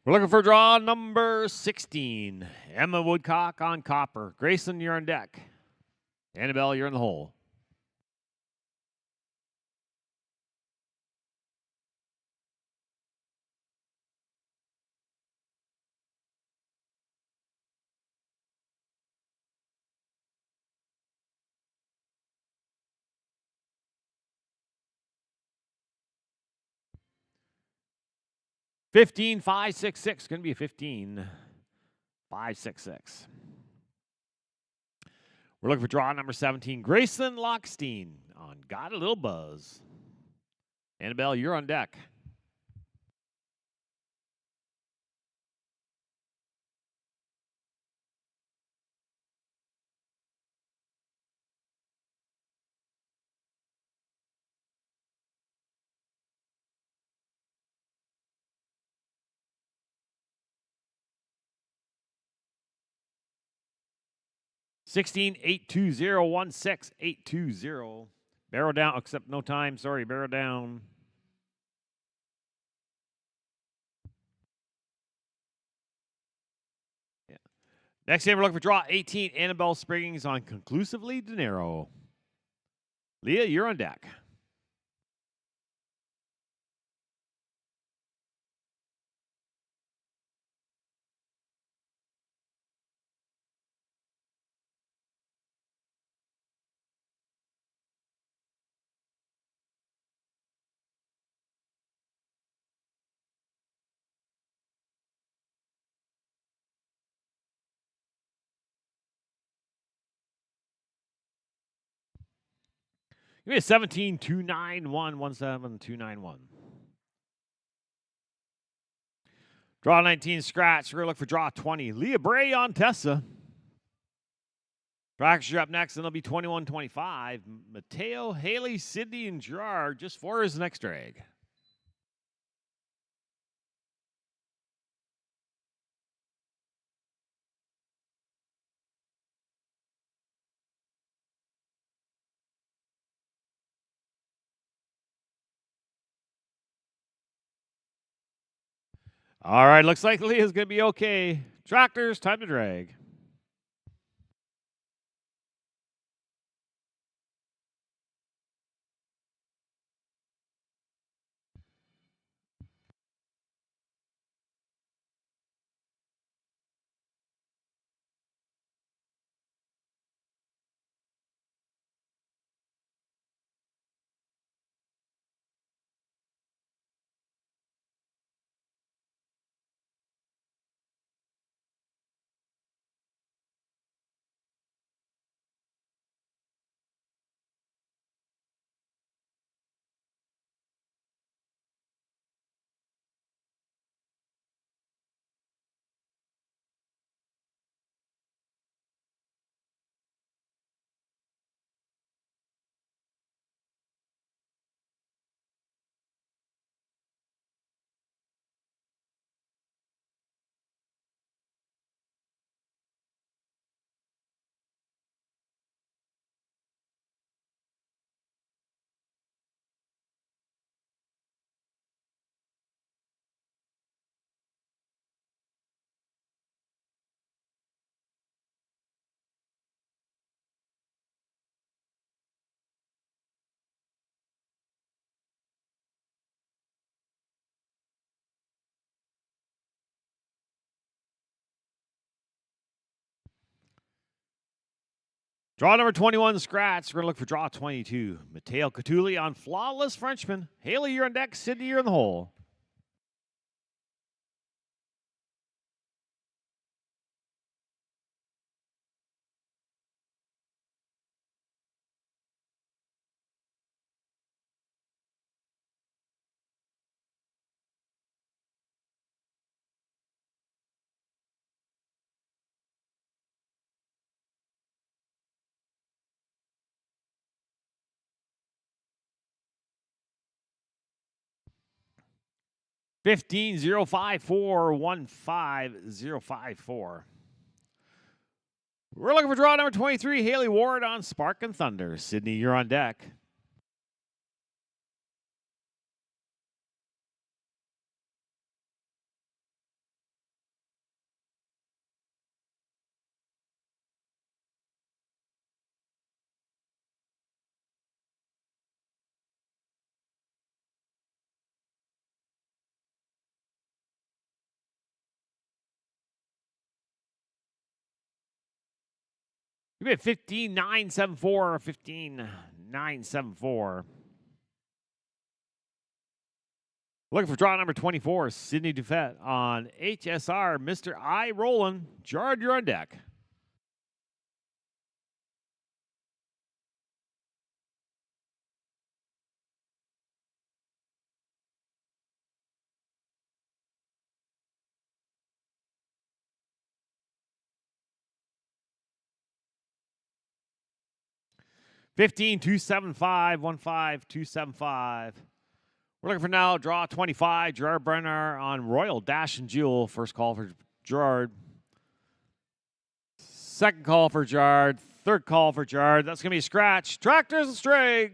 We're looking for draw number 16. Emma Woodcock on copper. Grayson, you're on deck. Annabelle, you're in the hole. $15, 5, 6, 6. Going to be a 15, 5, 6, 6. We're looking for draw number 17. Grayson Lockstein on Got a Little Buzz. Annabelle, you're on deck. $16, 82016, 820. Barrel down, except no time. Sorry, barrel down. Yeah. Next game, we're looking for draw 18. Annabelle Spriggins on Conclusively Dinero. Leah, you're on deck. Give me a 17, 291, 17, 291. Draw 19, scratch. We're going to look for draw 20. Leah Bray on Tessa. Fracture up next, and it'll be 21-25. Mateo, Haley, Sydney, and Gerard. Just 4 is the next drag. All right, looks like Leah's going to be okay. Tractors, time to drag. Draw number 21, scratch. We're going to look for draw 22. Mateo Catulli on Flawless Frenchman. Haley, you're on deck. Sydney, you're in the hole. $15, 054, 15054. We're looking for draw number 23. Haley Ward on Spark and Thunder. Sydney, you're on deck. Give me a 15-9-7-4, 15-9-7-4. Looking for draw number 24, Sidney Dufett on HSR. Mr. I. Roland. Gerard, you're on deck. $15 275 15 275. We're looking for now draw 25. Gerard Brenner on Royal Dash and Jewel. First call for Gerard. Second call for Gerard. Third call for Gerard. That's going to be a scratch. Tractors and String.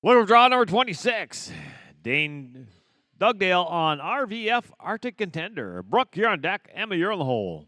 Looking for draw number 26. Dane Dugdale on RVF Arctic Contender. Brooke, you're on deck. Emma, you're on the hole.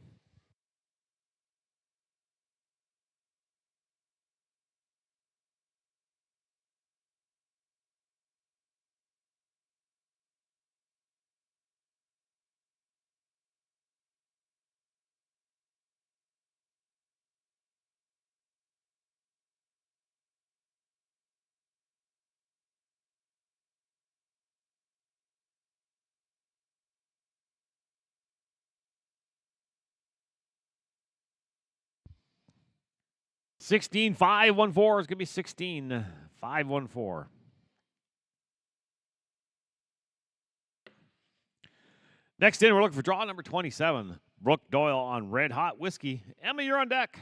$16 514 is going to be $16 514. Next in, we're looking for draw number 27. Brooke Doyle on Red Hot Whiskey. Emma, you're on deck.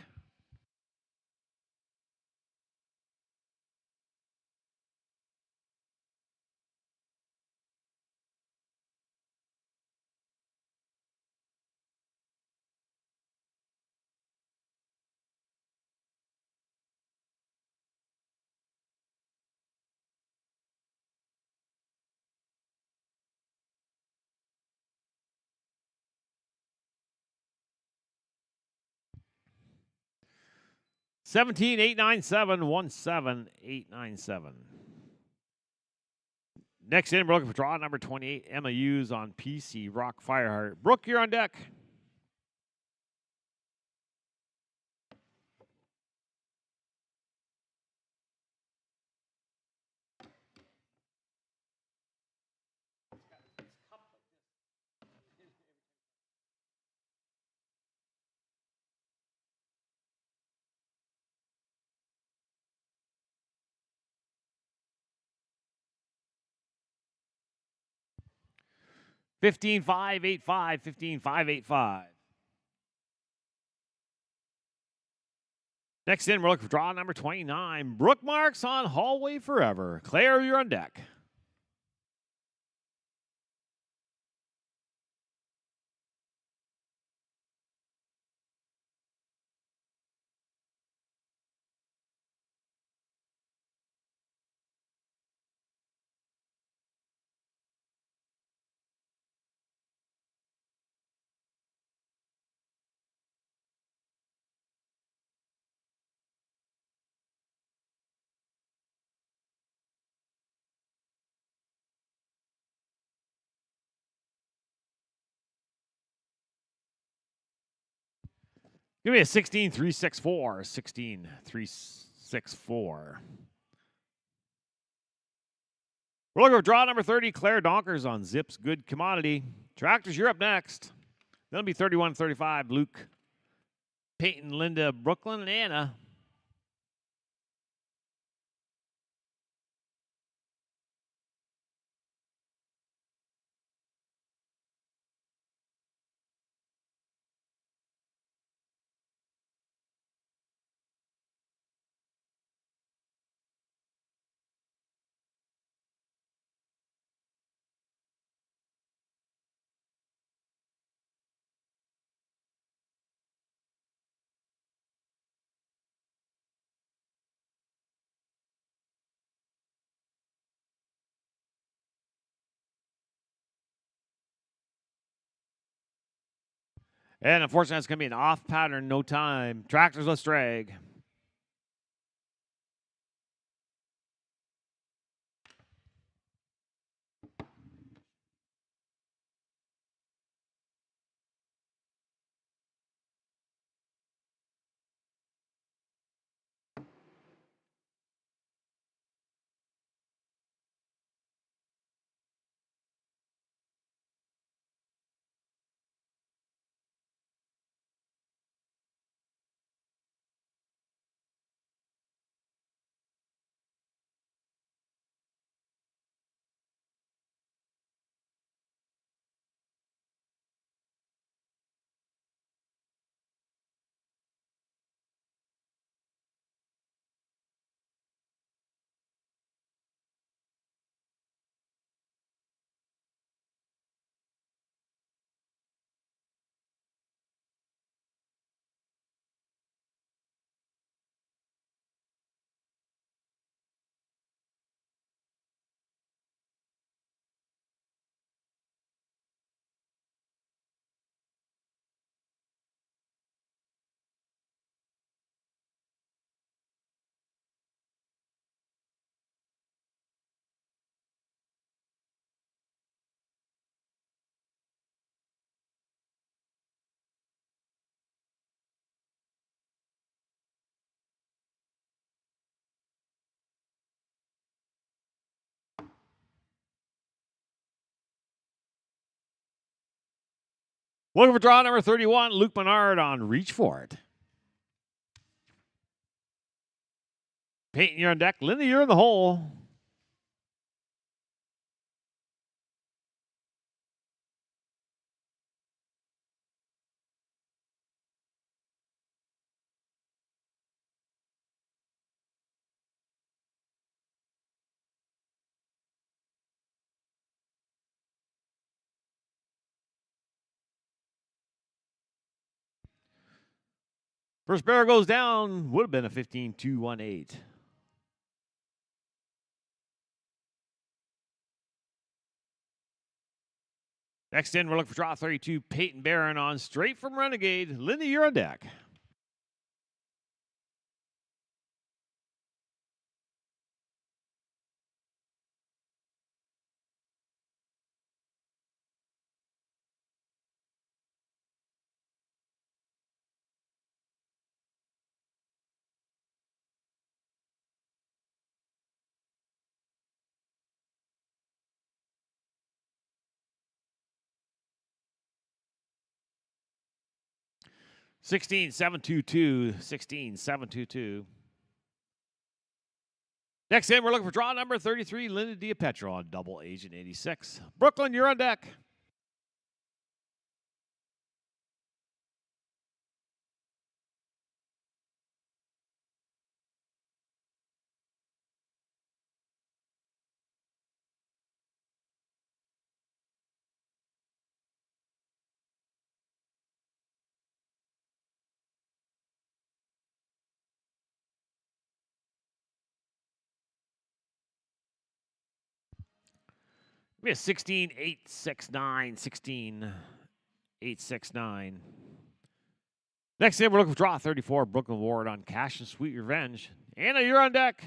$17,897,17897. Next in, we're looking for draw number 28. Emma Hughes on PC Rock Fireheart. Brooke, you're on deck. $15,585, $15,585. Next in, we're looking for draw number 29. Brook Marks on Hallway Forever. Claire, you're on deck. Give me a 16-3-6-4. 16-3-6-4. We're looking for draw number 30. Claire Donkers on Zips Good Commodity. Tractors, you're up next. That'll be 31-35. Luke, Peyton, Linda, Brooklyn, and Anna. And unfortunately, it's going to be an off pattern, no time. Tractors, let's drag. Looking for draw number 31. Luke Menard on Reach For It. Peyton, you're on deck. Linda, you're in the hole. First barrel goes down. Would have been a 15-2-1-8. Next in, we're looking for draw 32. Peyton Barron on Straight From Renegade. Linda, you're on deck. (16-7-2-2). 16-7-2-2. Next in, we're looking for draw number 33. Linda Diapetro on Double Agent 86. Brooklyn, you're on deck. be a 16-869. 16-869. Next in, we're looking for draw 34. Brooklyn Ward on Cash and Sweet Revenge. Anna, you're on deck.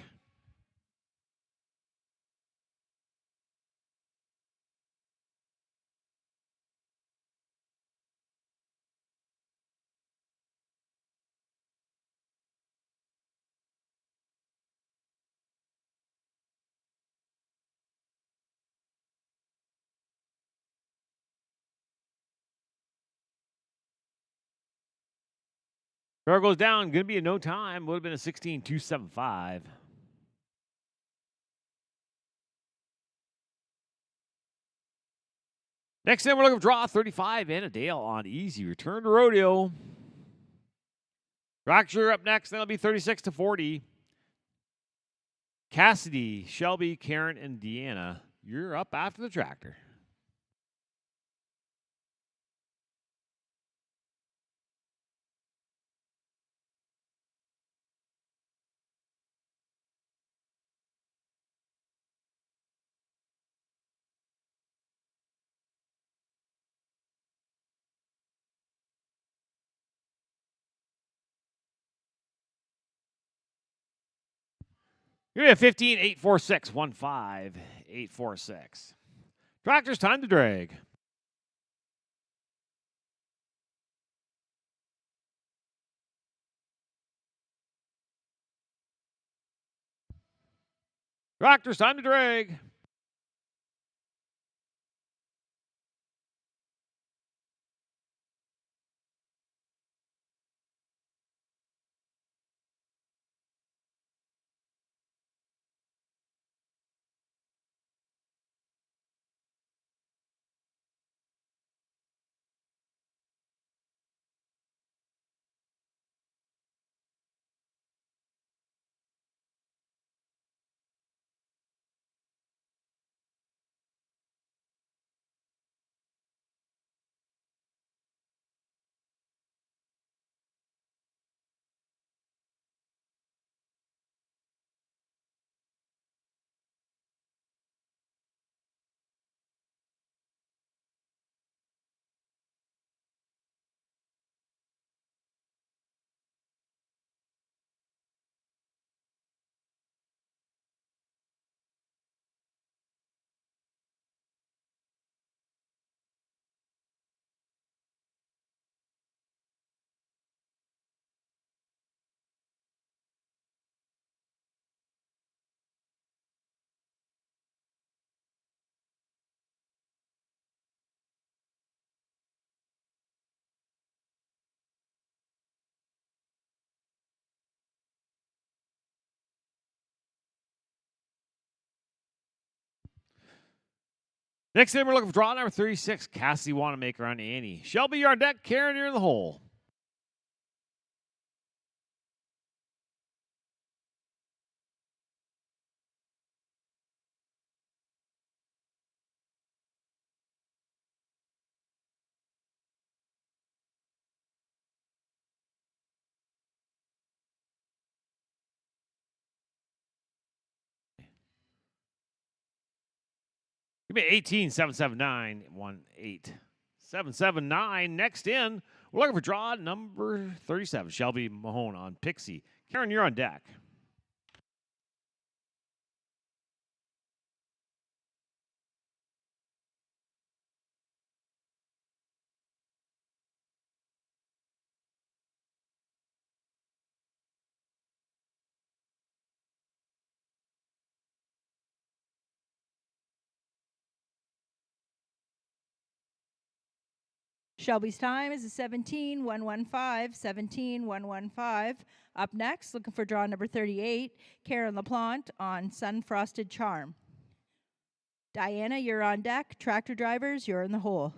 Barrel goes down. Going to be in no time. Would have been a 16-275. Next in, we're looking for draw 35. Anna Dale on Easy Return to Rodeo. Roxer up next. That'll be 36-40. Cassidy, Shelby, Karen, and Deanna. You're up after the tractor. Give me a 15-846. 15-846. Tractor's time to drag. Tractor's time to drag. Next in, we're looking for draw number 36. Cassidy Wanamaker on Annie. Shelby, you're on deck. Karen, you're in the hole. Give me 18-779. 18-779. Next in, we're looking for draw number 37. Shelby Mahone on Pixie. Karen, you're on deck. Shelby's time is a 17-115, 17-115. Up next, looking for draw number 38, Karen LaPlante on Sun Frosted Charm. Diana, you're on deck. Tractor drivers, you're in the hole.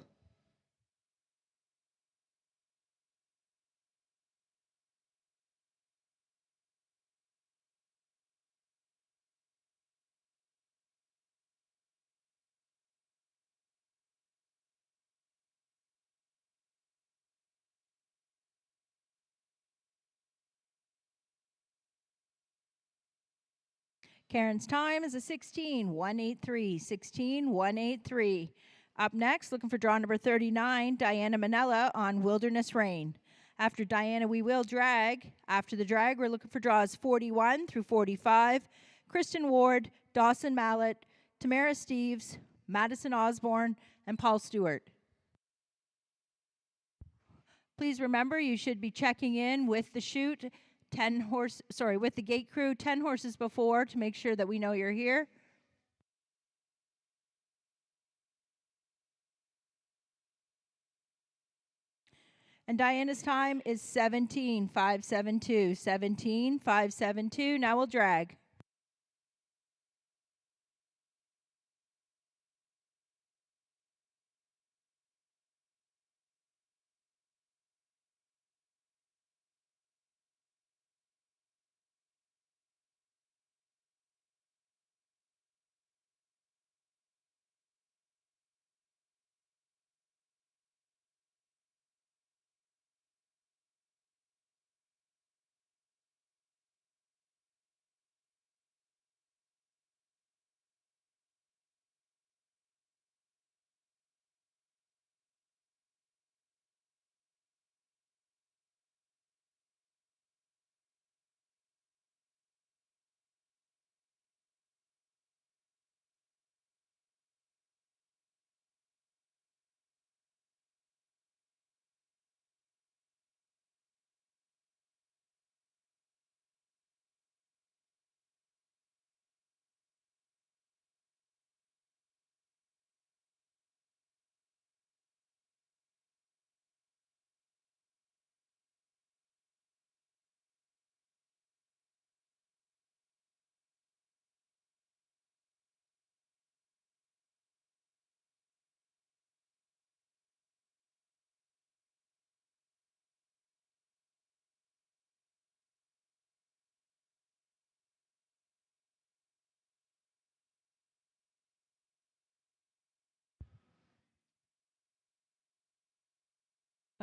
Karen's time is a 16-183. 16-183. Up next, looking for draw number 39, Diana Manella on Wilderness Rain. After Diana, we will drag. After the drag, we're looking for draws 41 through 45. Kristen Ward, Dawson Mallett, Tamara Steves, Madison Osborne, and Paul Stewart. Please remember, you should be checking in with the chute with the gate crew 10 horses before to make sure that we know you're here. And Diana's time is 17-572. 17-572. Now we'll drag.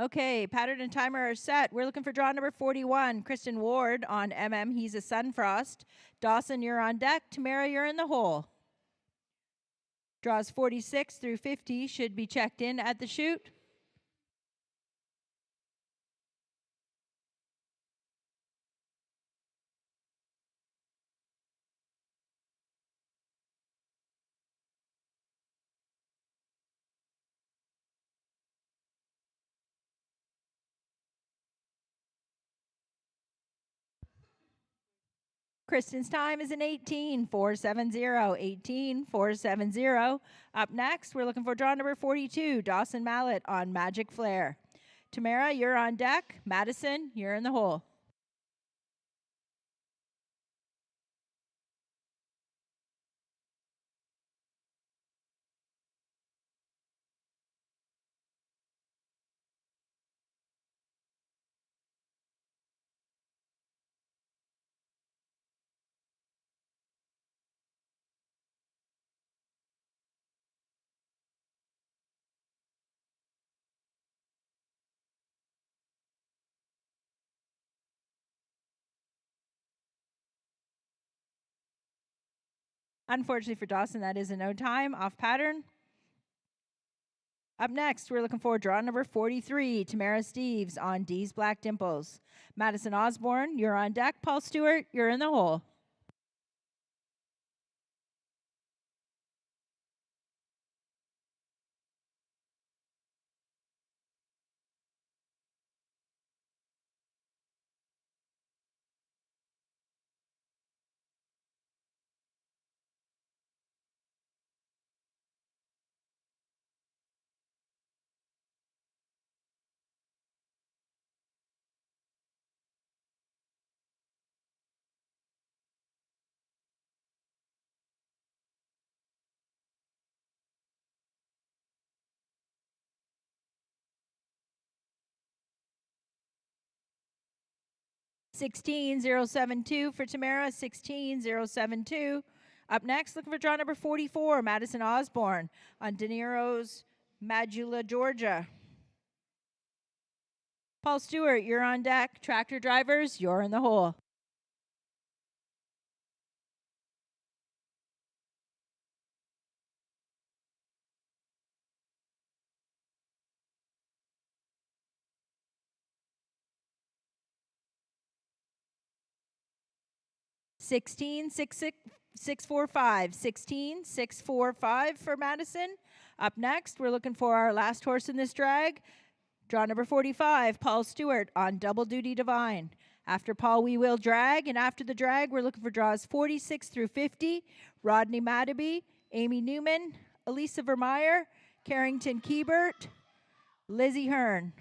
Okay, pattern and timer are set. We're looking for draw number 41, Kristen Ward on He's a Sunfrost. Dawson, you're on deck. Tamara, you're in the hole. Draws 46 through 50 should be checked in at the chute. Kristen's time is an 18-470. 18-470. Up next, we're looking for draw number 42, Dawson Mallett on Magic Flare. Tamara, you're on deck. Madison, you're in the hole. Unfortunately for Dawson, that is a no time, off pattern. Up next, we're looking for draw number 43, Tamara Steves on D's Black Dimples. Madison Osborne, you're on deck. Paul Stewart, you're in the hole. $16,072 for Tamara, $16,072. Up next, looking for draw number 44, Madison Osborne on De Niro's Majula, Georgia. Paul Stewart, you're on deck. Tractor drivers, you're in the hole. 16,645. 16,645 for Madison. Up next, we're looking for our last horse in this drag. Draw number 45, Paul Stewart on Double Duty Divine. After Paul, we will drag, and after the drag, we're looking for draws 46 through 50. Rodney Madaby, Amy Newman, Elisa Vermeyer, Carrington Kiebert, Lizzie Hearn.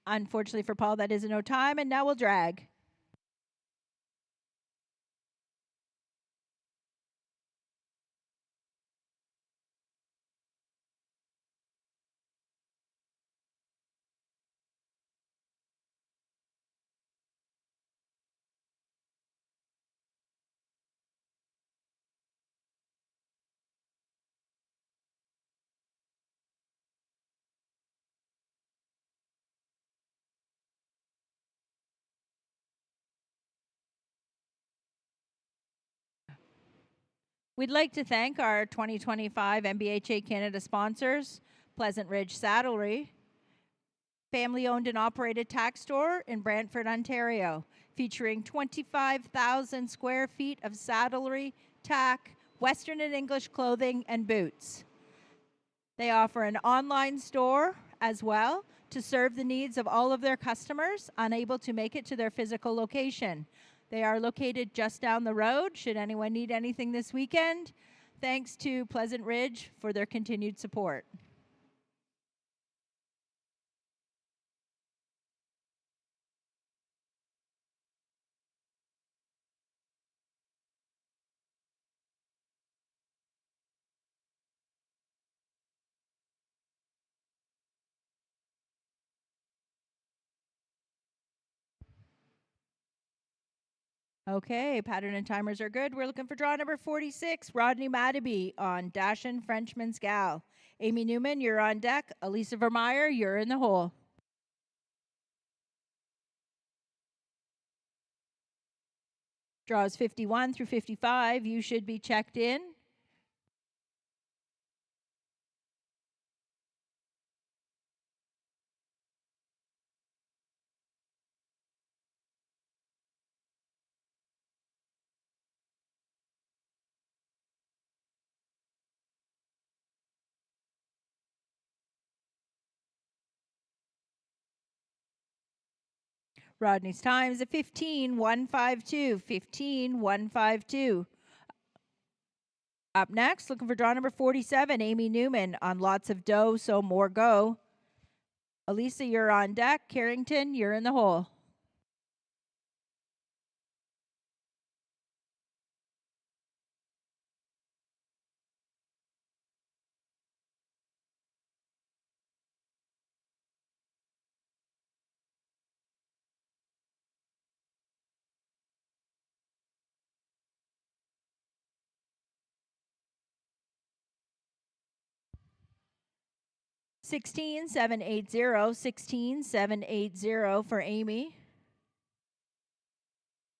Unfortunately for Paul, that is no time, and now we'll drag. We'd like to thank our 2025 NBHA Canada sponsors, Pleasant Ridge Saddlery, family-owned and operated tack store in Brantford, Ontario, featuring 25,000 square feet of saddlery, tack, Western and English clothing, and boots. They offer an online store as well to serve the needs of all of their customers unable to make it to their physical location. They are located just down the road, should anyone need anything this weekend. Thanks to Pleasant Ridge for their continued support. Okay, pattern and timers are good. We're looking for draw number 46, Rodney Madaby on Dashin' Frenchman's Gal. Amy Newman, you're on deck. Elisa Vermeyer, you're in the hole. Draws 51 through 55. You should be checked in. Rodney's time is at 15,152. 15,152. Up next, looking for draw number 47, Amy Newman on Lots of Dough, So More Go. Elisa, you're on deck. Carrington, you're in the hole. Sixteen, 780. 16, 780 for Amy.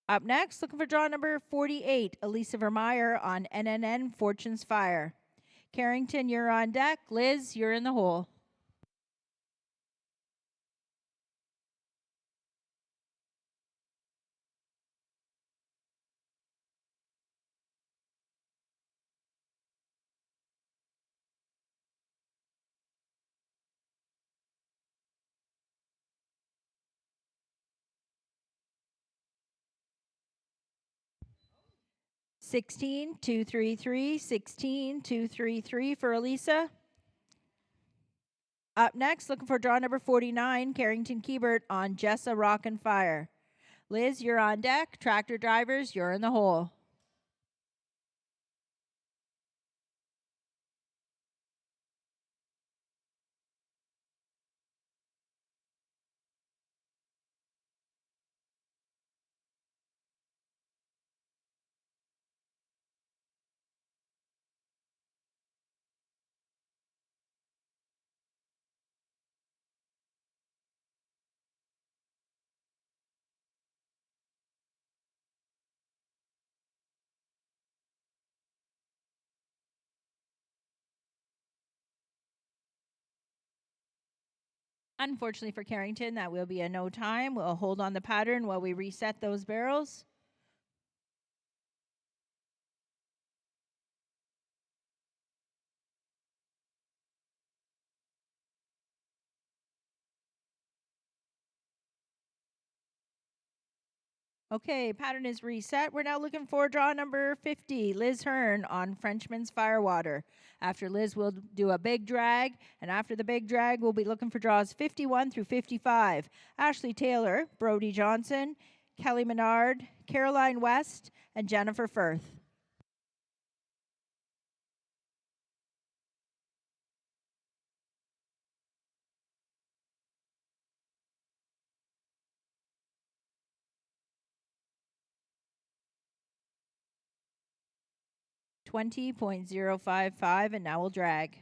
Up next, looking for draw number 48, Elisa Vermeyer on NNN Fortune's Fire. Carrington, you're on deck. Liz, you're in the hole. Sixteen, 233. 16, 233 for Elisa. Up next, looking for draw number 49, Carrington Kiebert on Jessa Rock and Fire. Liz, you're on deck. Tractor drivers, you're in the hole. Unfortunately for Carrington, that will be a no time. We'll hold on the pattern while we reset those barrels. Okay, pattern is reset. We're now looking for draw number 50, Liz Hearn on Frenchman's Firewater. After Liz, we'll do a big drag, and after the big drag, we'll be looking for draws 51 through 55. Ashley Taylor, Brody Johnson, Kelly Menard, Caroline West, and Jennifer Firth. $20.055, and now we'll drag.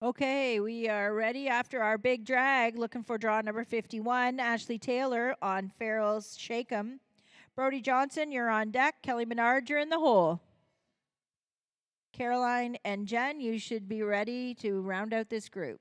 Okay, we are ready after our big drag, looking for draw number 51. Ashley Taylor on Farrell's Shake 'em. Brody Johnson, you're on deck. Kelly Menard, you're in the hole. Caroline and Jen, you should be ready to round out this group.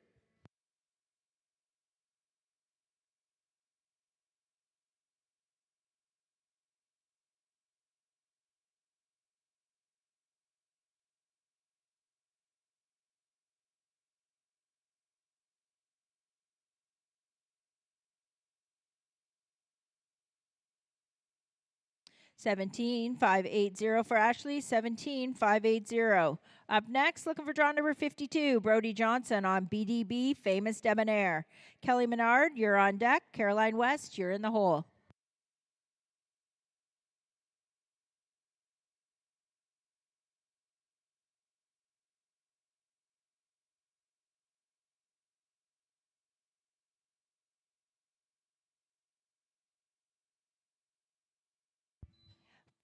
$17,580 for Ashley. $17,580. Up next, looking for draw number 52. Brody Johnson on BDB Famous Debonair. Kelly Menard, you're on deck. Caroline West, you're in the hole.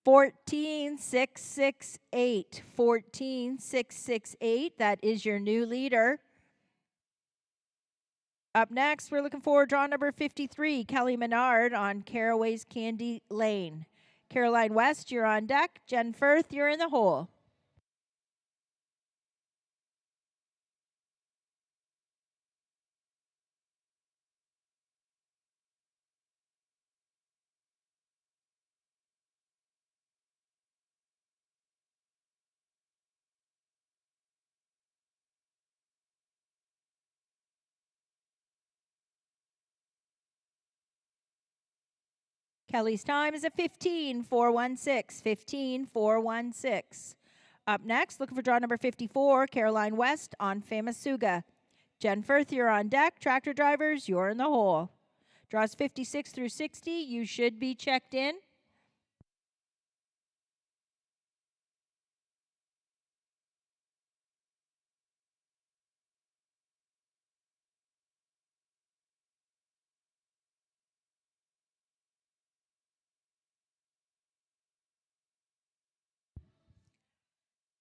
$14,668. $14,668. That is your new leader. Up next, we're looking for draw number 53. Kelly Menard on Caraway's Candy Lane. Caroline West, you're on deck. Jen Firth, you're in the hole. Kelly's time is a 15,416. 15,416. Up next, looking for draw number 54. Caroline West on Famasuga. Jen Firth, you're on deck. Tractor drivers, you're in the hole. Draws 56 through 60. You should be checked in.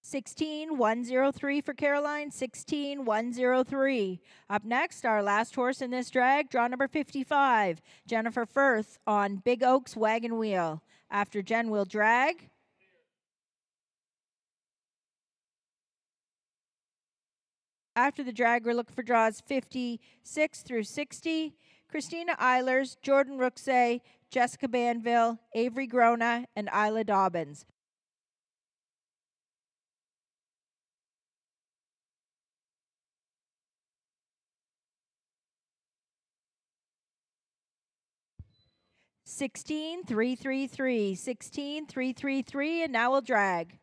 $16,103 for Caroline. $16,103. Up next, our last horse in this drag, draw number 55. Jennifer Firth on Big Oak's Wagon Wheel. After Jen will drag. After the drag, we're looking for draws 56 through 60. Christina Eilers, Jordan Rooksay, Jessica Banville, Avery Grona, and Isla Dobbins. $16,333. $16,333, and now we'll drag.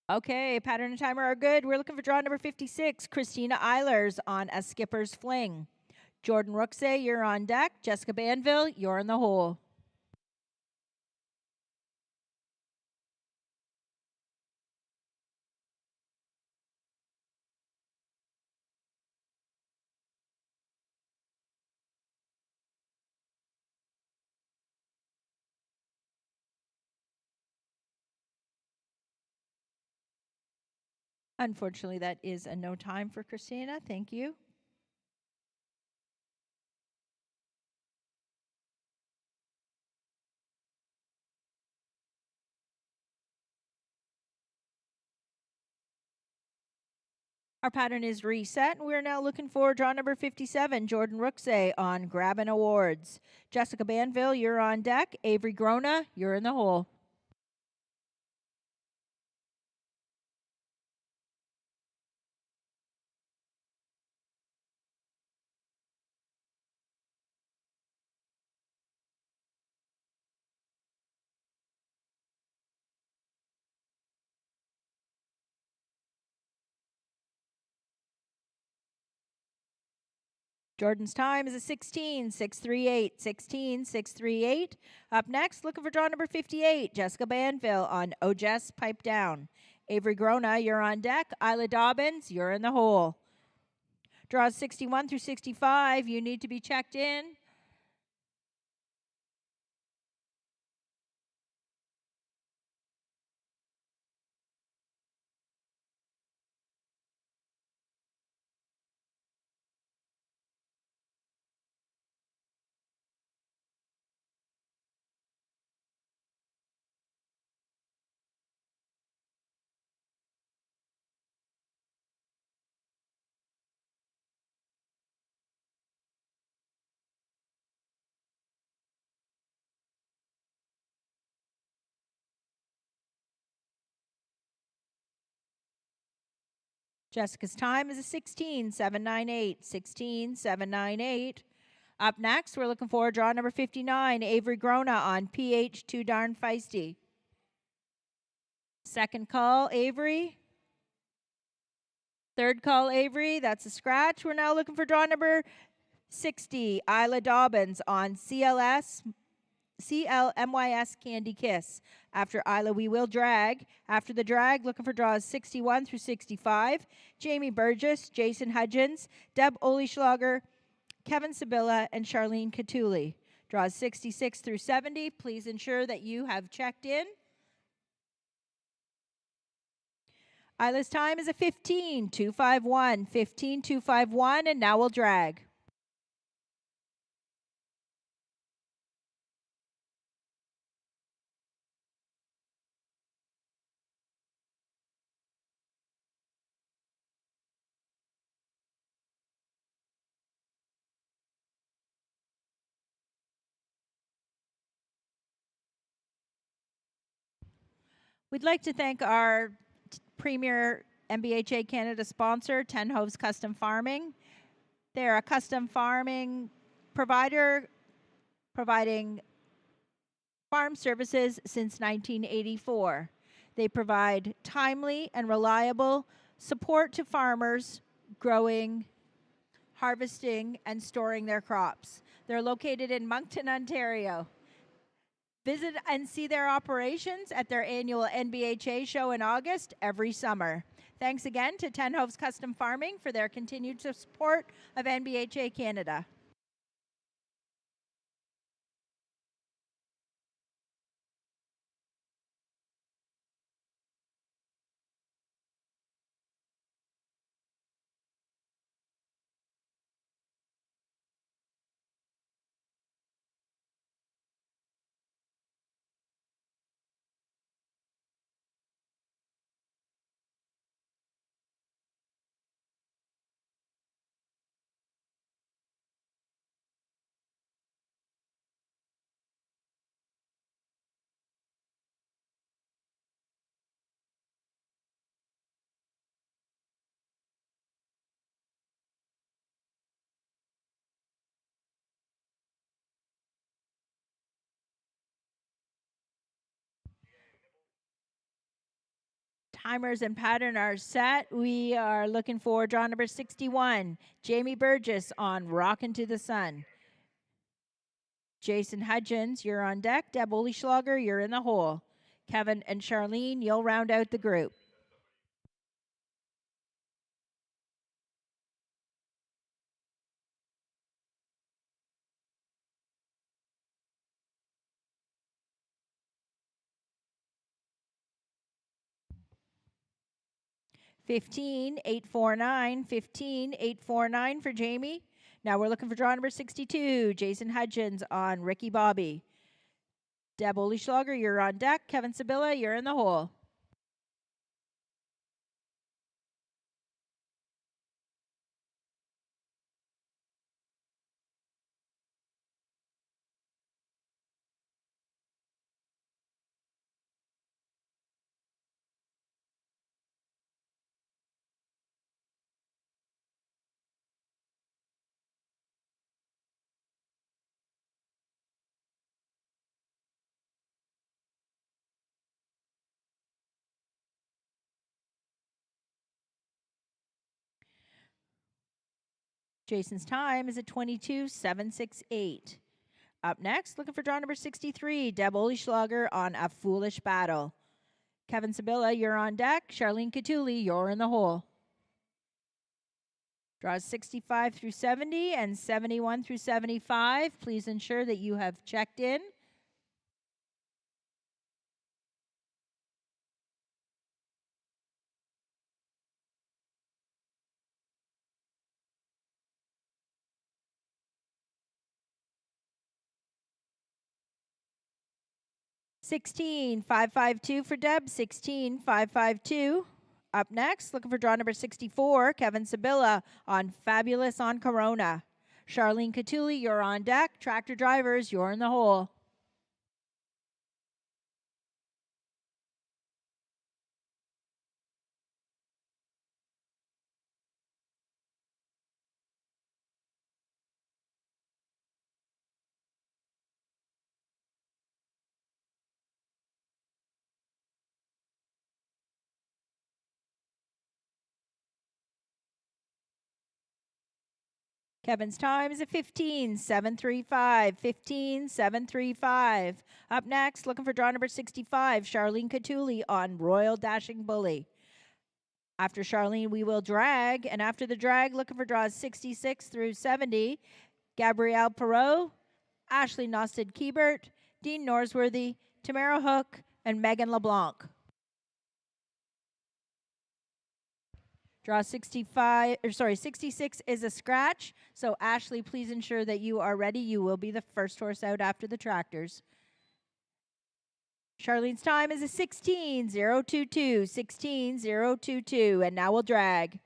Okay, pattern and timer are good. We're looking for draw number 56. Christina Eilers on A Skipper's Fling. Jordan Rooksay, you're on deck. Jessica Banville, you're in the hole. Unfortunately, that is a no time for Christina. Thank you. Our pattern is reset, and we're now looking for draw number 57, Jordan Rooksay on Grabbing Awards. Jessica Banville, you're on deck. Avery Grona, you're in the hole. Jordan's time is a 16,638, 16,638. Up next, looking for draw number 58, Jessica Banville on Oh Jess Pipe Down. Avery Grona, you're on deck. Isla Dobbins, you're in the hole. Draws 61 through 65, you need to be checked in. Jessica's time is a 16,798, 16,798. Up next, we're looking for draw number 59, Avery Grona on PH Too Darn Feisty. Second call, Avery. Third call, Avery. That's a scratch. We're now looking for draw number 60, Isla Dobbins on CLMYS Candy Kiss. After Isla, we will drag. After the drag, looking for draws 61 through 65. Jamie Burgess, Jason Hudgens, Deb Oleschlager, Kevin Sabilla, and Charlene Catuli. Draws 66 through 70. Please ensure that you have checked in. Isla's time is a 15,251, 15,251, and now we'll drag. We'd like to thank our premier NBHA Canada sponsor, 10 Hoves Custom Farming. They're a custom farming provider providing farm services since 1984. They provide timely and reliable support to farmers growing, harvesting, and storing their crops. They're located in Moncton, Ontario. Visit and see their operations at their annual NBHA show in August every summer. Thanks again to 10 Hoves Custom Farming for their continued support of NBHA Canada. timers and pattern are set. We are looking for draw number 61, Jamie Burgess on Rockin' to the Sun. Jason Hudgens, you're on deck. Deb Oleschlager, you're in the hole. Kevin and Charlene, you'll round out the group. $15, 849, $15, 849 for Jamie. Now we're looking for draw number 62, Jason Hudgens on Ricky Bobby. Deb Oleschlager, you're on deck. Kevin Sibylla, you're in the hole. Jason's time is at 22,768. Up next, looking for draw number 63, Deb Oleschlager on A Foolish Battle. Kevin Sibylla, you're on deck. Charlene Catuli, you're in the hole. Draws 65 through 70 and 71 through 75. Please ensure that you have checked in. $16,552 for Deb. $16,552. Up next, looking for draw number 64, Kevin Sibylla on Fabulous on Corona. Charlene Catuli, you're on deck. Tractor drivers, you're in the hole. Kevin's time is at 15,735. 15,735. Up next, looking for draw number 65, Charlene Catuli on Royal Dashing Bully. After Charlene, we will drag, and after the drag, looking for draws 66 through 70, Gabrielle Perot, Ashley Nosted-Kiebert, Dean Norsworthy, Tamara Hook, and Megan LeBlanc. Draw 66 is a scratch. So Ashley, please ensure that you are ready. You will be the first horse out after the tractors. Charlene's time is a 16,022. 16,022. And now we'll drag.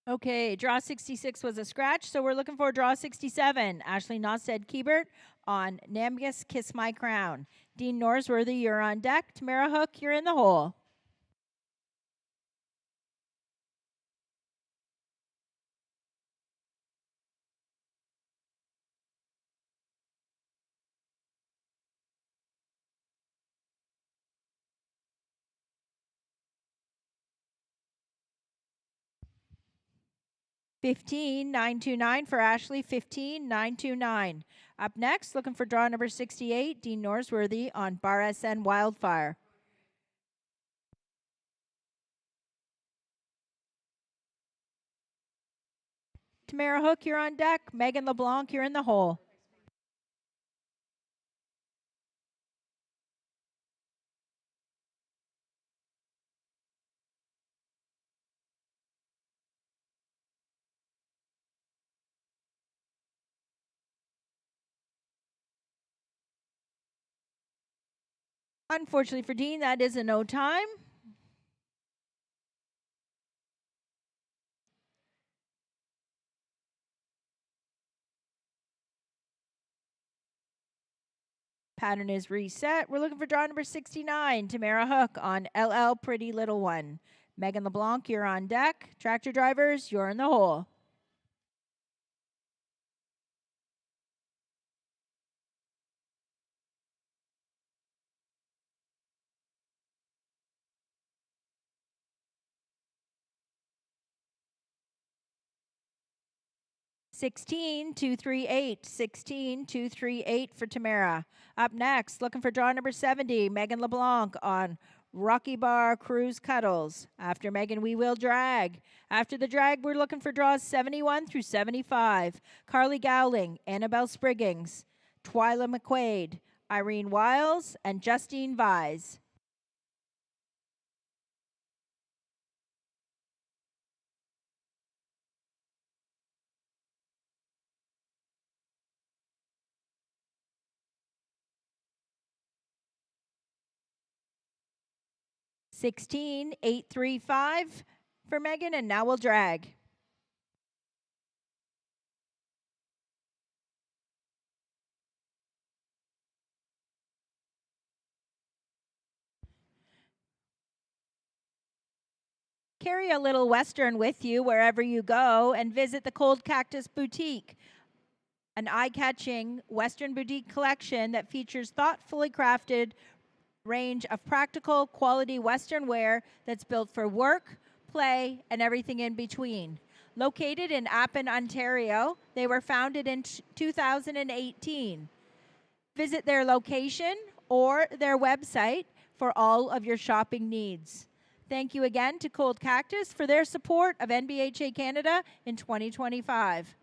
Okay, draw 66 was a scratch, so we're looking for draw 67. Ashley Nosted-Kiebert on Nambus Kiss My Crown. Dean Norsworthy, you're on deck. Tamara Hook, you're in the hole. $15,929 for Ashley. $15,929. Up next, looking for draw number 68, Dean Norsworthy on Bar SN Wildfire. Tamara Hook, you're on deck. Megan LeBlanc, you're in the hole. Unfortunately for Dean, that is a no time. Pattern is reset. We're looking for draw number 69, Tamara Hook on LL Pretty Little One. Megan LeBlanc, you're on deck. Tractor drivers, you're in the hole. $16,238. $16,238 for Tamara. Up next, looking for draw number 70, Megan LeBlanc on Rocky Bar Cruise Cuddles. After Megan, we will drag. After the drag, we're looking for draws 71 through 75. Carly Gowling, Annabelle Spriggings, Twyla McQuaid, Irene Wiles, and Justine Vise. $16,835 for Megan, and now we'll drag. Carry a little Western with you wherever you go and visit the Cold Cactus Boutique, an eye-catching Western boutique collection that features thoughtfully crafted range of practical quality Western wear that's built for work, play, and everything in between. Located in Appin, Ontario, they were founded in 2018. Visit their location or their website for all of your shopping needs. Thank you again to Cold Cactus for their support of NBHA Canada in 2025.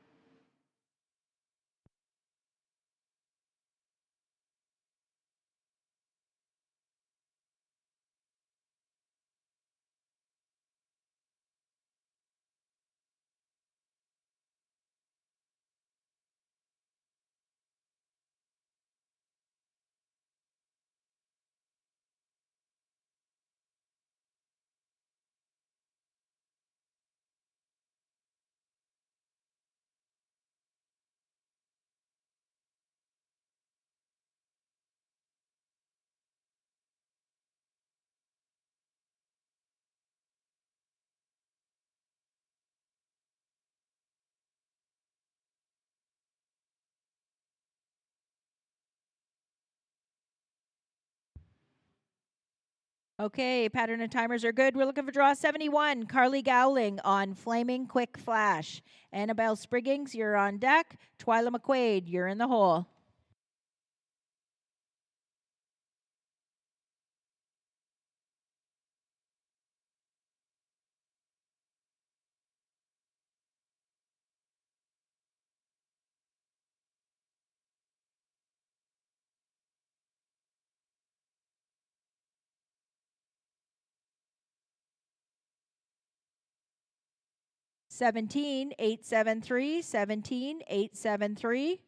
Okay, pattern and timers are good. We're looking for draw 71, Carly Gowling on Flaming Quick Flash. Annabelle Spriggings, you're on deck. Twyla McQuaid, you're in the hole. $17,873. $17,873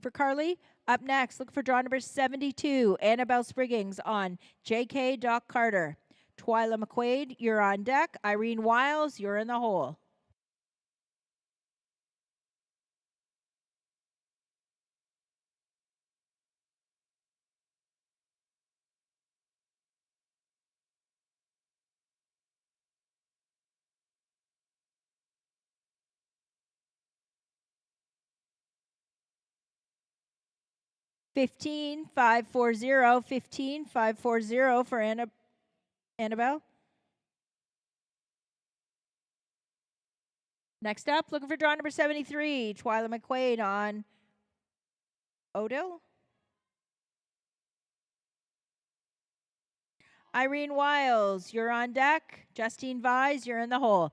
for Carly. Up next, look for draw number 72, Annabelle Spriggings on J.K. Doc Carter. Twyla McQuaid, you're on deck. Irene Wiles, you're in the hole. 15540, 15540 for Annabelle. Next up, looking for draw number 73, Twyla McQuaid on Odell. Irene Wiles, you're on deck. Justine Vise, you're in the hole.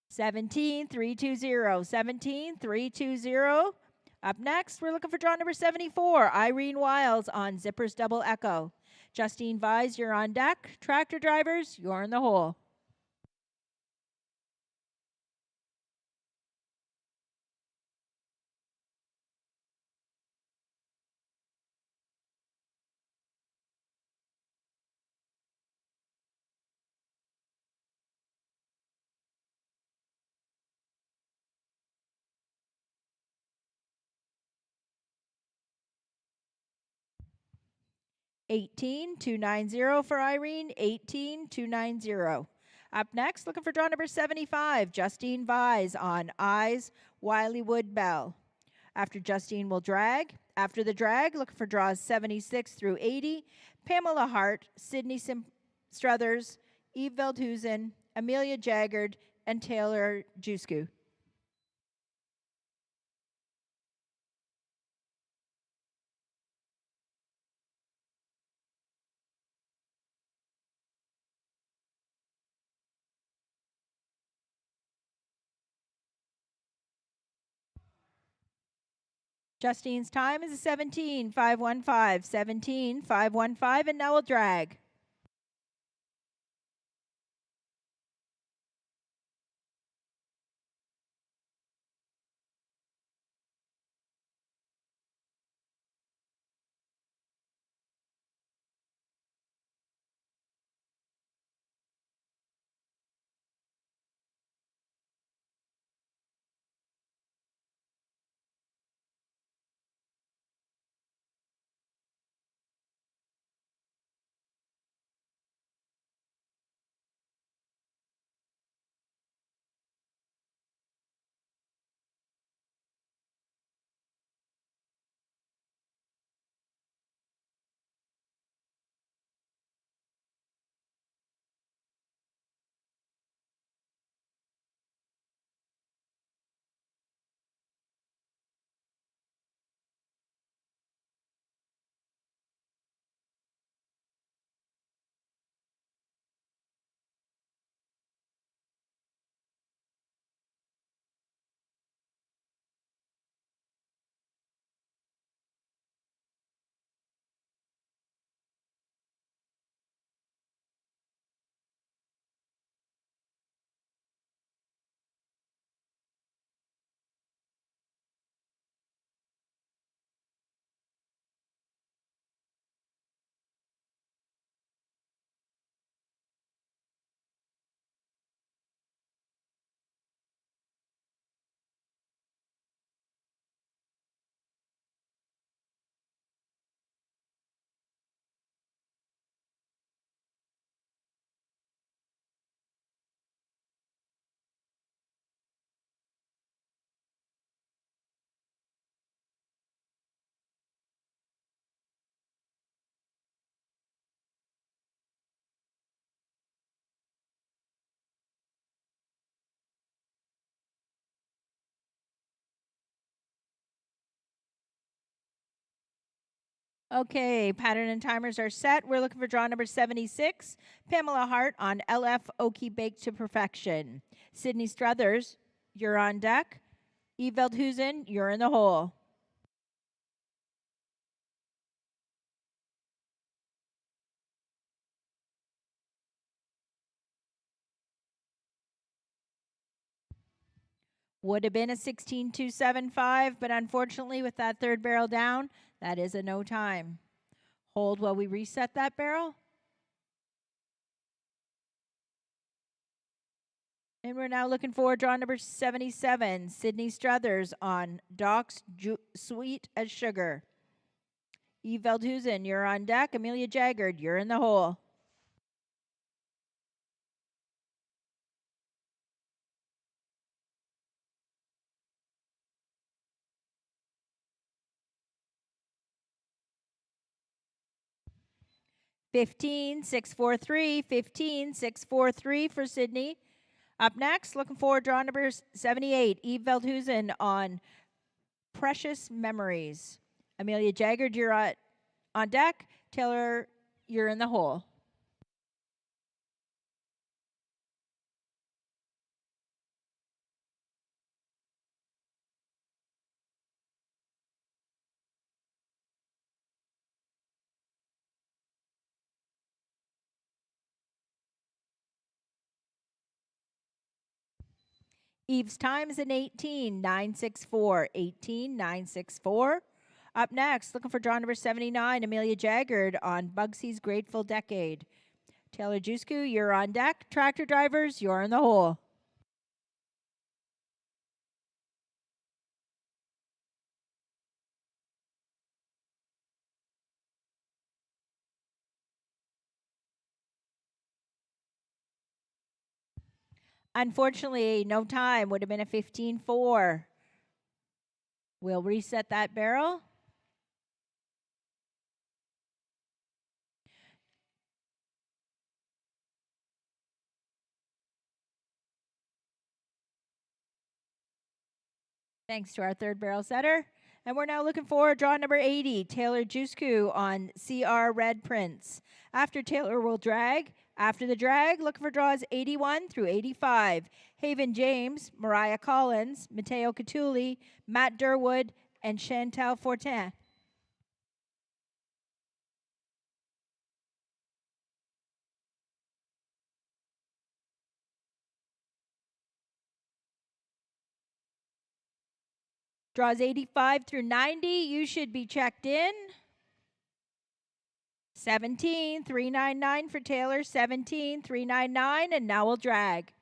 Seventeen, 320. 17, 320. Up next, we're looking for draw number 74, Irene Wiles on Zippers Double Echo. Justine Vise, you're on deck. Tractor drivers, you're in the hole. $18, $290 for Irene. $18, $290. Up next, looking for draw number 75, Justine Vise on Eyes, Wileywood Bell. After Justine will drag. After the drag, looking for draws 76 through 80, Pamela Hart, Sydney Struthers, Eve Veldhusen, Amelia Jaggard, and Taylor Jusku. Justine's time is a 17-515, 17-515, and now we'll drag. Okay, pattern and timers are set. We're looking for draw number 76, Pamela Hart on LF Okie Baked to Perfection. Sydney Struthers, you're on deck. Eve Veldhusen, you're in the hole. Would have been a 16-275, but unfortunately with that third barrel down, that is a no time. Hold while we reset that barrel. And we're now looking for draw number 77, Sydney Struthers on Doc's Sweet as Sugar. Eve Veldhusen, you're on deck. Amelia Jaggard, you're in the hole. 15643, 15643 for Sydney. Up next, looking for draw number 78, Eve Veldhusen on Precious Memories. Amelia Jagger, you're on deck. Taylor, you're in the hole. Eve's time is an 18,964. 18,964. Up next, looking for draw number 79, Amelia Jaggard on Bugsy's Grateful Decade. Taylor Jusku, you're on deck. Tractor drivers, you're in the hole. Unfortunately, no time. Would have been a 15-4. We'll reset that barrel. Thanks to our third barrel setter. And we're now looking for draw number 80, Taylor Jusku on CR Red Prince. After Taylor will drag. After the drag, looking for draws 81 through 85. Haven James, Mariah Collins, Matteo Catulli, Matt Durwood, and Chantal Fortin. Draws 85 through 90. You should be checked in. 17,399 for Taylor, 17,399, and now we'll drag.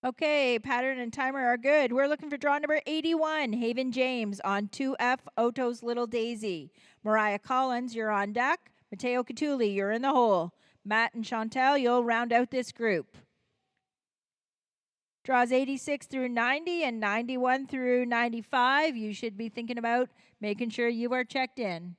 Okay, pattern and timer are good. We're looking for draw number 81, Haven James on 2F Oto's Little Daisy. Mariah Collins, you're on deck. Matteo Catulli, you're in the hole. Matt and Chantal, you'll round out this group. Draws 86 through 90 and 91 through 95. You should be thinking about making sure you are checked in.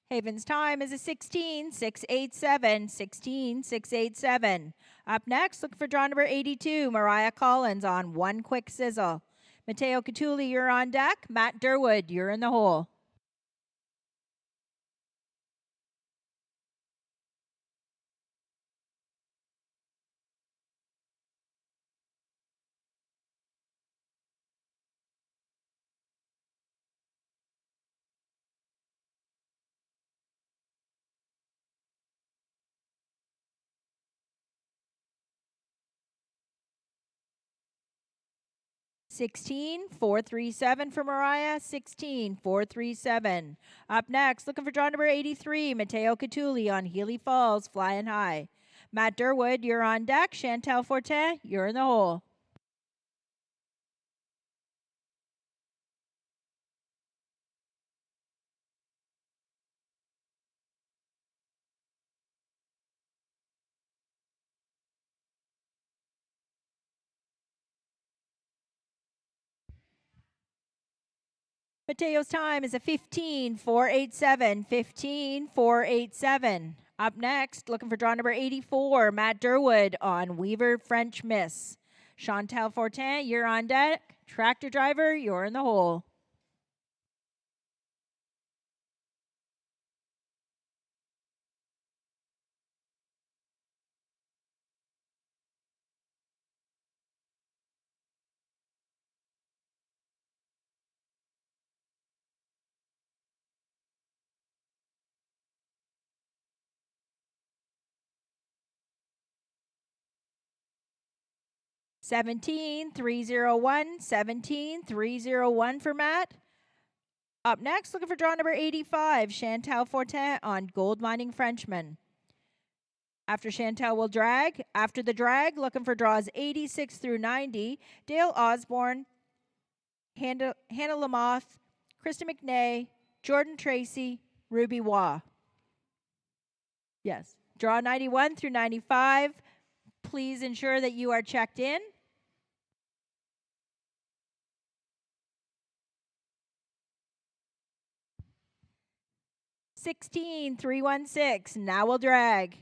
Haven's time is a 16,687. 16,687. Up next, look for draw number 82, Mariah Collins on One Quick Sizzle. Matteo Catulli, you're on deck. Matt Durwood, you're in the hole. 16,437 for Mariah. 16,437. Up next, looking for draw number 83, Mateo Catulli on Healy Falls, Flying High. Matt Durwood, you're on deck. Chantal Fortin, you're in the hole. Mateo's time is a 15,487. 15,487. Up next, looking for draw number 84, Matt Durwood on Weaver French Miss. Chantal Fortin, you're on deck. Tractor driver, you're in the hole. $17,301. $17,301 for Matt. Up next, looking for draw number 85, Chantal Fortin on Gold Mining Frenchman. After Chantal will drag. After the drag, looking for draws 86 through 90, Dale Osborne, Hannah Lamoth, Krista McNay, Jordan Tracy, Ruby Waugh. Yes. Draw 91 through 95. Please ensure that you are checked in. $16,316. Now we'll drag.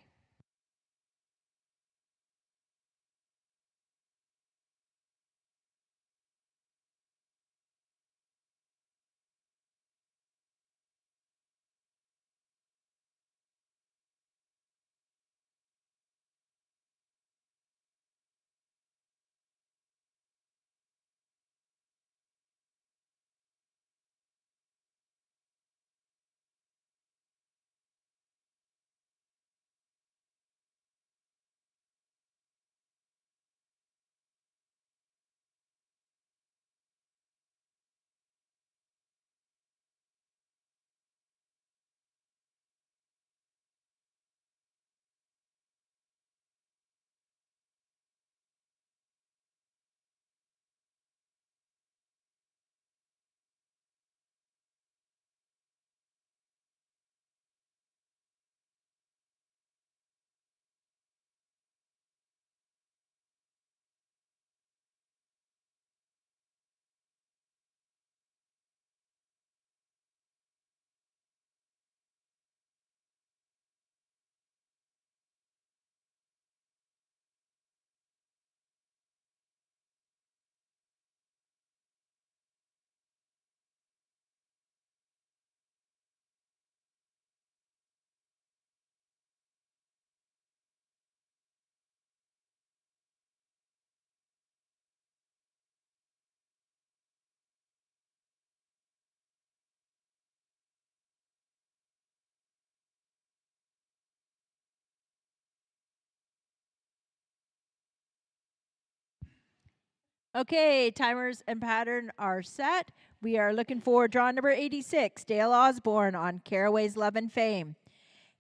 Okay, timers and pattern are set. We are looking for draw number 86, Dale Osborne on Caraway's Love and Fame.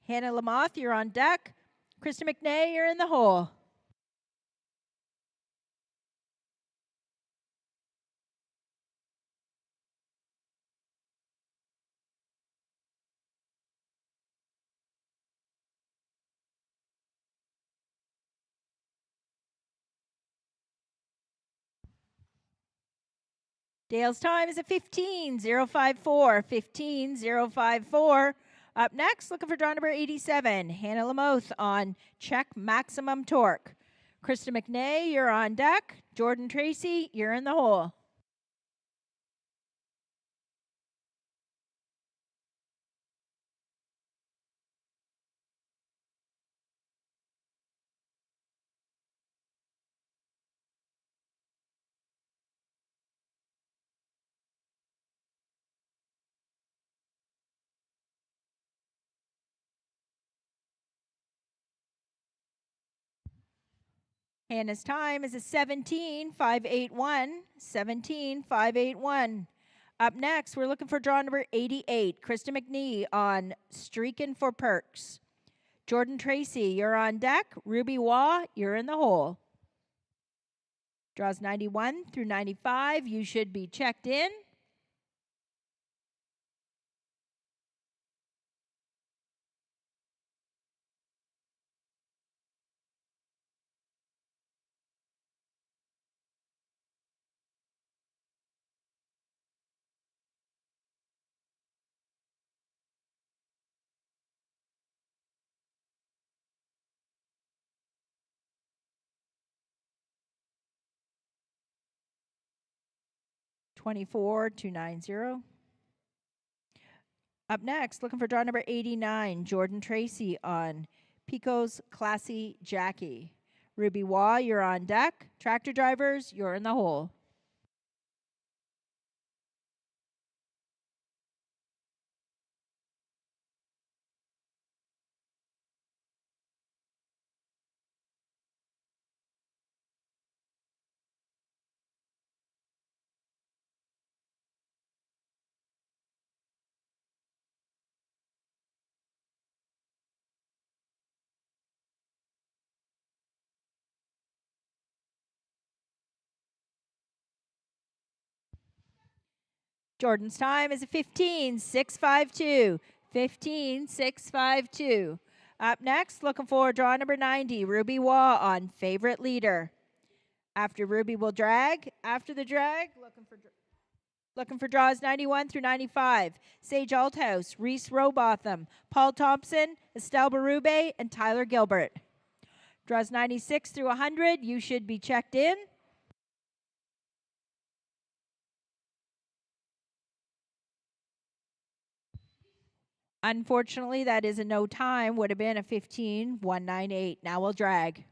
Hannah Lamoth, you're on deck. Krista McNay, you're in the hole. Dale's time is a 15,054. 15,054. Up next, looking for draw number 87, Hannah Lamoth on Check Maximum Torque. Krista McNay, you're on deck. Jordan Tracy, you're in the hole. Hannah's time is a 17,581. 17,581. Up next, we're looking for draw number 88. Krista McNee on Streakin' for Perks. Jordan Tracy, you're on deck. Ruby Waugh, you're in the hole. Draws 91 through 95. You should be checked in. $24,290. Up next, looking for draw number 89, Jordan Tracy on Pico's Classy Jackie. Ruby Waugh, you're on deck. Tractor drivers, you're in the hole. Jordan's time is a 15,652. 15,652. Up next, looking for draw number 90, Ruby Waugh on Favorite Leader. After Ruby will drag. After the drag, looking for draws 91 through 95. Sage Althouse, Reese Robotham, Paul Thompson, Estelle Berube, and Tyler Gilbert. Draws 96 through 100. You should be checked in. Unfortunately, that is a no time. Would have been a 15,198. Now we'll drag.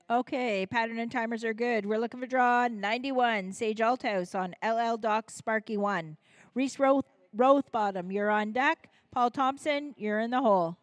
Okay, pattern and timers are good. We're looking for draw 91, Sage Althouse on LL Doc Sparky 1. Reese Rothbottom, you're on deck. Paul Thompson, you're in the hole.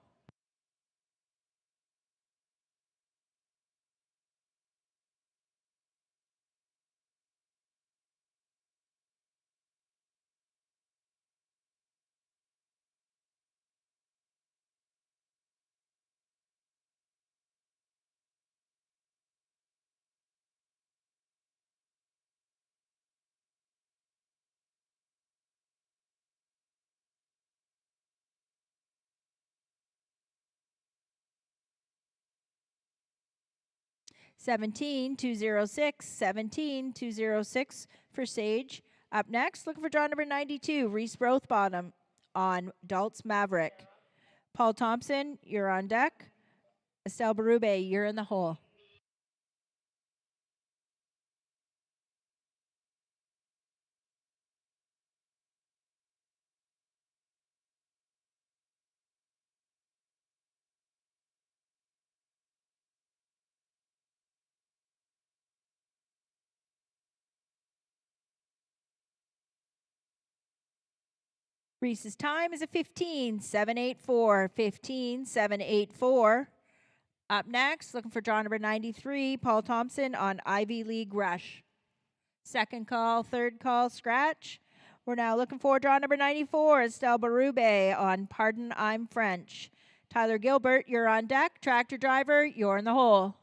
$17,206. $17,206 for Sage. Up next, looking for draw number 92, Reese Rothbottom on Dalt's Maverick. Paul Thompson, you're on deck. Estelle Berube, you're in the hole. Reese's time is a 15-784. 15-784. Up next, looking for draw number 93, Paul Thompson on Ivy League Rush. Second call, third call, scratch. We're now looking for draw number 94, Estelle Barube on Pardon I'm French. Tyler Gilbert, you're on deck. Tractor driver, you're in the hole.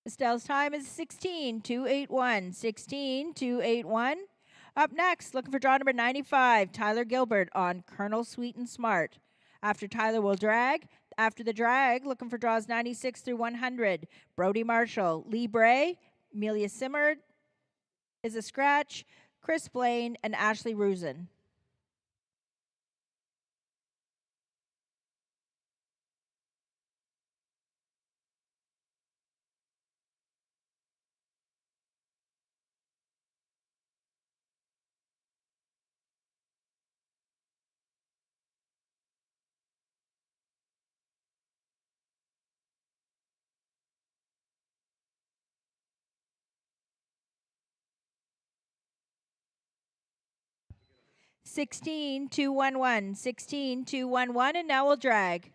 Estelle's time is 16-281. 16-281. Up next, looking for draw number 95, Tyler Gilbert on Colonel Sweet and Smart. After Tyler will drag. After the drag, looking for draws 96 through 100, Brody Marshall, Lee Bray, Amelia Simmerd is a scratch, Chris Blaine, and Ashley Rusin. Sixteen, 211. 16, 211, and now we'll drag.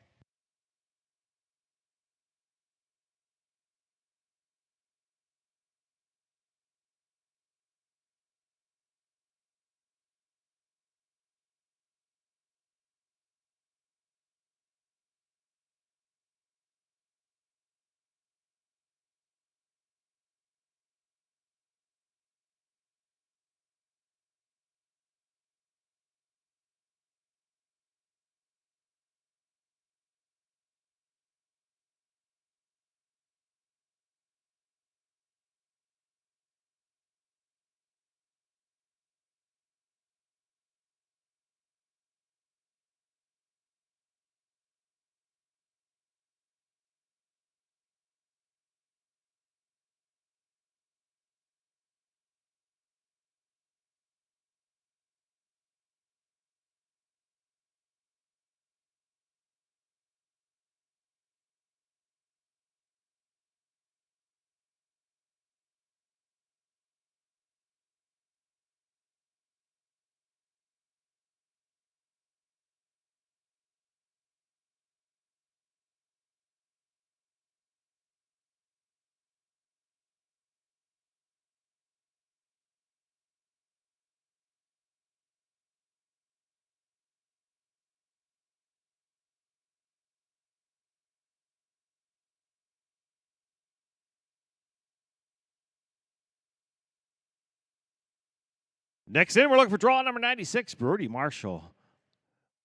Next in, we're looking for draw number 96, Brody Marshall.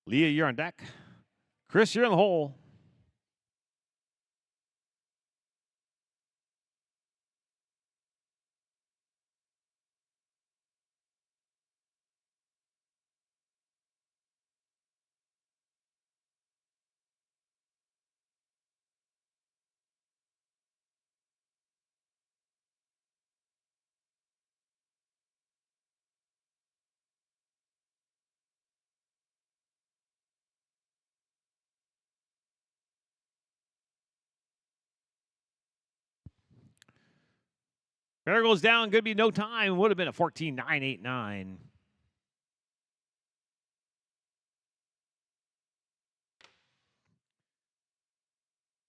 Leah, you're on deck. Chris, you're in the hole. Bear goes down. Going to be no time. Would have been a 14-9-8-9.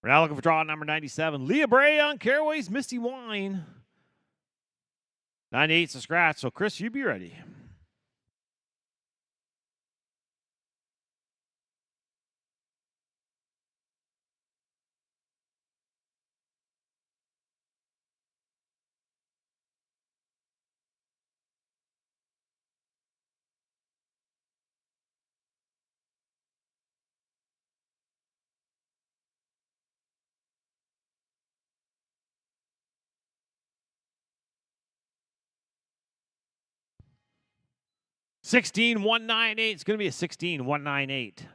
We're now looking for draw number 97. Leah Bray on Caraway's Misty Wine. 98's a scratch. So, Chris, you be ready. 16,198. It's going to be a 16,198.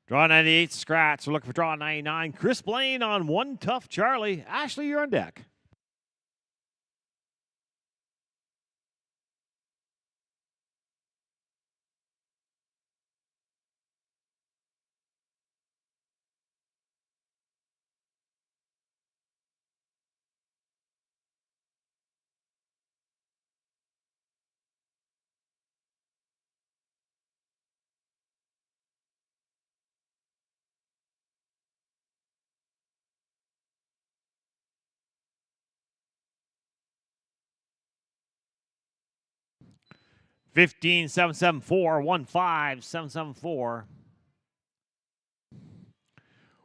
Draw 98, scratch. We're looking for draw 99. Chris Blaine on One Tough Charlie. Ashley, you're on deck. Fifteen 774 15774.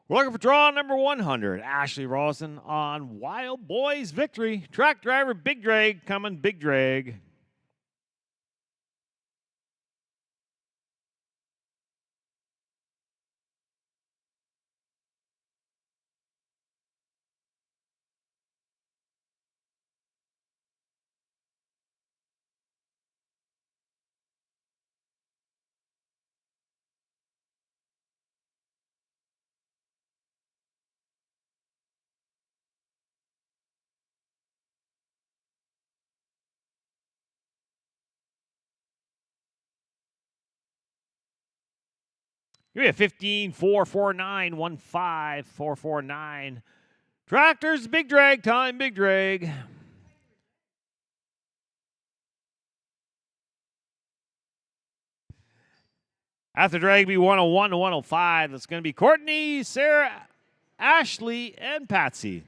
We're looking for draw number 100. Ashley Rosen on Wild Boys Victory. Track driver Big Drag coming. Big Drag. Give me a 15 449 15449. Tractors Big Drag time. Big Drag. After drag be 101 to 105. That's going to be Courtney, Sarah, Ashley, and Patsy.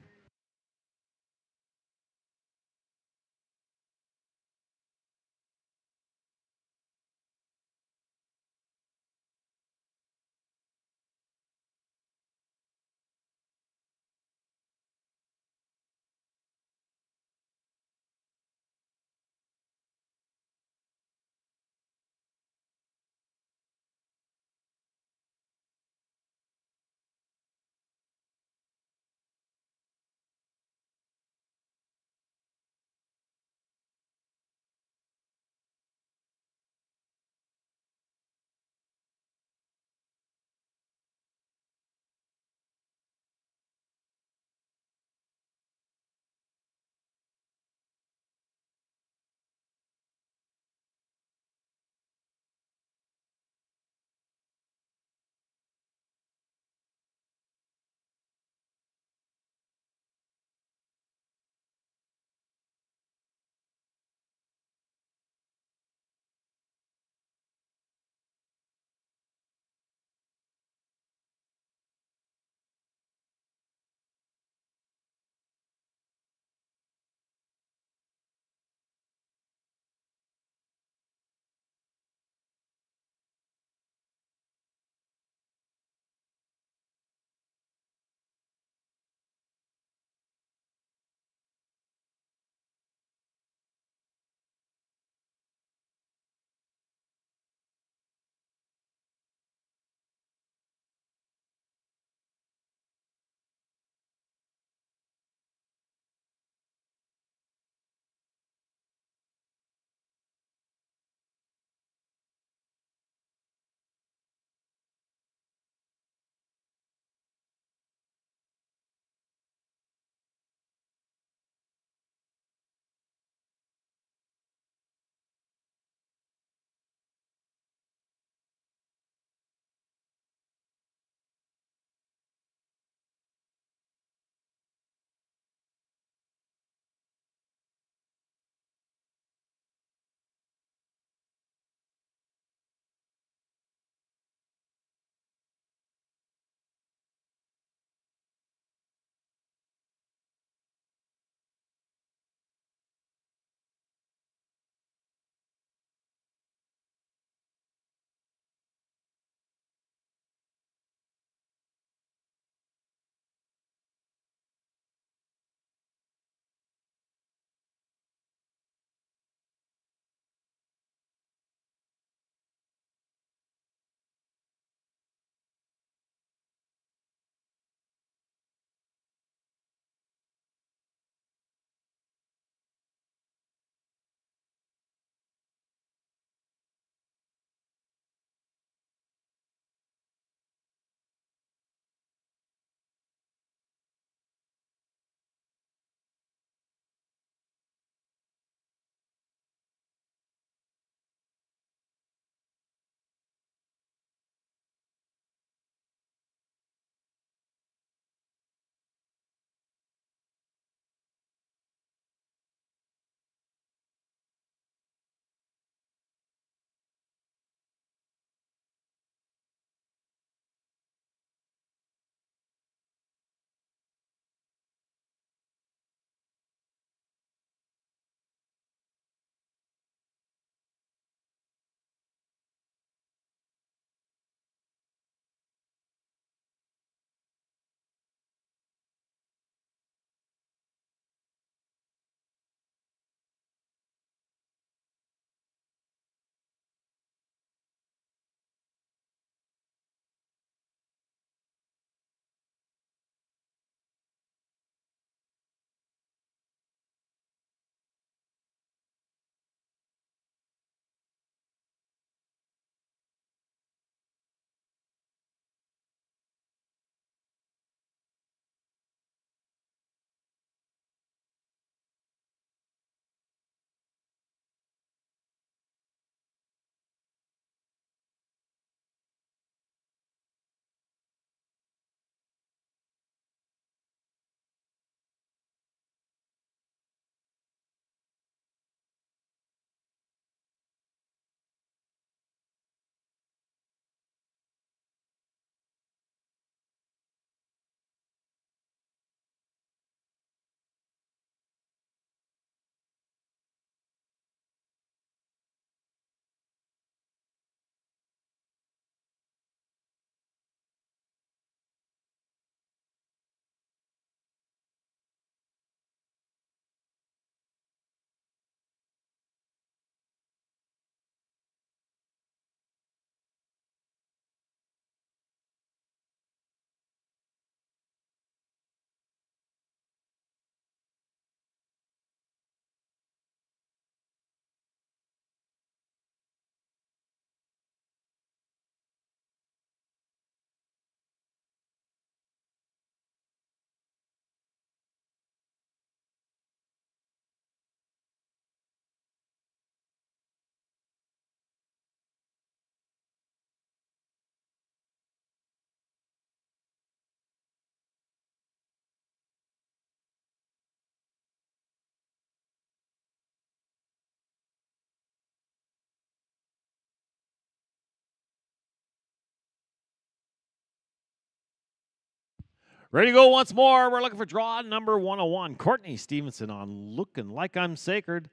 Ready to go once more. We're looking for draw number 101. Courtney Stevenson on Looking Like I'm Sacred.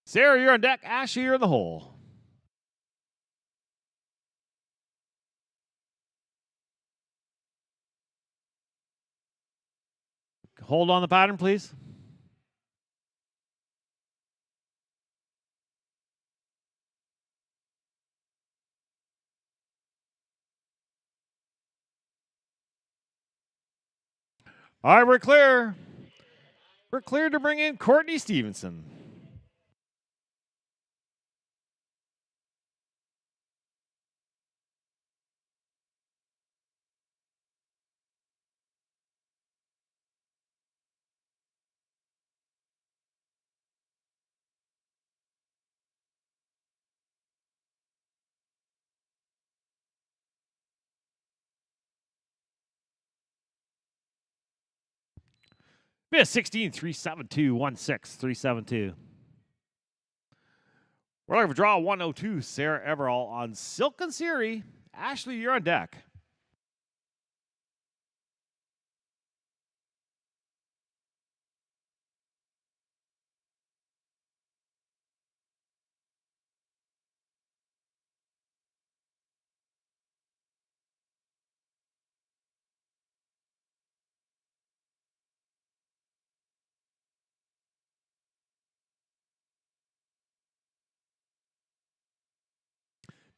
Sarah, you're on deck. Ashley, you're in the hole. Hold on the pattern, please. All right, we're clear. We're clear to bring in Courtney Stevenson. Miss 16-372-16372. We're looking for draw 102. Sarah Everall on Silk and Siri. Ashley, you're on deck.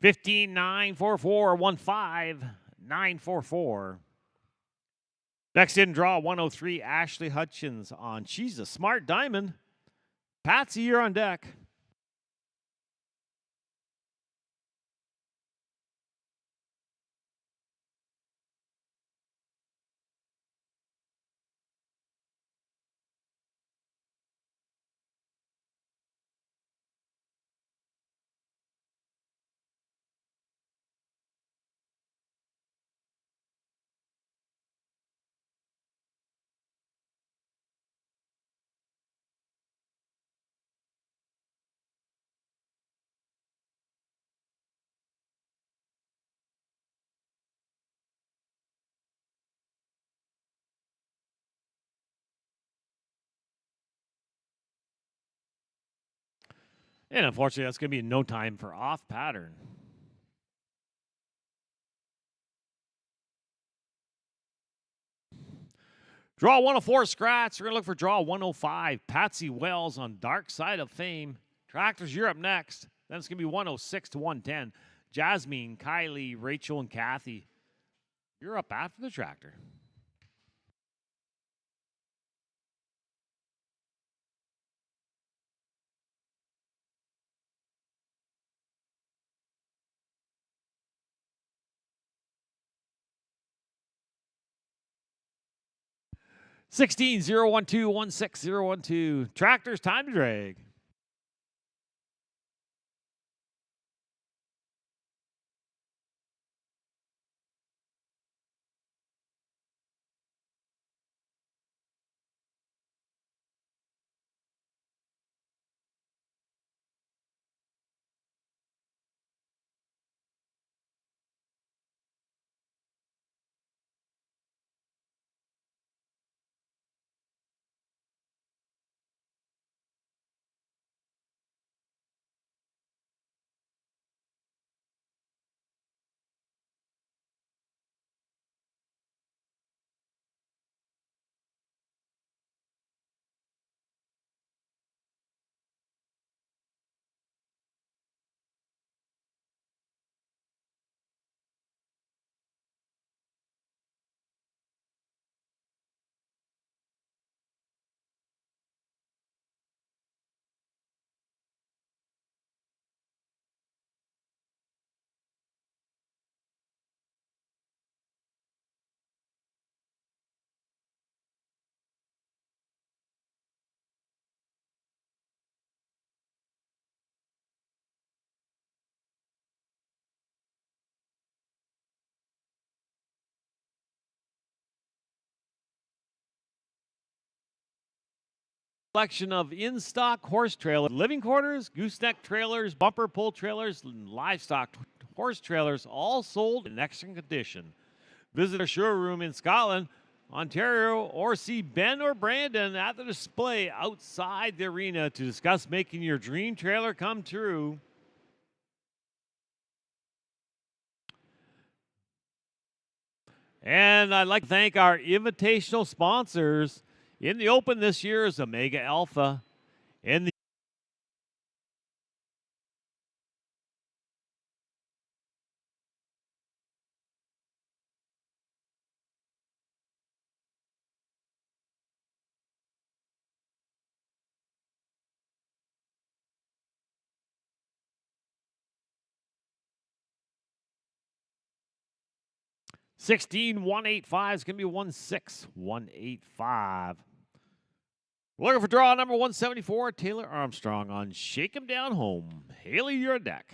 Fifteen 944-15944. Next in draw 103, Ashley Hutchins on She's a Smart Diamond. Patsy, you're on deck. And unfortunately, that's going to be no time for off pattern. Draw 104 scratch. We're going to look for draw 105. Patsy Wells on Dark Side of Fame. Tractors, you're up next. Then it's going to be 106 to 110. Jasmine, Kylie, Rachel, and Kathy. You're up after the tractor. $16 012 16012. Tractors, time to drag. Selection of in-stock horse trailers, living quarters, gooseneck trailers, bumper pull trailers, and livestock horse trailers, all sold in excellent condition. Visit our showroom in Scotland, Ontario, or see Ben or Brandon at the display outside the arena to discuss making your dream trailer come true. And I'd like to thank our invitational sponsors. In the Open this year is Omega Alpha. In the $16,185 is going to be 16,185. We're looking for draw number 174, Taylor Armstrong on Shake 'em Down Home. Haley, you're on deck.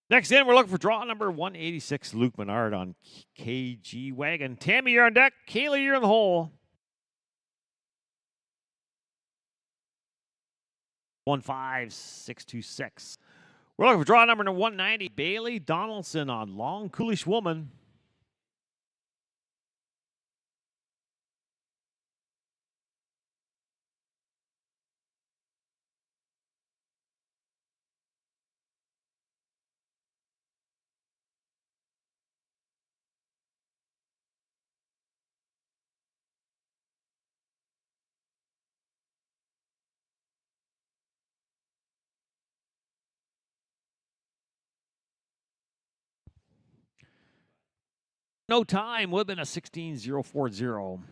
Next in, we're looking for draw number 186, Luke Menard on KG Wagon. Tammy, you're on deck. Kaylee, you're in the hole. 15626. We're looking for draw number 190, Bailey Donaldson on Long Coolish Woman. No time, would have been a 16,040.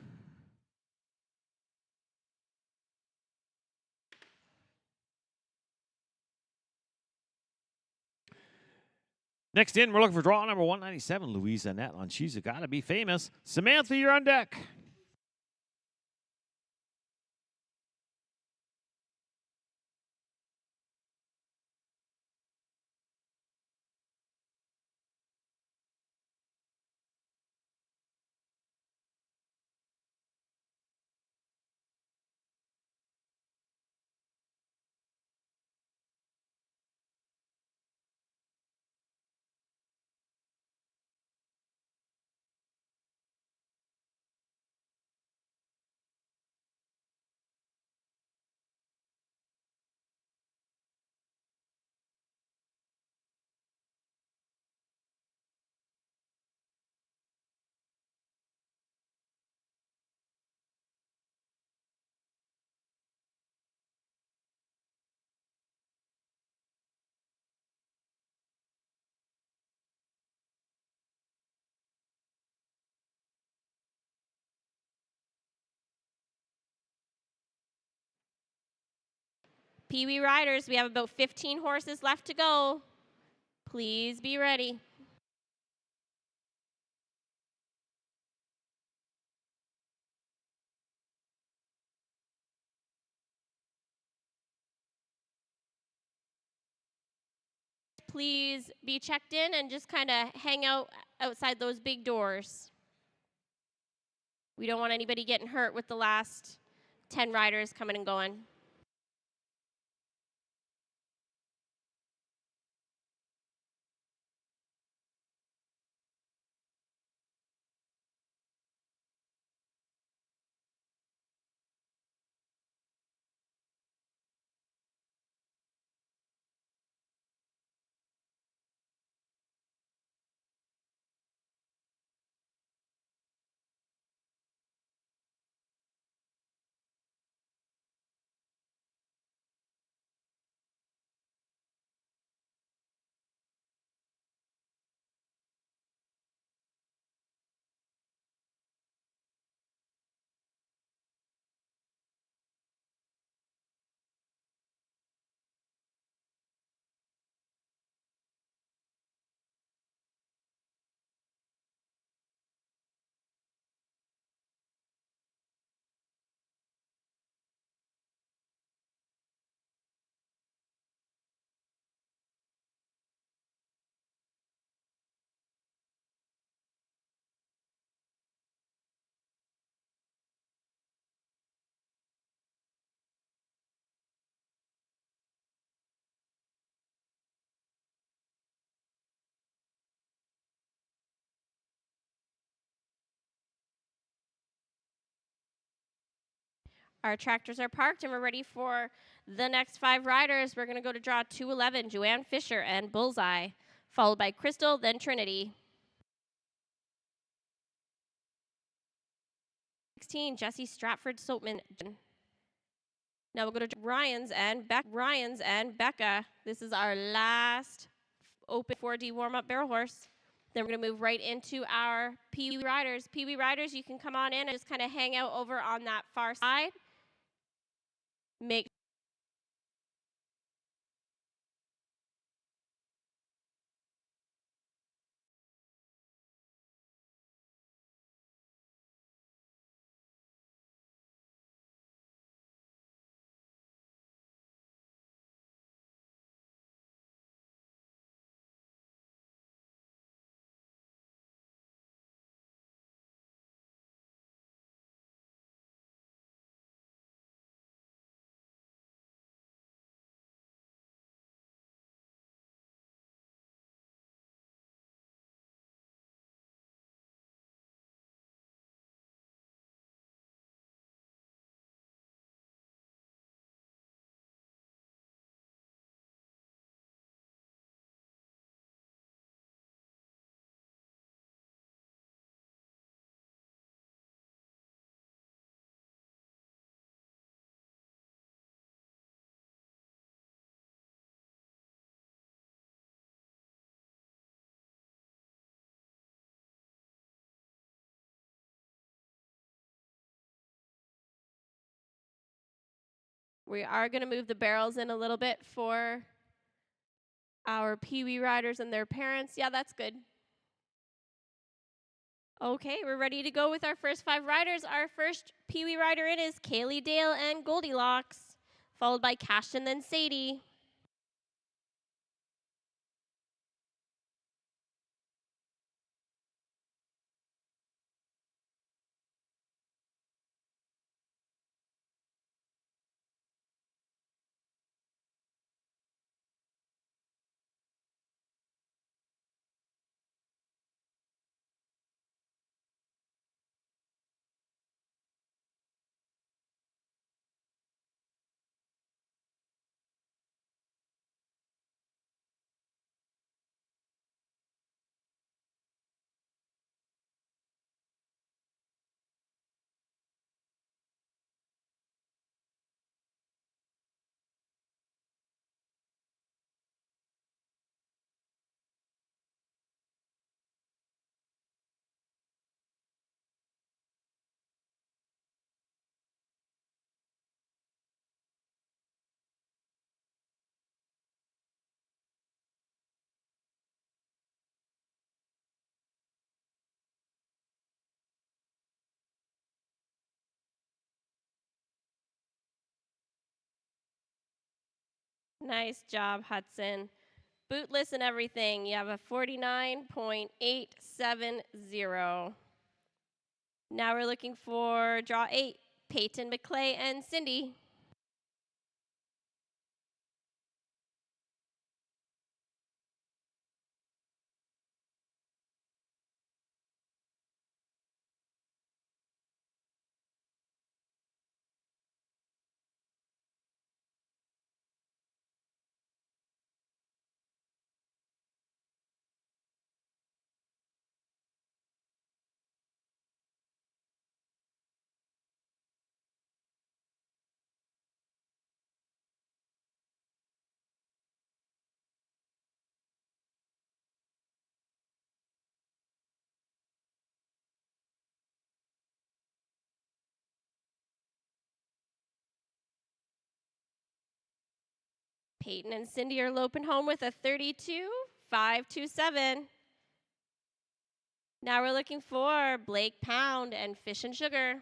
Next in, we're looking for draw number 197, Louisa Annette on She's Gotta Be Famous. Samantha, you're on deck. Pee Wee Riders, we have about 15 horses left to go. Please be ready. Please be checked in and just kind of hang out outside those big doors. We don't want anybody getting hurt with the last 10 riders coming and going. Our tractors are parked and we're ready for the next 5 riders. We're going to go to draw 211, Joanne Fisher and Bullseye, followed by Crystal, then Trinity. 16, Jesse Stratford Soapman. Now we'll go to Ryan's and Becca. This is our last open 4D warm-up barrel horse. Then we're going to move right into our Pee Wee riders. Pee Wee riders, you can come on in and just kind of hang out over on that far side. Make We are going to move the barrels in a little bit for our Pee Wee riders and their parents. Yeah, that's good. Okay, we're ready to go with our first 5 riders. Our first Pee Wee rider in is Kaylee Dale and Goldilocks, followed by Cashton, then Sadie. Nice job, Hudson. Bootless and everything. You have a 49.870. Now we're looking for draw 8, Peyton McClay and Cindy. Peyton and Cindy are loping home with a 32.527. Now we're looking for Blake Pound and Fish and Sugar.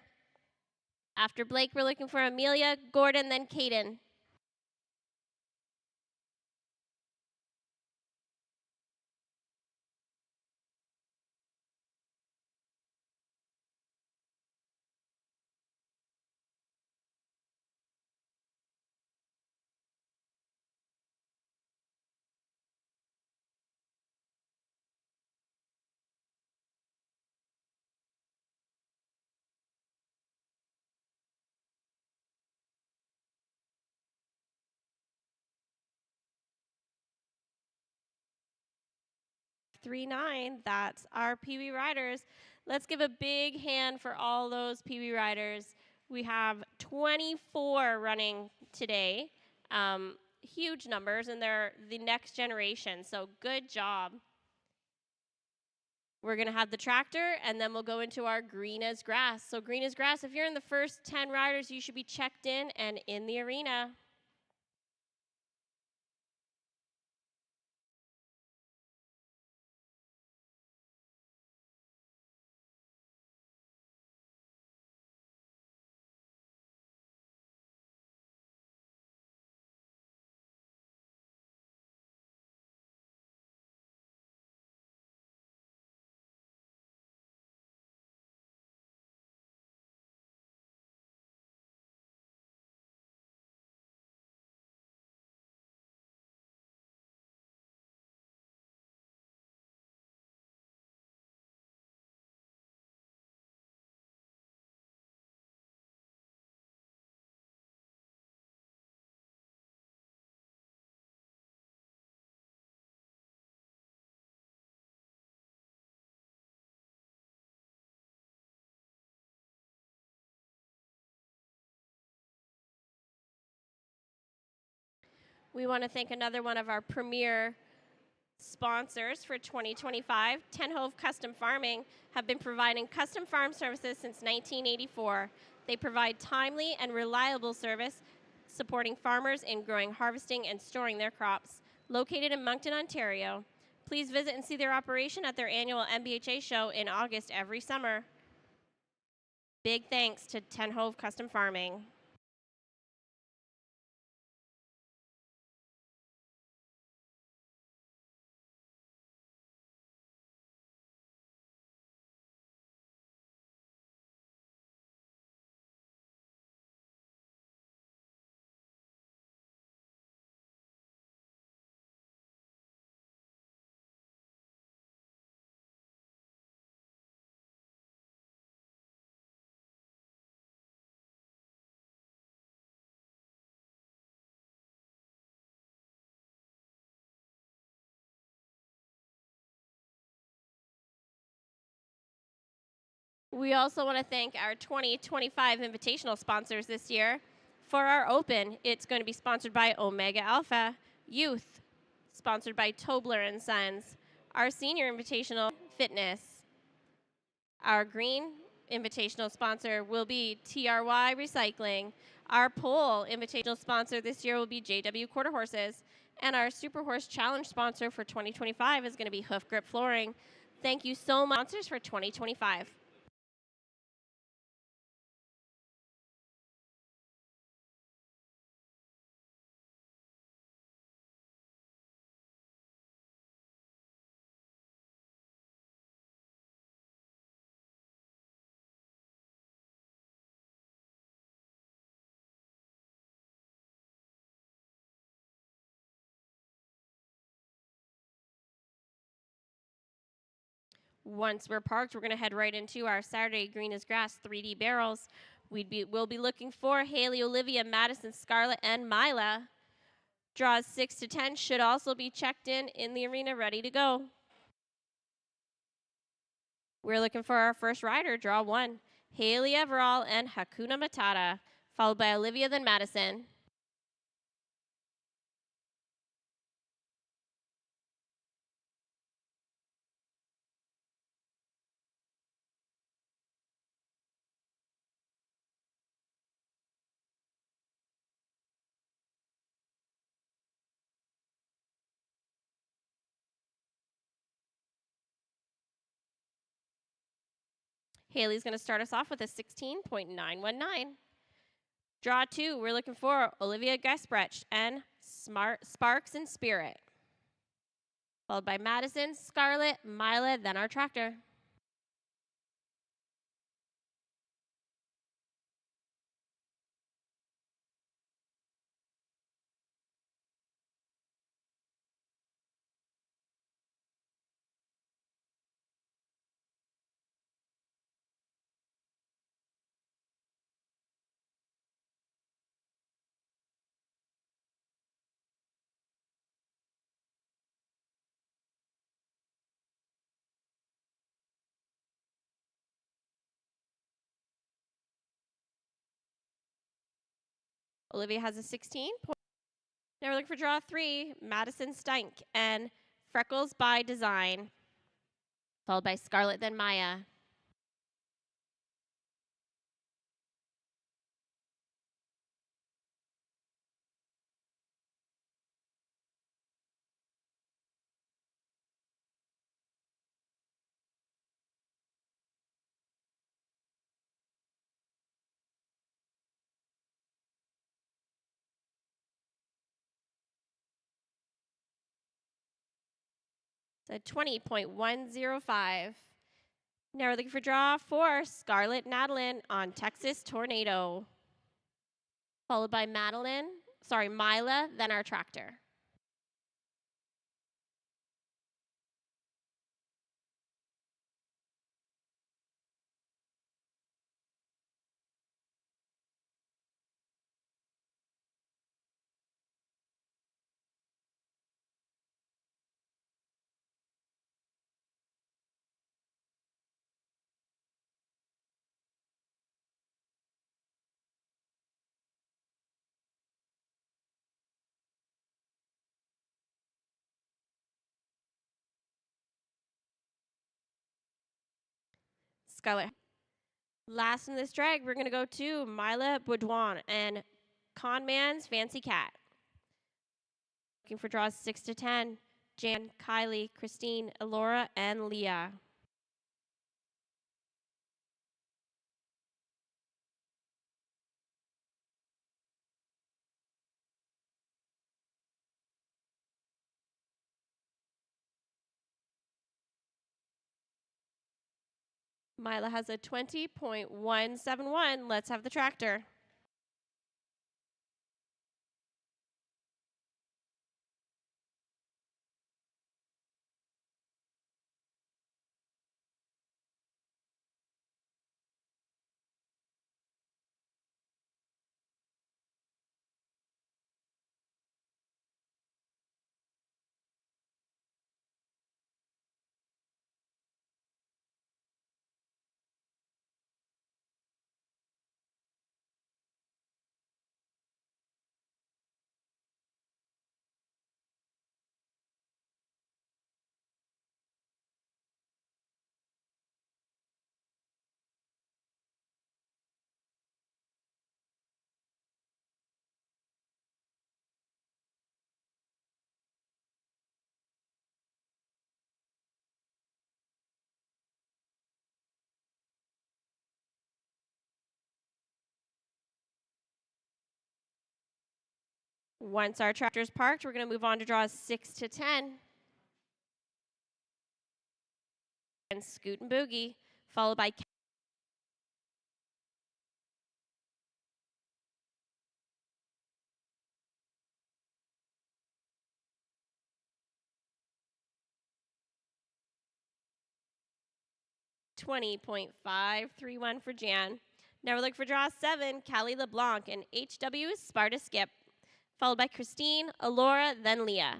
After Blake, we're looking for Amelia, Gordon, then Caden. 539. That's our Pee Wee Riders. Let's give a big hand for all those Pee Wee Riders. We have 24 running today. Huge numbers, and they're the next generation, so good job. We're going to have the tractor, and then we'll go into our green as grass. So green as grass, if you're in the first 10 riders, you should be checked in and in the arena. We want to thank another one of our premier sponsors for 2025. Ten Hove Custom Farming have been providing custom farm services since 1984. They provide timely and reliable service supporting farmers in growing, harvesting, and storing their crops. Located in Moncton, Ontario. Please visit and see their operation at their annual NBHA show in August every summer. Big thanks to Ten Hove Custom Farming. We also want to thank our 2025 invitational sponsors this year. For our Open, it's going to be sponsored by Omega Alpha. Youth, sponsored by Tobler and Sons. Our Senior Invitational, Fitness. Our Green Invitational sponsor will be TRY Recycling. Our Pole Invitational sponsor this year will be JW Quarter Horses. And our Super Horse Challenge sponsor for 2025 is going to be Hoof Grip Flooring. Thank you so much, sponsors, for 2025. Once we're parked, we're going to head right into our Saturday Green as Grass 3D barrels. We'll be looking for Haley, Olivia, Madison, Scarlett, and Mila. Draws 6 to 10 should also be checked in the arena, ready to go. We're looking for our first rider, draw 1. Haley Everall and Hakuna Matata, followed by Olivia, then Madison. Haley's going to start us off with a 16.919. Draw 2, we're looking for Olivia Gesprecht and Sparks and Spirit. Followed by Madison, Scarlett, Mila, then our tractor. Olivia has a 16. Now we're looking for draw 3, Madison Stink and Freckles by Design, followed by Scarlett, then Maya. So 20.105. Now we're looking for draw 4, Scarlett Madeline on Texas Tornado, followed by Mila, then our tractor. Scarlett. Last in this drag, we're going to go to Mila Baudouin and Conman's Fancy Cat. Looking for draws 6 to 10. Jan, Kylie, Christine, Elora, and Leah. Mila has a 20.171. Let's have the tractor. Once our tractor's parked, we're going to move on to draws 6 to 10. And Scoot and Boogie, followed by 20.531 for Jan. Now we're looking for draw 7, Callie LeBlanc and HW Sparta Skip, followed by Christine, Elora, then Leah.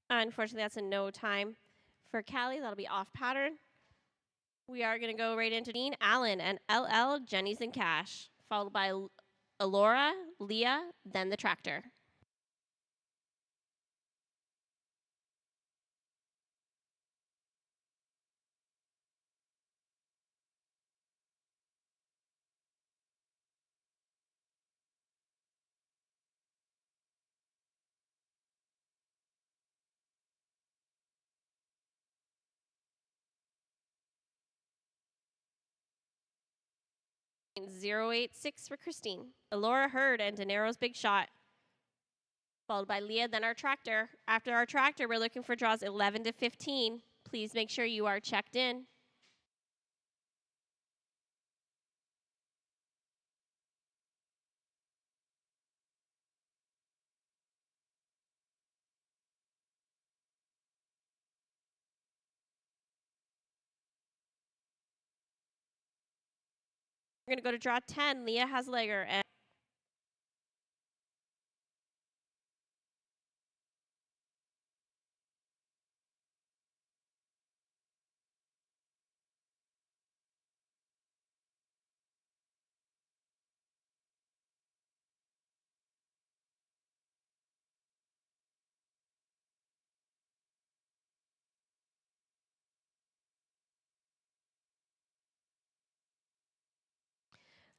Unfortunately, that's a no time for Callie. That'll be off pattern. We are going to go right into Dean Allen and LL Jenny's and Cash, followed by Elora, Leah, then the tractor. 086 for Christine. Elora Hurd and Dinero's Big Shot. Followed by Leah, then our tractor. After our tractor, we're looking for draws 11 to 15. Please make sure you are checked in. We're going to go to draw 10. Leah Hasleger and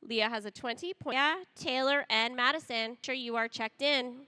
Leah has a 20 point. Yeah, Taylor and Madison. Sure you are checked in.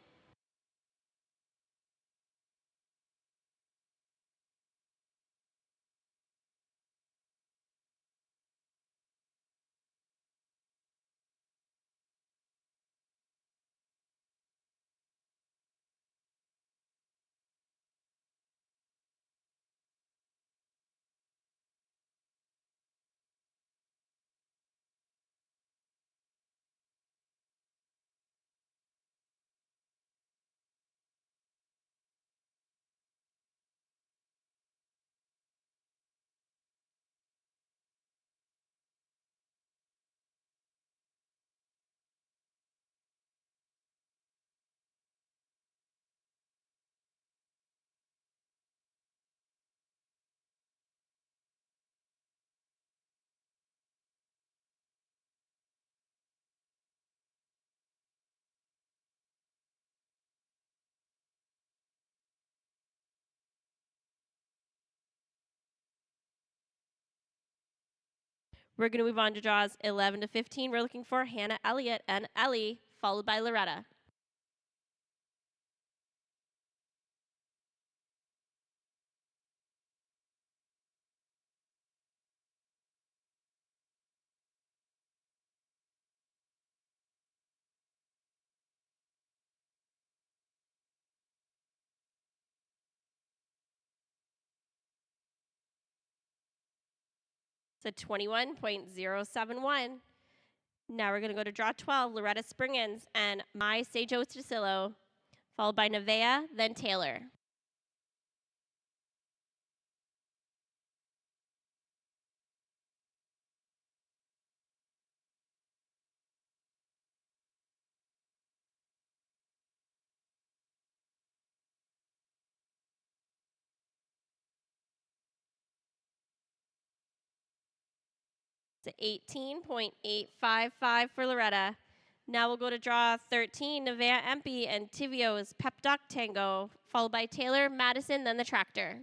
We're going to move on to draws 11 to 15. We're looking for Hannah Elliott and Ellie, followed by Loretta. It's a 21.071. Now we're going to go to draw 12, Loretta Springens and My Sejo Strasillo, followed by Nevaeh, then Taylor. It's a 18.855 for Loretta. Now we'll go to draw 13, Nevaeh Empey and Tivio's Pep Doc Tango, followed by Taylor, Madison, then the tractor.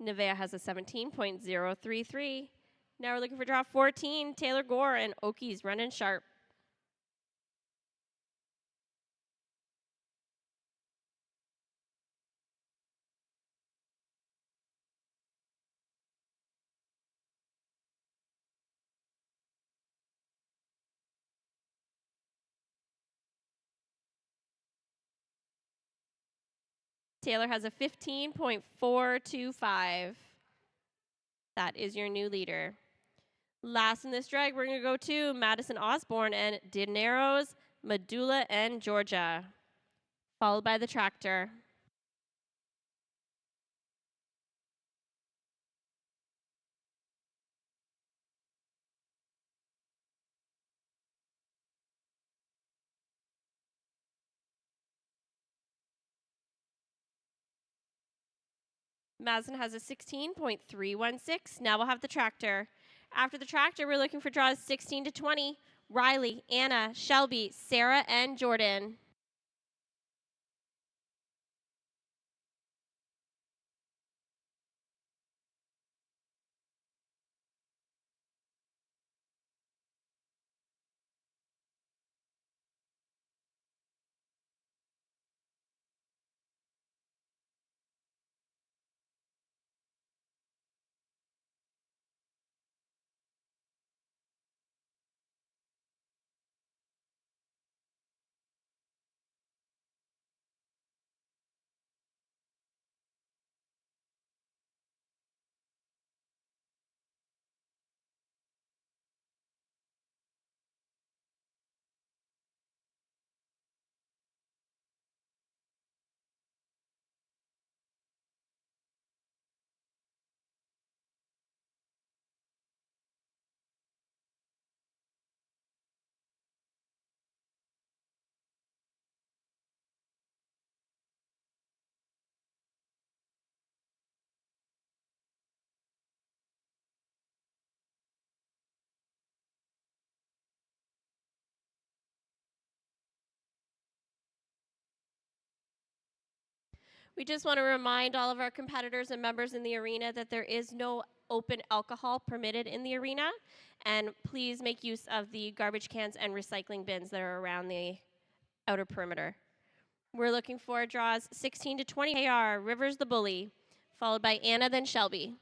Nevaeh has a 17.033. Now we're looking for draw 14, Taylor Gore and Okies running sharp. Taylor has a 15.425. That is your new leader. Last in this drag, we're going to go to Madison Osborne and Dinero's Medulla and Georgia, followed by the tractor. Mazin has a 16.316. Now we'll have the tractor. After the tractor, we're looking for draws 16 to 20. Riley, Anna, Shelby, Sarah, and Jordan. We just want to remind all of our competitors and members in the arena that there is no open alcohol permitted in the arena. And please make use of the garbage cans and recycling bins that are around the outer perimeter. We're looking for draws 16 to 20. AR, Rivers the Bully, followed by Anna, then Shelby.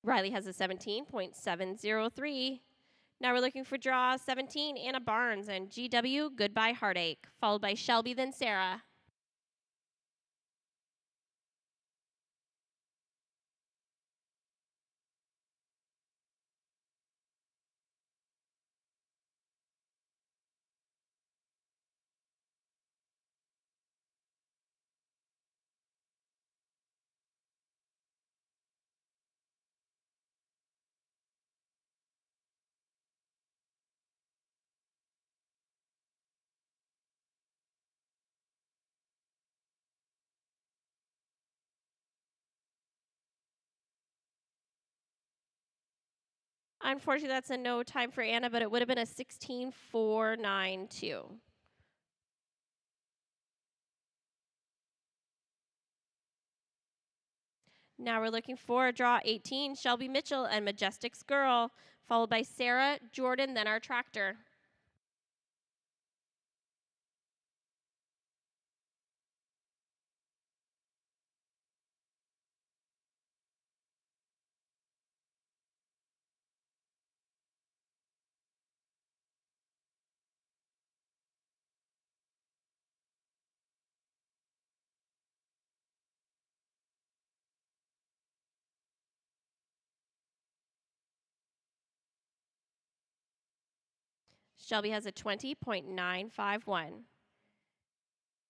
Riley has a 17.703. Now we're looking for draw 17, Anna Barnes, and GW, Goodbye Heartache, followed by Shelby, then Sarah. Unfortunately, that's a no time for Anna, but it would have been a 16.492. Now we're looking for draw 18, Shelby Mitchell and Majestic's Girl, followed by Sarah, Jordan, then our tractor. Shelby has a 20.951.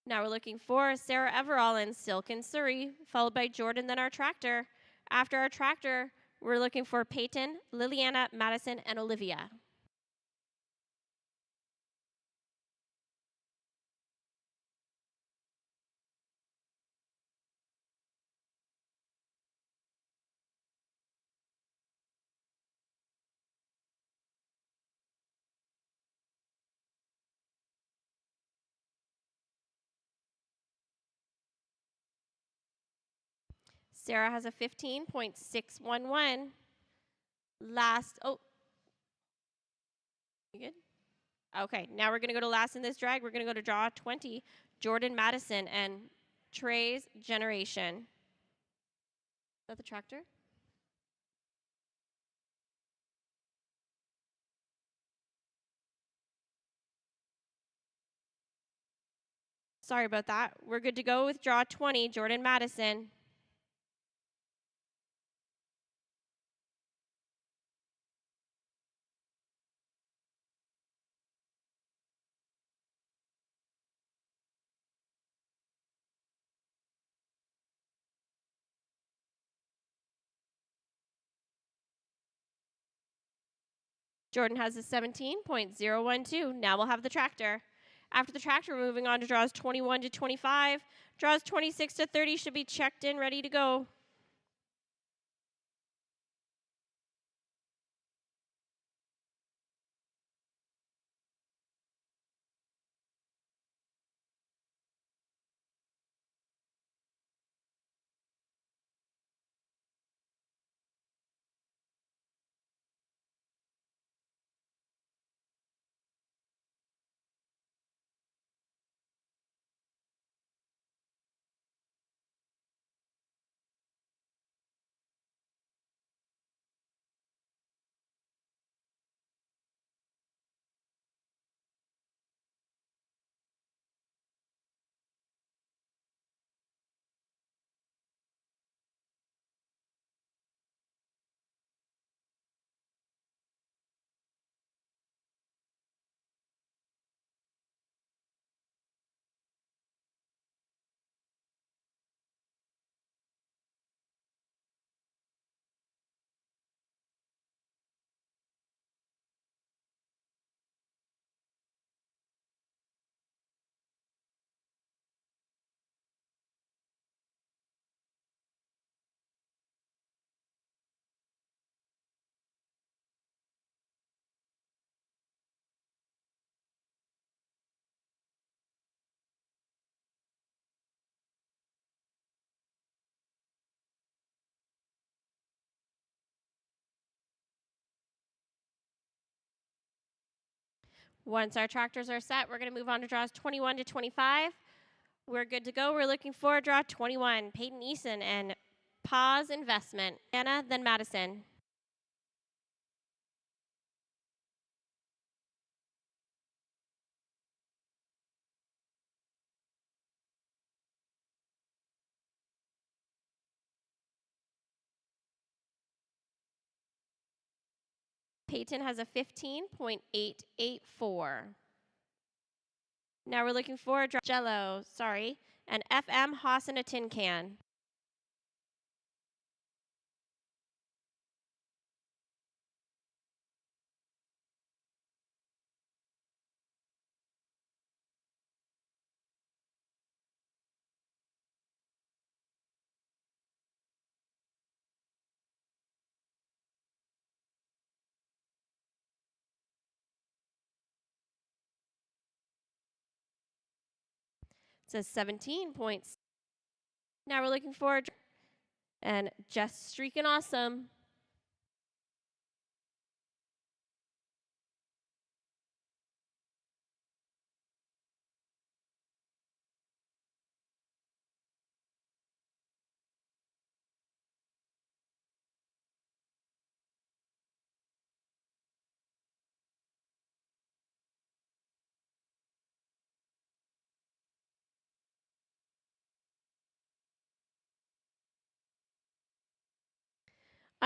Now we're looking for Sarah Everall and Silk and Surrey, followed by Jordan, then our tractor. After our tractor, we're looking for Peyton, Liliana, Madison, and Olivia. Sarah has a 15.611. You good? Okay, now we're going to go to last in this drag. We're going to go to draw 20, Jordan Madison and Trey's Generation. Is that the tractor? Sorry about that. We're good to go with draw 20, Jordan Madison. Jordan has a 17.012. Now we'll have the tractor. After the tractor, we're moving on to draws 21 to 25. Draws 26 to 30 should be checked in, ready to go. Once our tractors are set, we're going to move on to draws 21 to 25. We're good to go. We're looking for draw 21, Peyton Eason and Pause Investment. Anna, then Madison. Peyton has a 15.884. Now we're looking for a Jello, an FM Haas in a tin can. It says 17 points. Now we're looking for and just streaking awesome.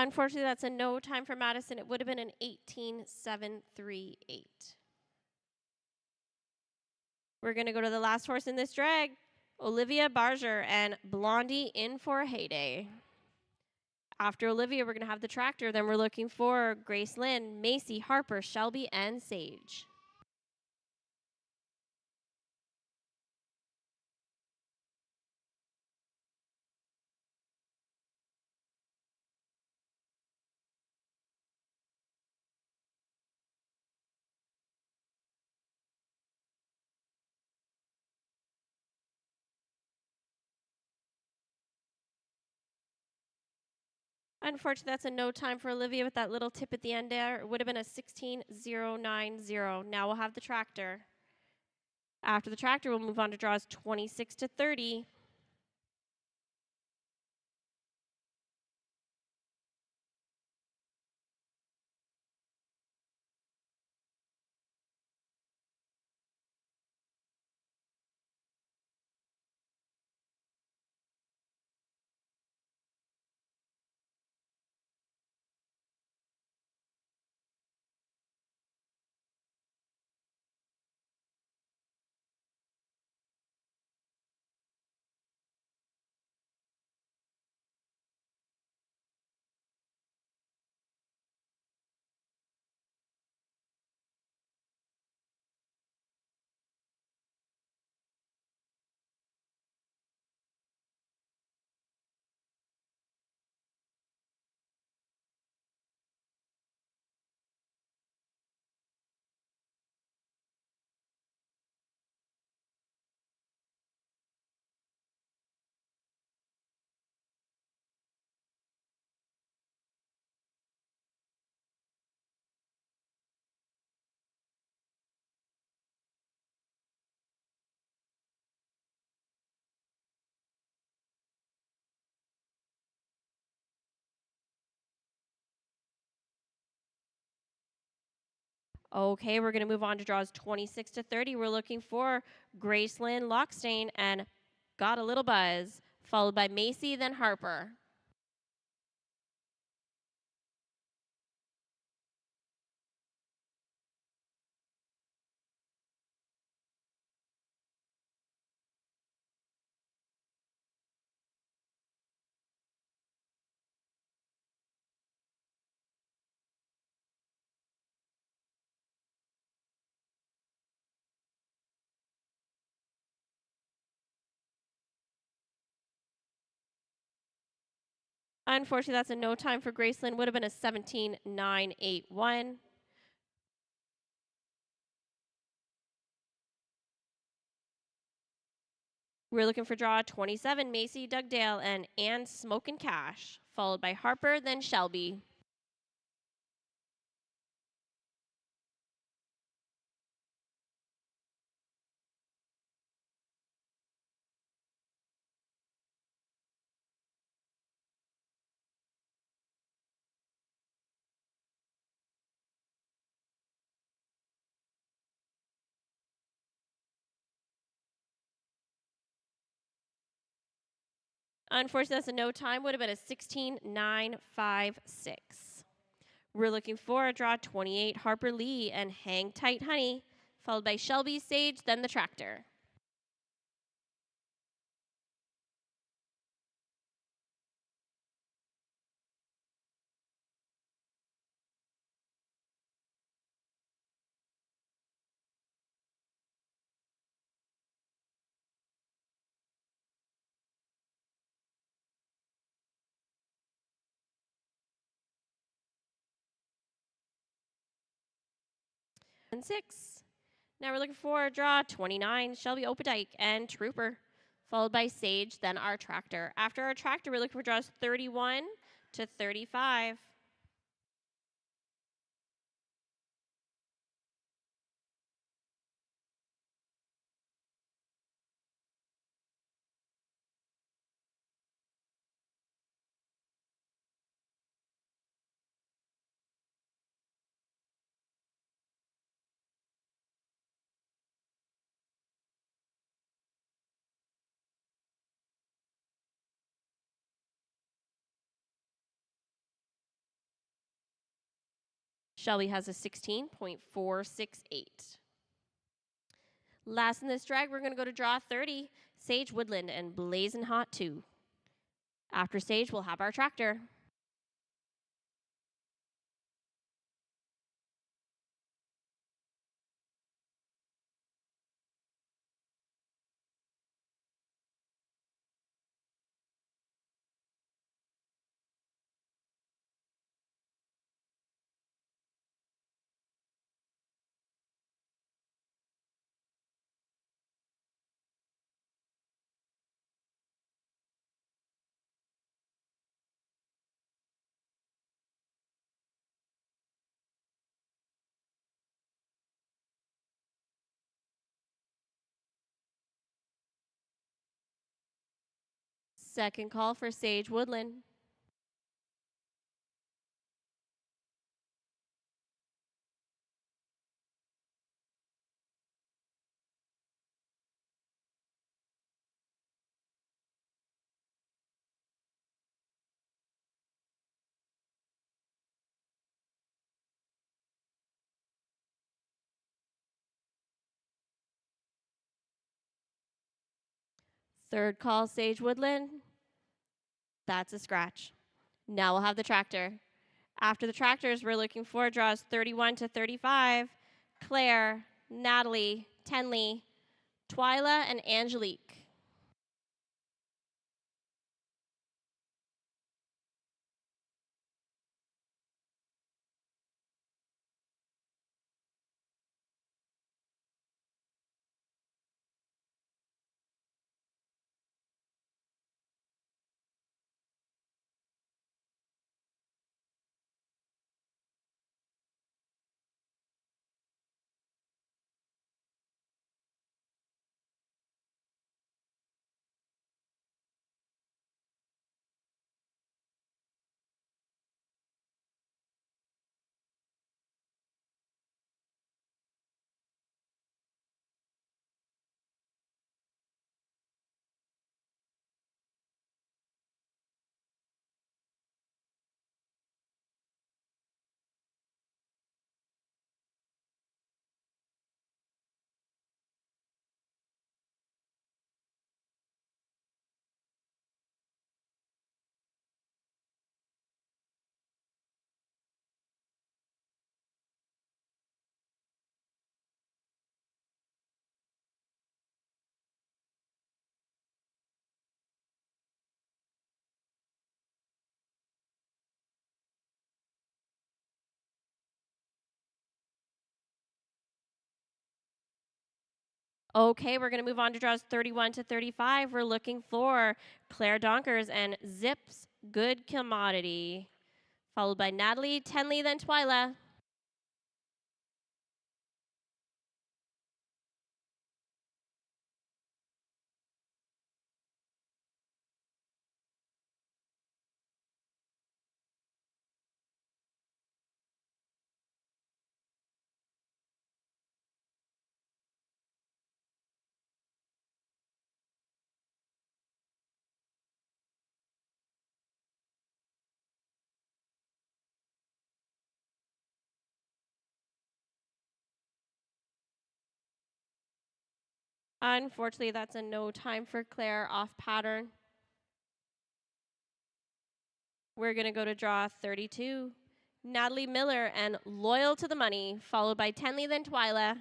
Unfortunately, that's a no time for Madison. It would have been an 18.738. We're going to go to the last horse in this drag, Olivia Barger and Blondie in for a heyday. After Olivia, we're going to have the tractor. Then we're looking for Grace Lynn, Macy, Harper, Shelby, and Sage. Unfortunately, that's a no time for Olivia with that little tip at the end there. It would have been a 16.090. Now we'll have the tractor. After the tractor, we'll move on to draws 26 to 30. Okay, we're going to move on to draws 26 to 30. We're looking for Graceland, Lockstain, and Got a Little Buzz, followed by Macy, then Harper. Unfortunately, that's a no time for Graceland. Would have been a 17-9-8-1. We're looking for draw 27, Macy, Dugdale, and Ann Smokin' Cash, followed by Harper, then Shelby. Unfortunately, that's a no time. Would have been a 16-9-5-6. We're looking for a draw 28, Harper Lee, and Hang Tight Honey, followed by Shelby, Sage, then the Tractor. And 6. Now we're looking for a draw 29, Shelby Opdyke and Trooper, followed by Sage, then our Tractor. After our Tractor, we're looking for draws 31 to 35. Shelby has a 16.468. Last in this drag, we're going to go to draw 30, Sage Woodland and Blazing Hot 2. After Sage, we'll have our Tractor. Second call for Sage Woodland. Third call, Sage Woodland. That's a scratch. Now we'll have the Tractor. After the Tractors, we're looking for draws 31 to 35. Claire, Natalie, Tenley, Twyla, and Angelique. Okay, we're going to move on to draws 31 to 35. We're looking for Claire Donkers and Zips Good Commodity, followed by Natalie, Tenley, then Twyla. Unfortunately, that's a no time for Claire off pattern. We're going to go to draw 32. Natalie Miller and Loyal to the Money, followed by Tenley, then Twyla.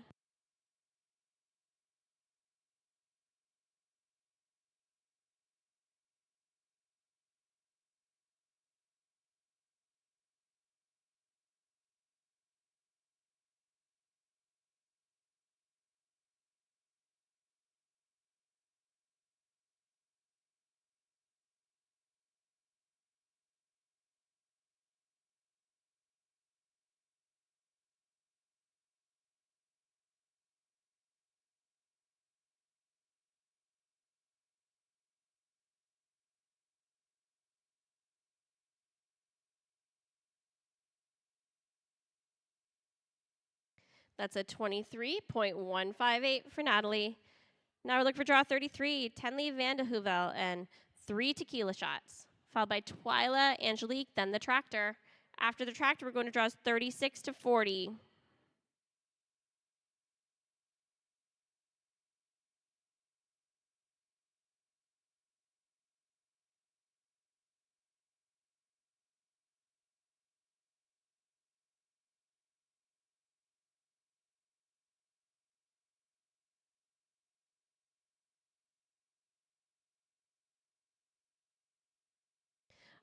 That's a 23.158 for Natalie. Now we're looking for draw 33, Tenley Vandehoevel and 3 tequila shots, followed by Twyla, Angelique, then the tractor. After the tractor, we're going to draws 36 to 40.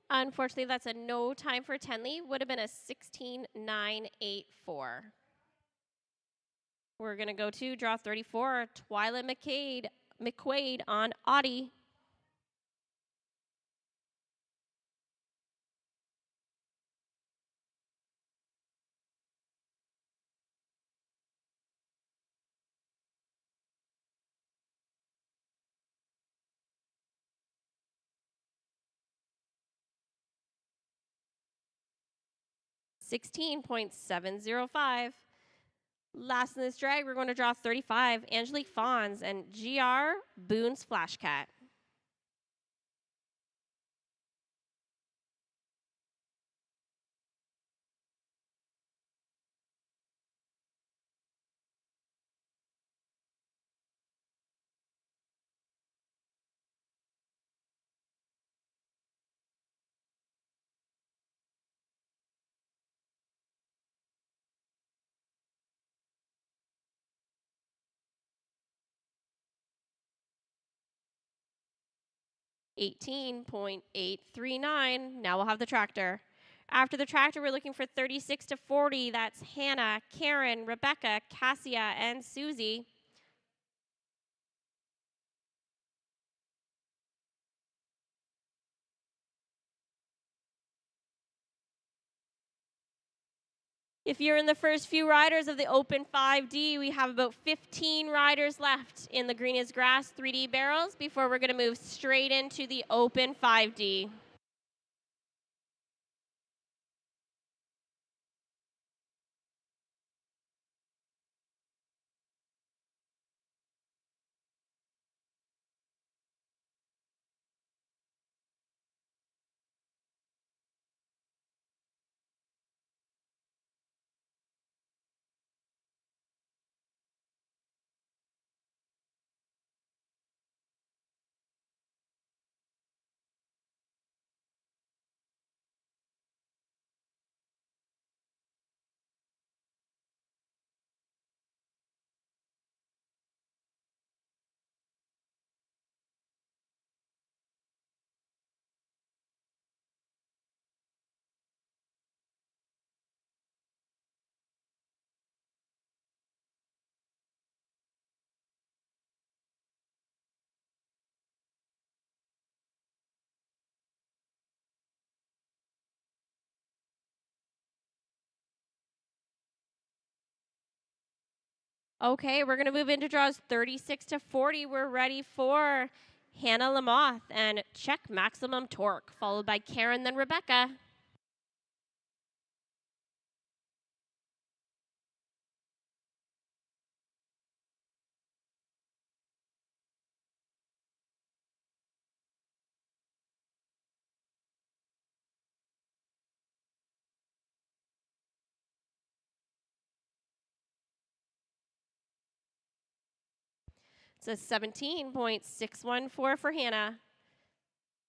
Unfortunately, that's a no time for Tenley. Would have been a 16.984. We're going to go to draw 34, Twyla McQuaid on Audie. 16.705. Last in this drag, we're going to draw 35, Angelique Fawns and GR Boone's Flashcat. $18.839. Now we'll have the tractor. After the tractor, we're looking for 36 to 40. That's Hannah, Karen, Rebecca, Cassia, and Susie. If you're in the first few riders of the Open 5D, we have about 15 riders left in the Green is Grass 3D barrels before we're going to move straight into the Open 5D. Okay, we're going to move into draws 36 to 40. We're ready for Hannah Lamoth and Check Maximum Torque, followed by Karen, then Rebecca. It's a 17.614 for Hannah.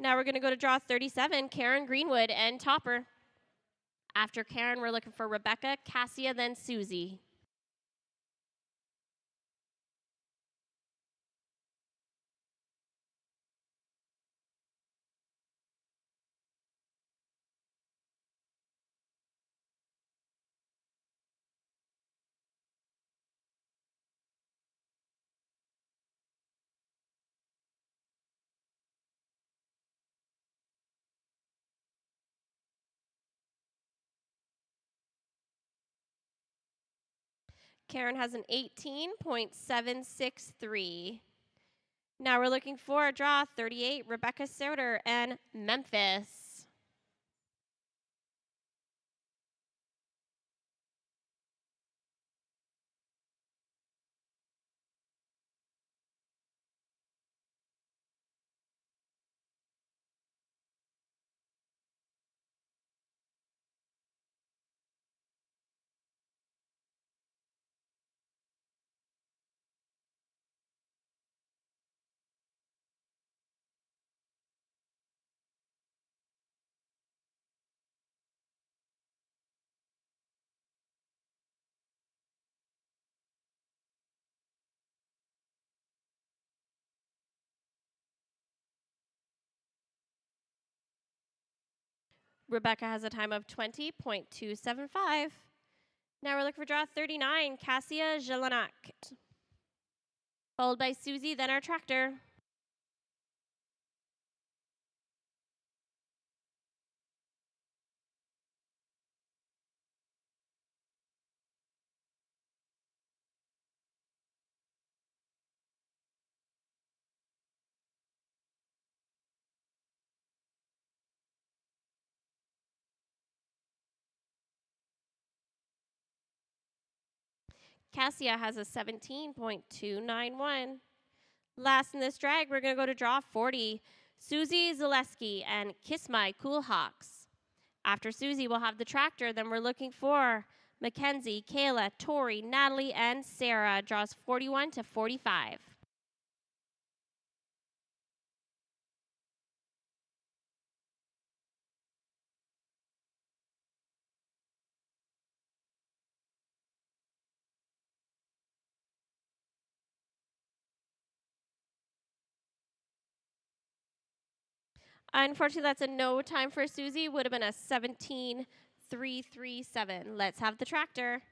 Now we're going to go to draw 37, Karen Greenwood and Topper. After Karen, we're looking for Rebecca, Cassia, then Susie. Karen has an 18.763. Now we're looking for draw 38, Rebecca Sauter and Memphis. Rebecca has a time of 20.275. Now we're looking for draw 39, Cassia Jelinek. Followed by Susie, then our tractor. Cassia has a 17.291. Last in this drag, we're going to go to draw 40, Susie Zaleski and Kiss My Cool Hawks. After Susie, we'll have the tractor. Then we're looking for Mackenzie, Kayla, Tori, Natalie, and Sarah. Draws 41 to 45. Unfortunately, that's a no time for Susie. Would have been a 17.337. Let's have the tractor.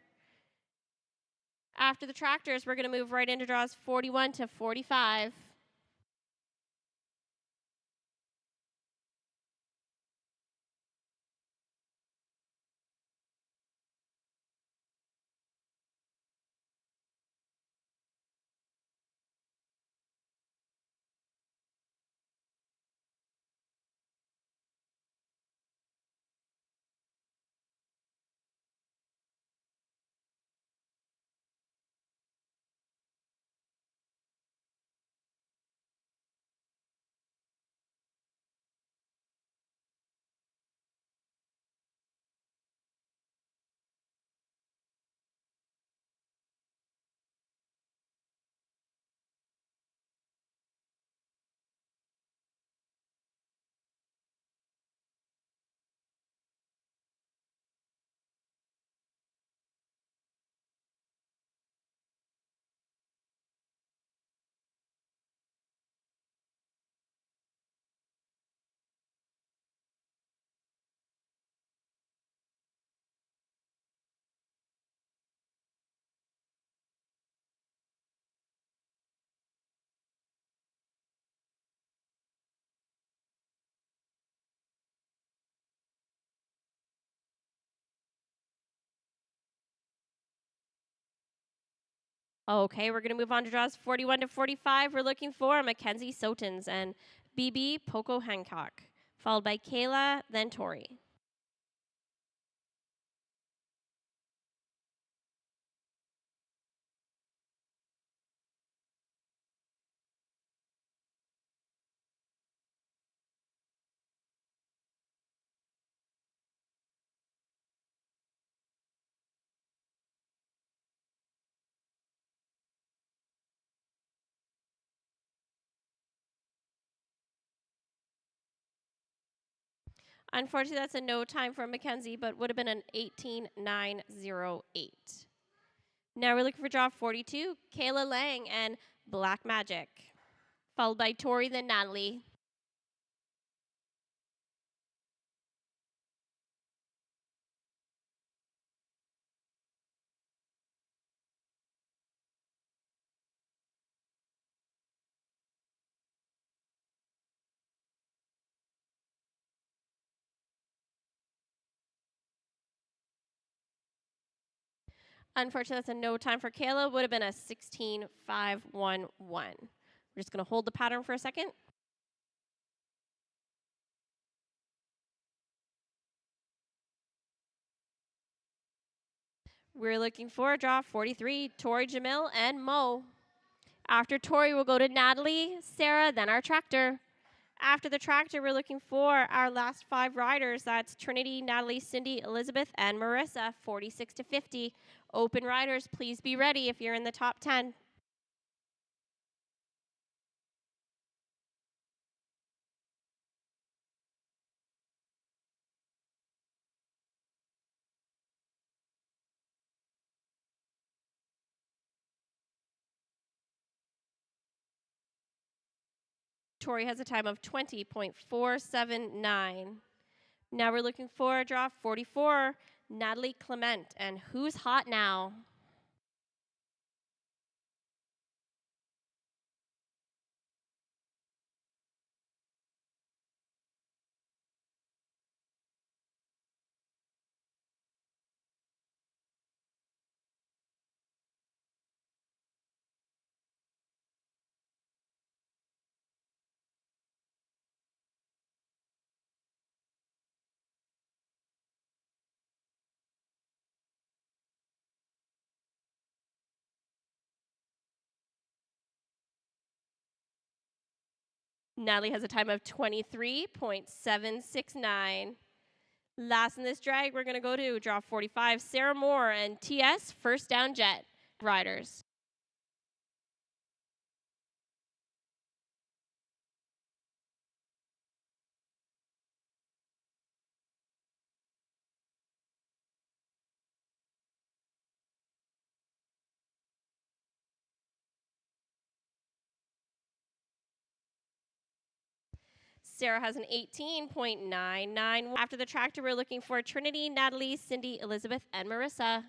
After the tractors, we're going to move right into draws 41 to 45. Okay, we're going to move on to draws 41 to 45. We're looking for Mackenzie Sotens and BB Poco Hancock, followed by Kayla, then Tori. Unfortunately, that's a no time for Mackenzie, but would have been an 18.908. Now we're looking for draw 42, Kayla Lang and Black Magic, followed by Tori, then Natalie. Unfortunately, that's a no time for Kayla. Would have been a 16.511. We're just going to hold the pattern for a second. We're looking for draw 43, Tori, Jamil, and Mo. After Tori, we'll go to Natalie, Sarah, then our tractor. After the tractor, we're looking for our last 5 riders. That's Trinity, Natalie, Cindy, Elizabeth, and Marissa, 46 to 50. Open riders, please be ready if you're in the top 10. Tori has a time of 20.479. Now we're looking for draw 44, Natalie Clement. And who's hot now? Natalie has a time of 23.769. Last in this drag, we're going to go to draw 45, Sarah Moore and TS First Down Jet riders. Sarah has an 18.99. After the tractor, we're looking for Trinity, Natalie, Cindy, Elizabeth, and Marissa.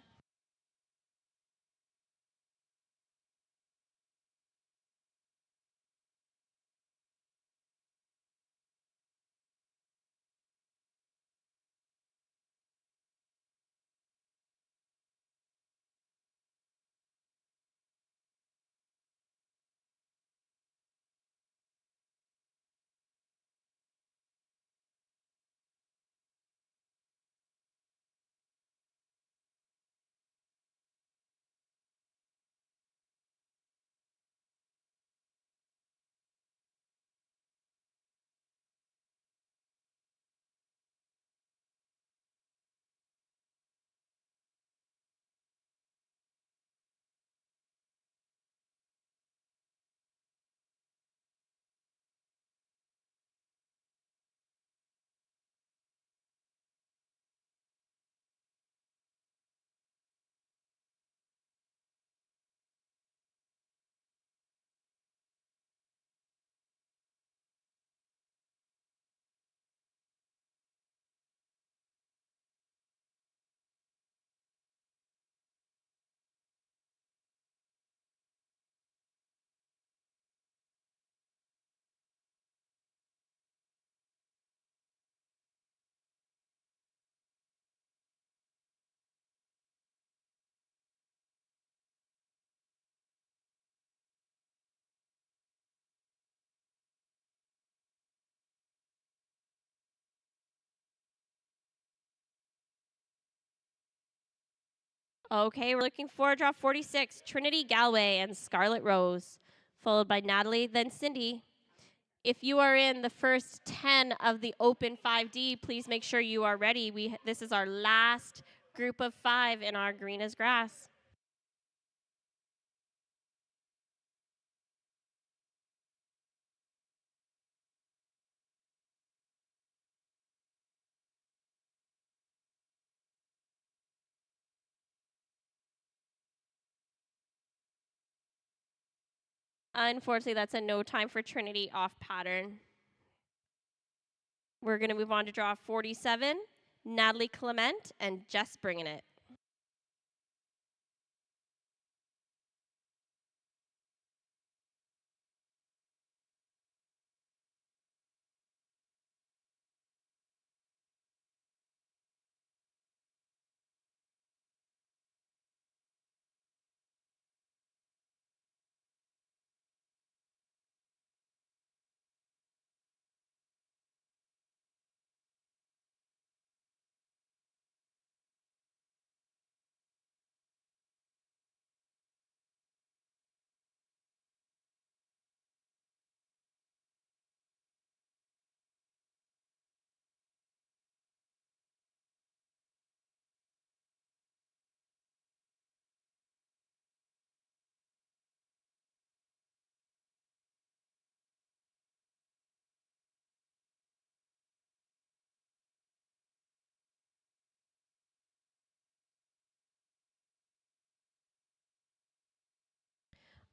Okay, we're looking for draw 46, Trinity Galway and Scarlet Rose, followed by Natalie, then Cindy. If you are in the first 10 of the open 5D, please make sure you are ready. This is our last group of 5 in our green as grass. Unfortunately, that's a no time for Trinity off pattern. We're going to move on to draw 47, Natalie Clement and Jess bringing it.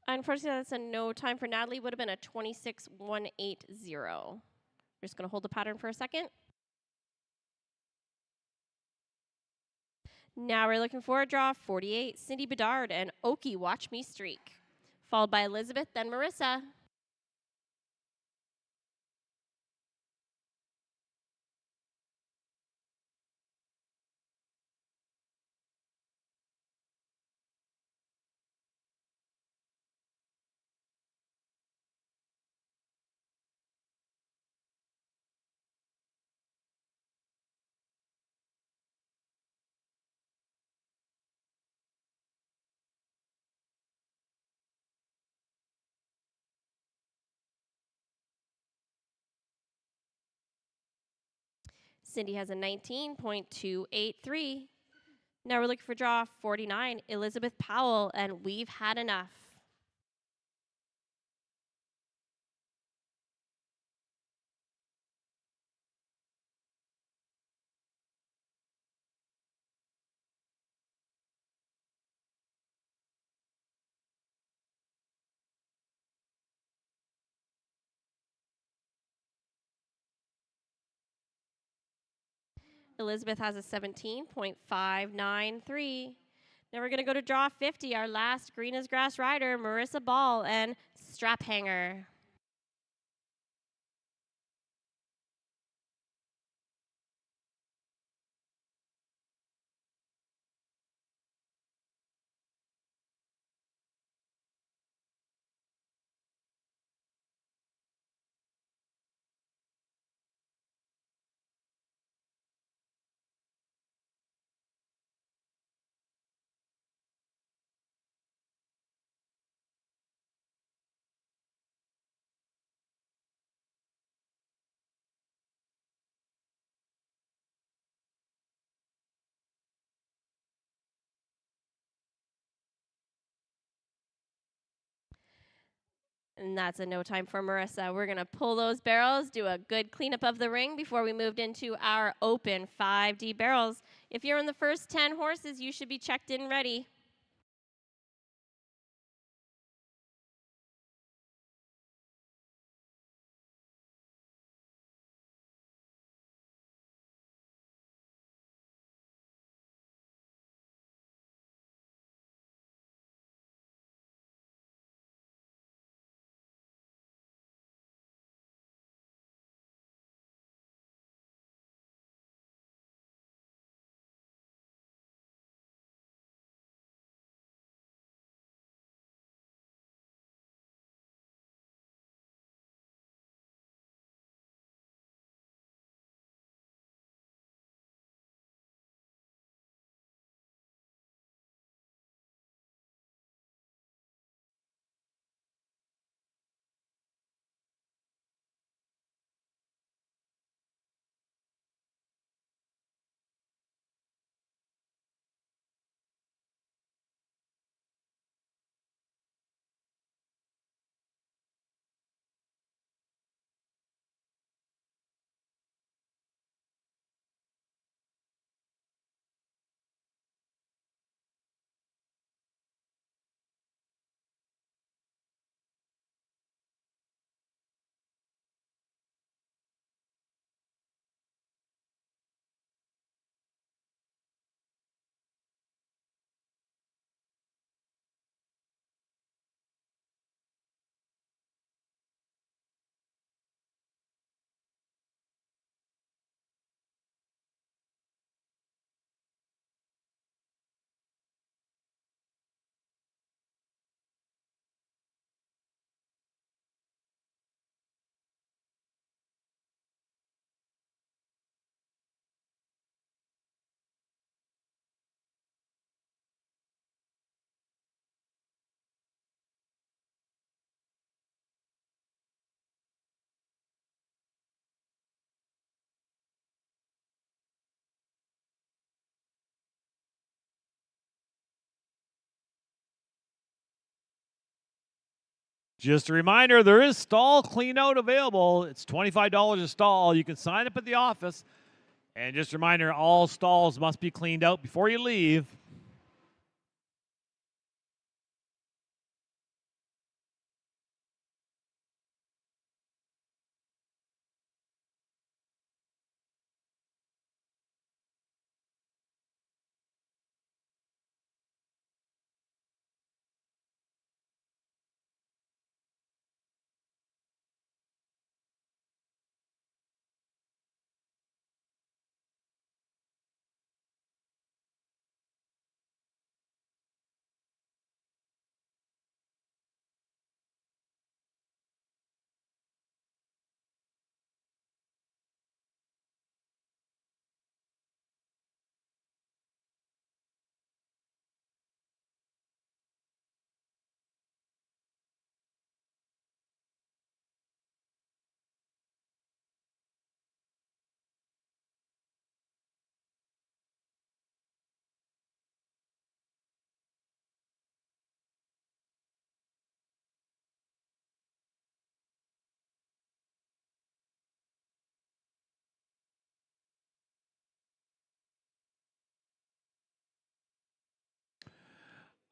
Unfortunately, that's a no time for Natalie. Would have been a 26-180. We're just going to hold the pattern for a second. Now we're looking for a draw 48, Cindy Bedard and Okie Watch Me Streak, followed by Elizabeth, then Marissa. Cindy has a 19.283. Now we're looking for draw 49, Elizabeth Powell, and We've Had Enough. Elizabeth has a 17.593. Now we're going to go to draw 50, our last green as grass rider, Marissa Ball and Strap Hanger. And that's a no time for Marissa. We're going to pull those barrels, do a good cleanup of the ring before we moved into our open 5D barrels. If you're in the first 10 horses, you should be checked in ready. Just a reminder, there is stall clean out available. It's $25 a stall. You can sign up at the office. And just a reminder, all stalls must be cleaned out before you leave.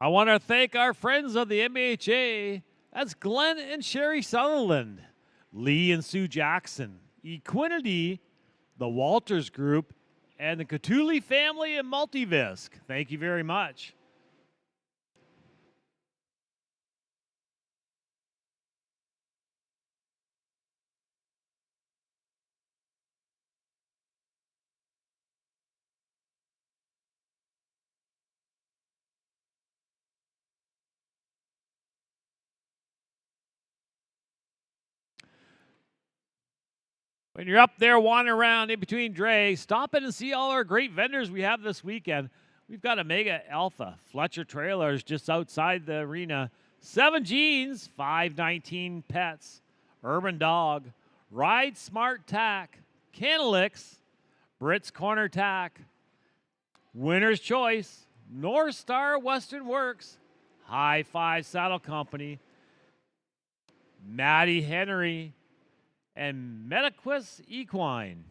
I want to thank our friends of the NBHA. That's Glenn and Sherry Sutherland, Lee and Sue Jackson, Equinity, the Walters Group, and the Catuli family and Multivisc. Thank you very much. When you're up there wandering around in between Dre, stop in and see all our great vendors we have this weekend. We've got Omega Alpha, Fletcher Trailers just outside the arena, 7 Jeans, 519 Pets, Urban Dog, Ride Smart Tack, Canalix, Brits Corner Tack, Winner's Choice, North Star Western Works, High Five Saddle Company, Matty Henry, and Metaquist Equine.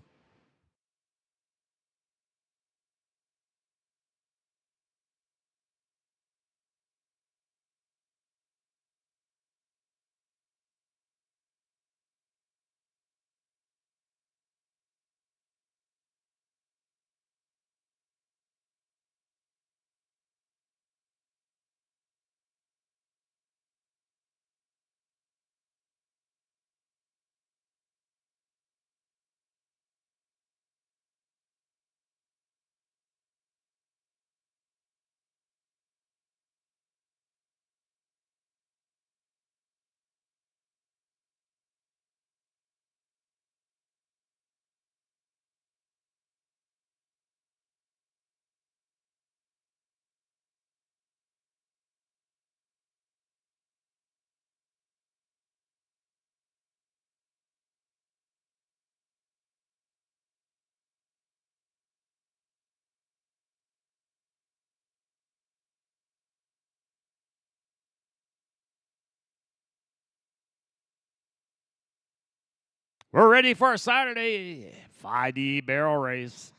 We're ready for our Saturday 5D barrel race.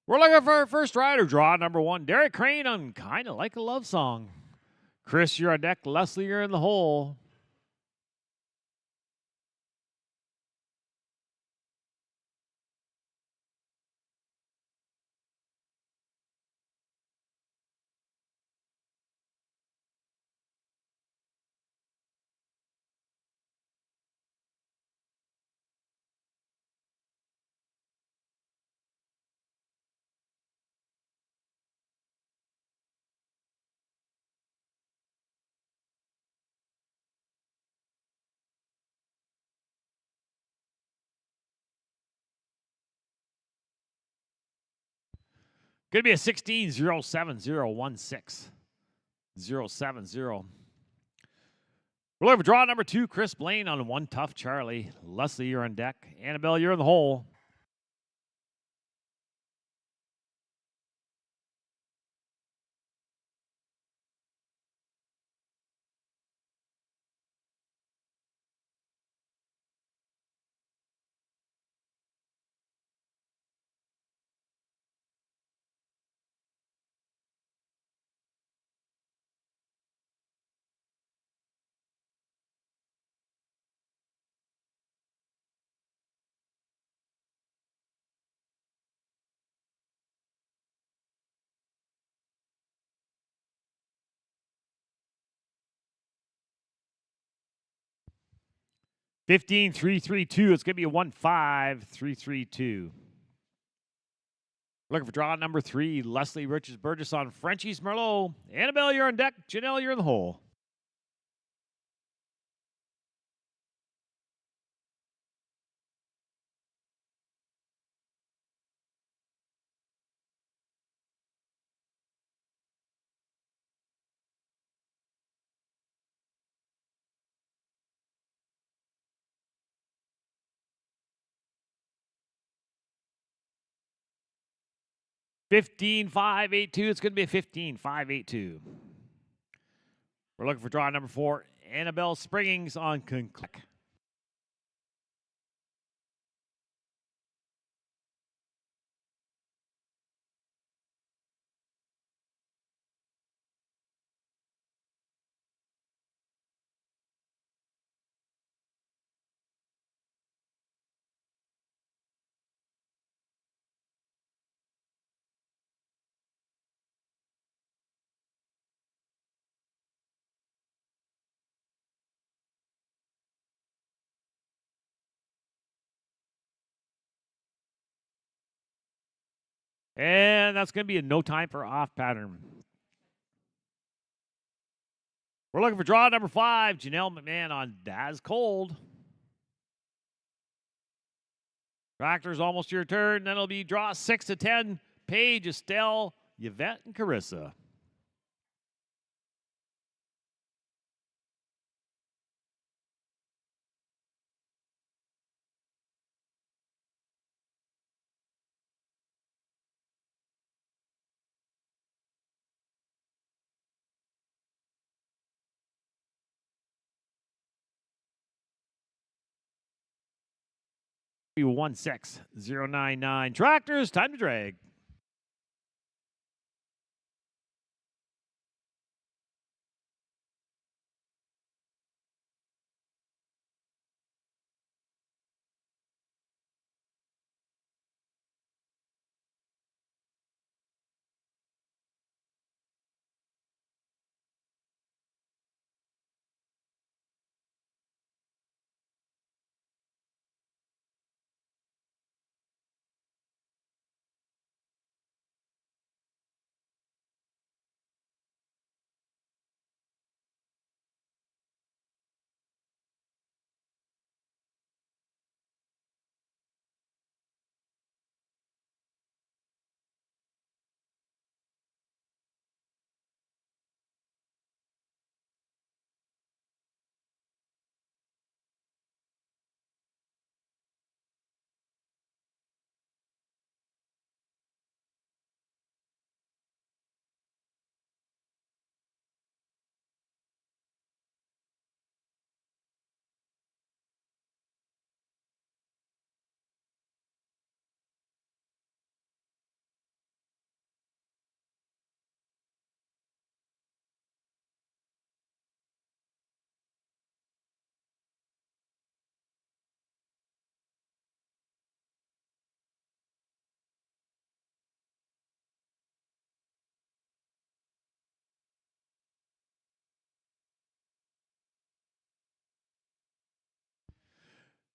We're looking for our first rider, draw number 1, Derek Crane on Kinda Like a Love Song. Chris, you're on deck. Leslie, you're in the hole. Going to be a 16-07016. 070. We're looking for draw number 2, Chris Blaine on 1 Tough Charlie. Leslie, you're on deck. Annabelle, you're in the hole. 15-3-3-2. It's going to be a 1-5-3-3-2. Looking for draw number 3. Leslie Richards Burgess on Frenchie's Merlot. Annabelle, you're on deck. Janelle, you're in the hole. (15-5-8-2). It's going to be a 15-5-8-2. We're looking for draw number 4. Annabelle Springings on Conclick. And that's going to be a no time for off pattern. We're looking for draw number 5. Janelle McMahon on Daz Cold. Tractor's almost your turn. Then it'll be draw 6 to 10. Paige, Estelle, Yvette, and Carissa. Be 16099. Tractors, time to drag.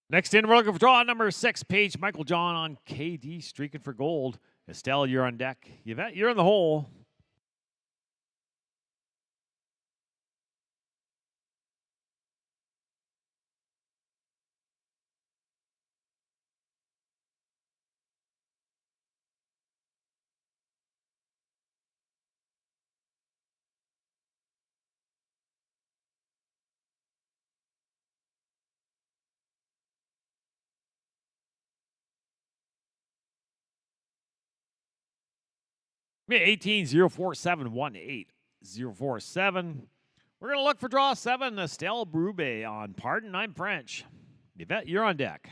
Next in, we're looking for draw number 6. Paige Michael John on KD streaking for gold. Estelle, you're on deck. Yvette, you're in the hole. We got 18-047-18-047. We're going to look for draw 7. Estelle Brube on Pardon, I'm French. Yvette, you're on deck.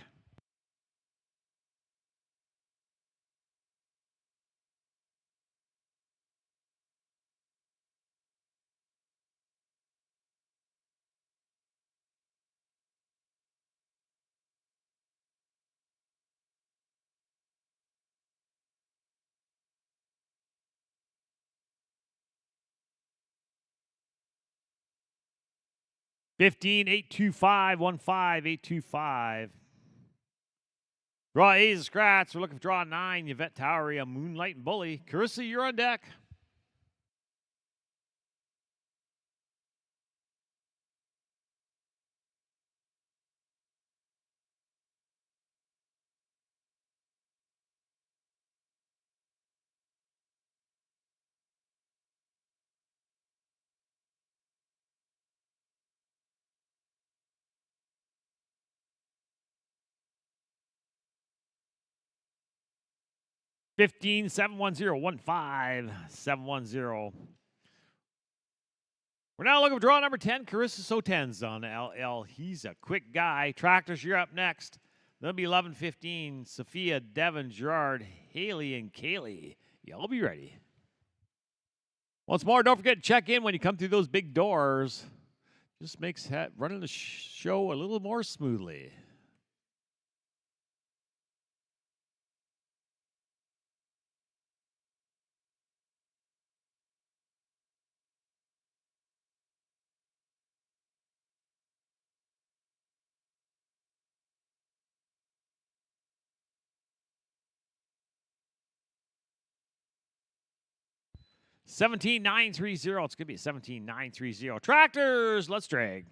15, 825, 15, 825. Draw 8 is a scratch. We're looking for draw 9. Yvette Towery, a Moonlight and Bully. Carissa, you're on deck. Fifteen 710 15 710. We're now looking for draw number 10. Carissa Soten's on LL. He's a quick guy. Tractors, you're up next. That'll be 11-15. Sophia, Devin, Gerard, Haley, and Kaylee. Y'all be ready. Once more, don't forget to check in when you come through those big doors. Just makes running the show a little more smoothly. $17,930. It's going to be $17,930. Tractors, let's drag.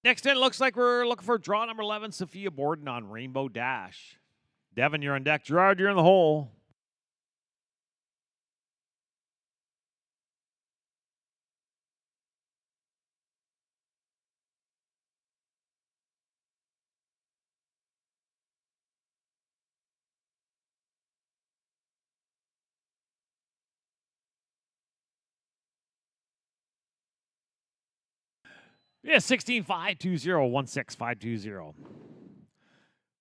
Next in, looks like we're looking for draw number 11, Sophia Borden on Rainbow Dash. Devin, you're on deck. Gerard, you're in the hole. Yeah, 16-520, 16520.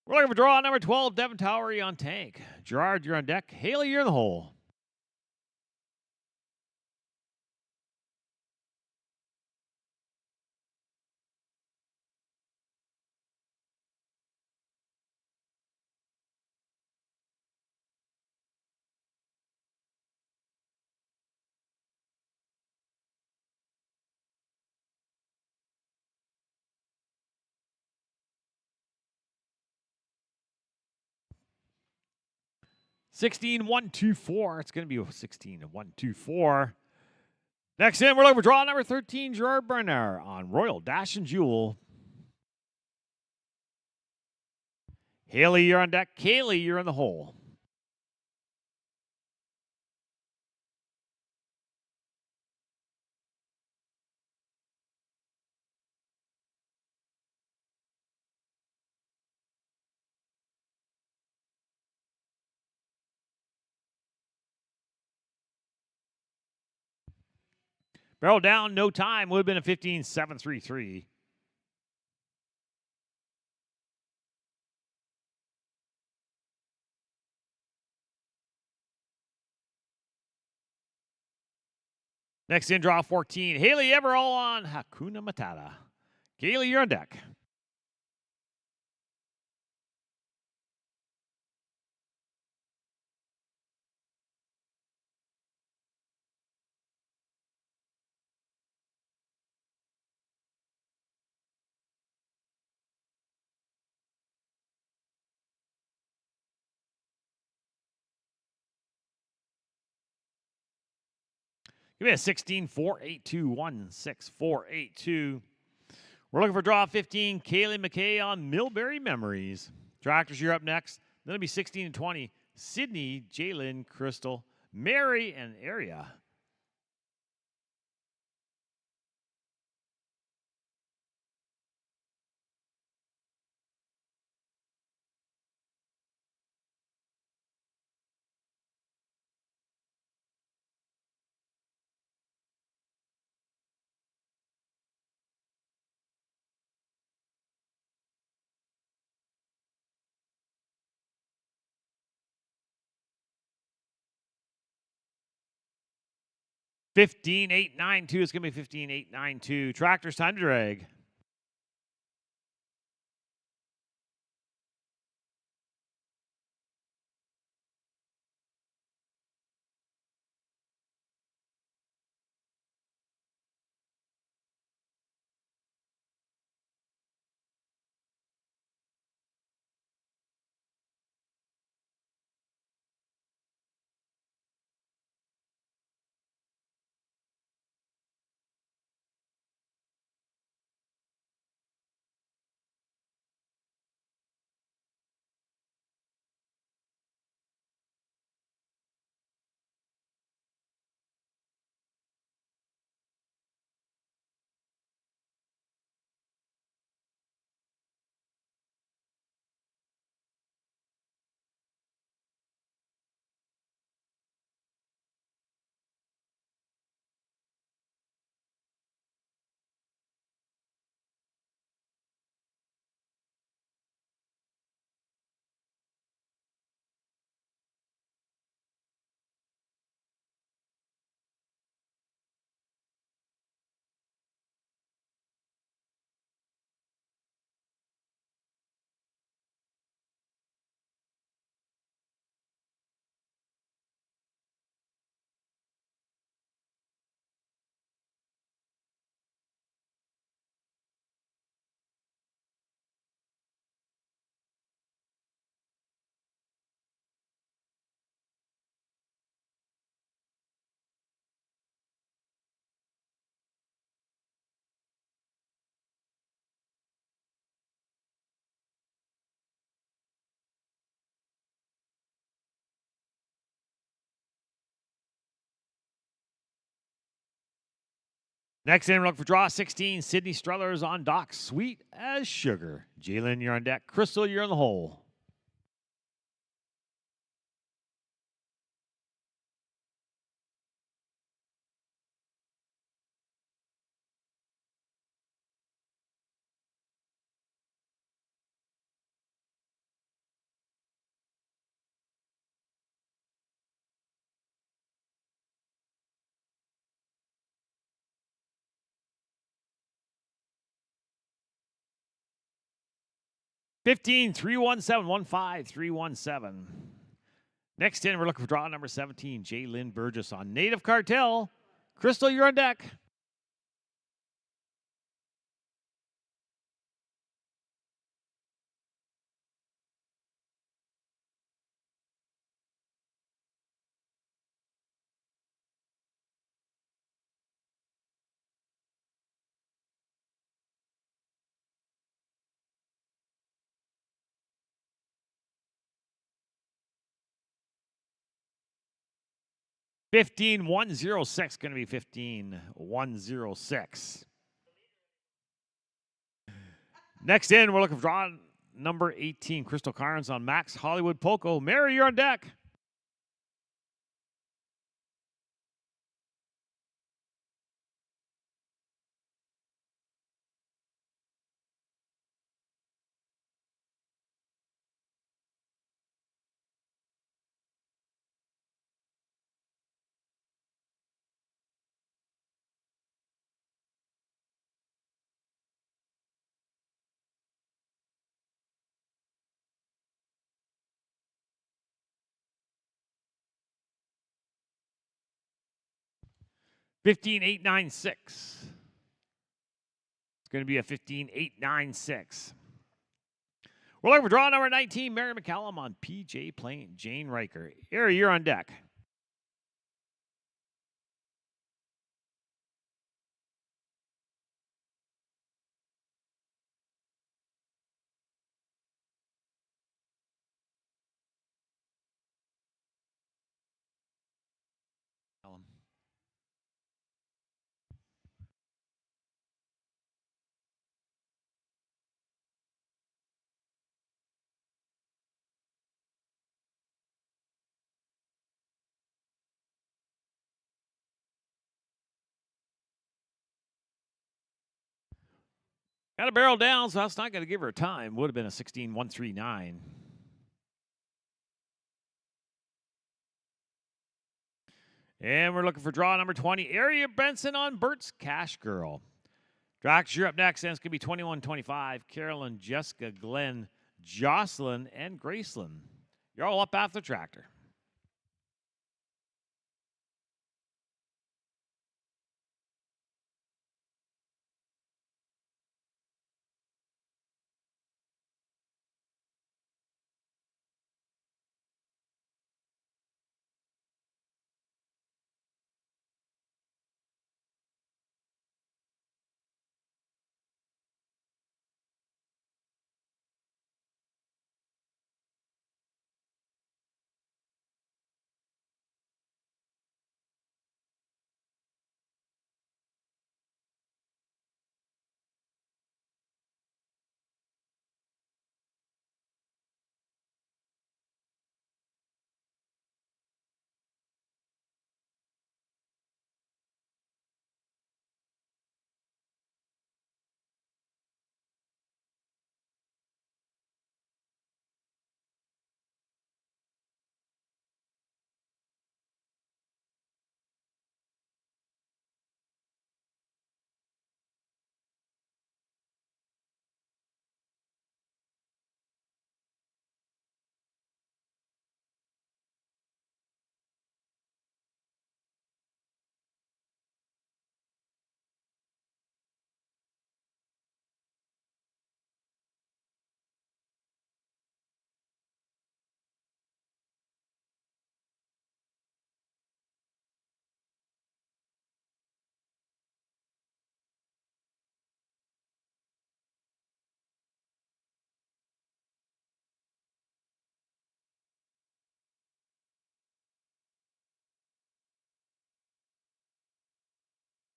We're looking for draw number 12, Devin Towery on tank. Gerard, you're on deck. Haley, you're in the hole. $16-124. It's going to be $16-124. Next in, we're looking for draw number 13, Gerard Brenner on Royal Dash and Jewel. Haley, you're on deck. Kaylee, you're in the hole. Barrel down, no time. Would have been a 15-733. Next in, draw 14. Haley Everall on Hakuna Matata. Kaylee, you're on deck. Give me a 16, 4, 8, 2, 1, 6, 4, 8, 2. We're looking for draw 15. Kaylee McKay on Millbury Memories. Tractors, you're up next. Then it'll be 16 and 20. Sydney, Jalen, Crystal, Mary, and Area. Fifteen, 8, 9, 2. It's going to be 15, 8, 9, 2. Tractors, time to drag. Next in, we're looking for draw 16. Sydney Struthers on dock. Sweet as sugar. Jalen, you're on deck. Crystal, you're in the hole. Fifteen, 317, 15, 317. Next in, we're looking for draw number 17. Jalen Burgess on Native Cartel. Crystal, you're on deck. Fifteen, 106. Going to be 15, 106. Next in, we're looking for draw number 18. Crystal Carnes on Max Hollywood Poco. Mary, you're on deck. 15,896. It's going to be a 15,896. We're looking for draw number 19, Mary McCallum on PJ playing Jane Riker. Harry, you're on deck. Got a barrel down, so that's not going to give her time. Would have been a 16,139. And we're looking for draw number 20, Area Benson on Bert's Cash Girl. Drax, you're up next, and it's going to be 21-25. Carolyn, Jessica, Glenn, Jocelyn, and Graceland. You're all up after the tractor.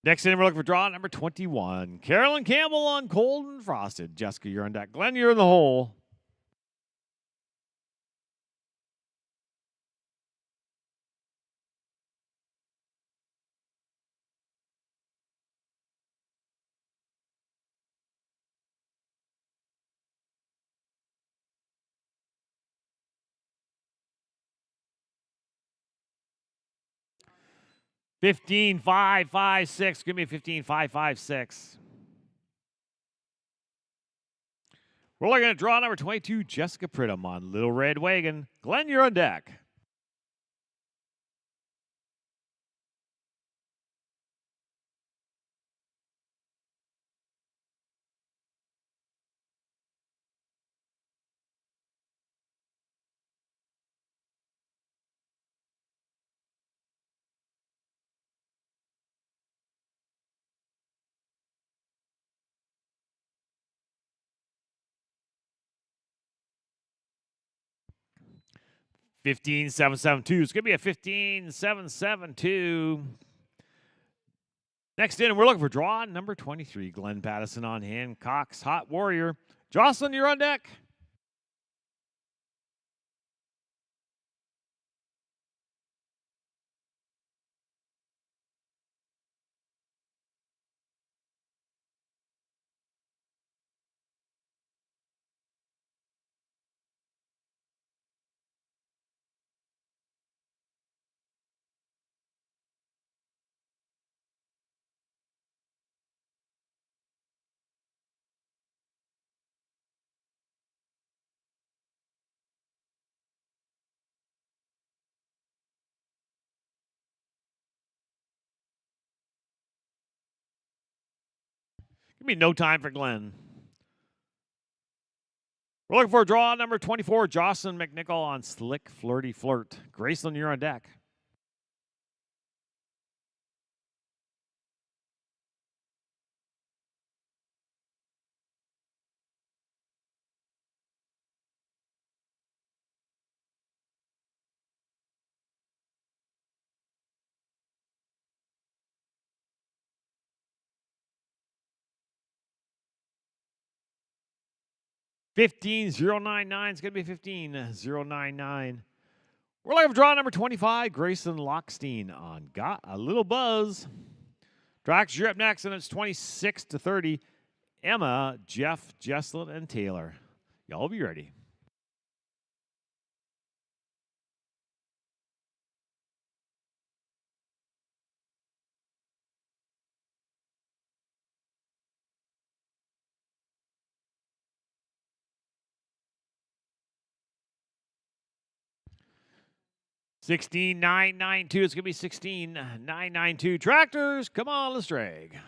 Next in, we're looking for draw number 21. Carolyn Campbell on Cold and Frosted. Jessica, you're on deck. Glenn, you're in the hole. $15,556. Give me a 15,556. We're looking at draw number 22, Jessica Pridham on Little Red Wagon. Glenn, you're on deck. $15,772. It's going to be a 15,772. Next in, we're looking for draw number 23, Glenn Pattison on Hancock's Hot Warrior. Jocelyn, you're on deck. Give me no time for Glenn. We're looking for draw number 24, Jocelyn McNichol on Slick Flirty Flirt. Graceland, you're on deck. $15,099 is going to be $15,099. We're looking for draw number 25, Grayson Lockstein on Got a Little Buzz. Drax, you're up next, and it's 26-30. Emma, Jeff, Jesslyn, and Taylor. Y'all be ready. $16,992. It's going to be $16,992. Tractors, come on, let's drag.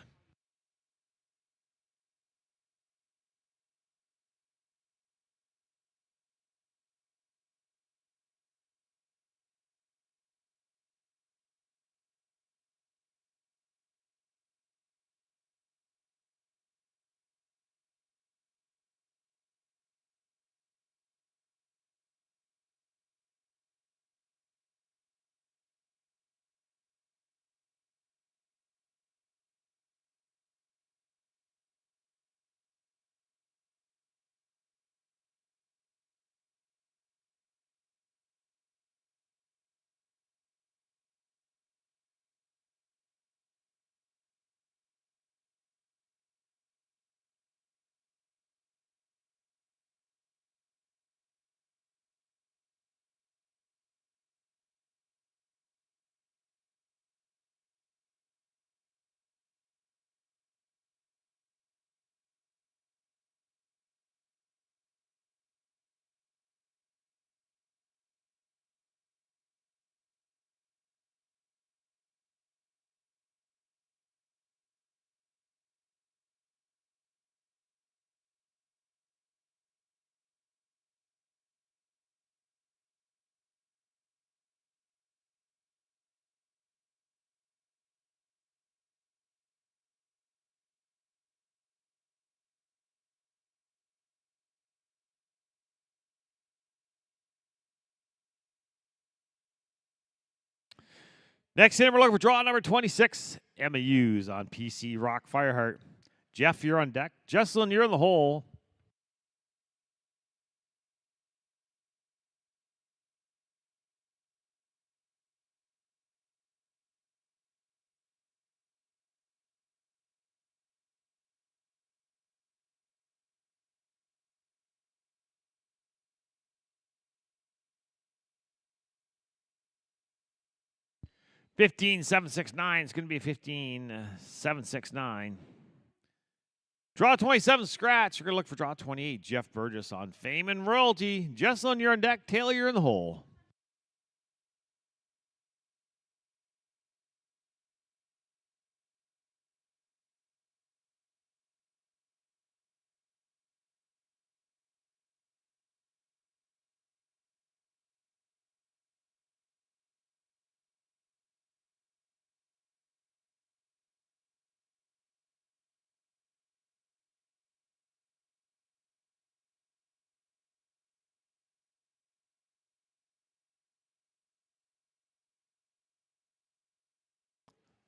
Next in, we're looking for draw number 26, Emma Hughes on PC Rock Fireheart. Jeff, you're on deck. Jesselyn, you're in the hole. $15,769 is going to be $15,769. Draw 27, scratch. You're going to look for draw 28, Jeff Burgess on Fame and Royalty. Jesselyn, you're on deck. Taylor, you're in the hole.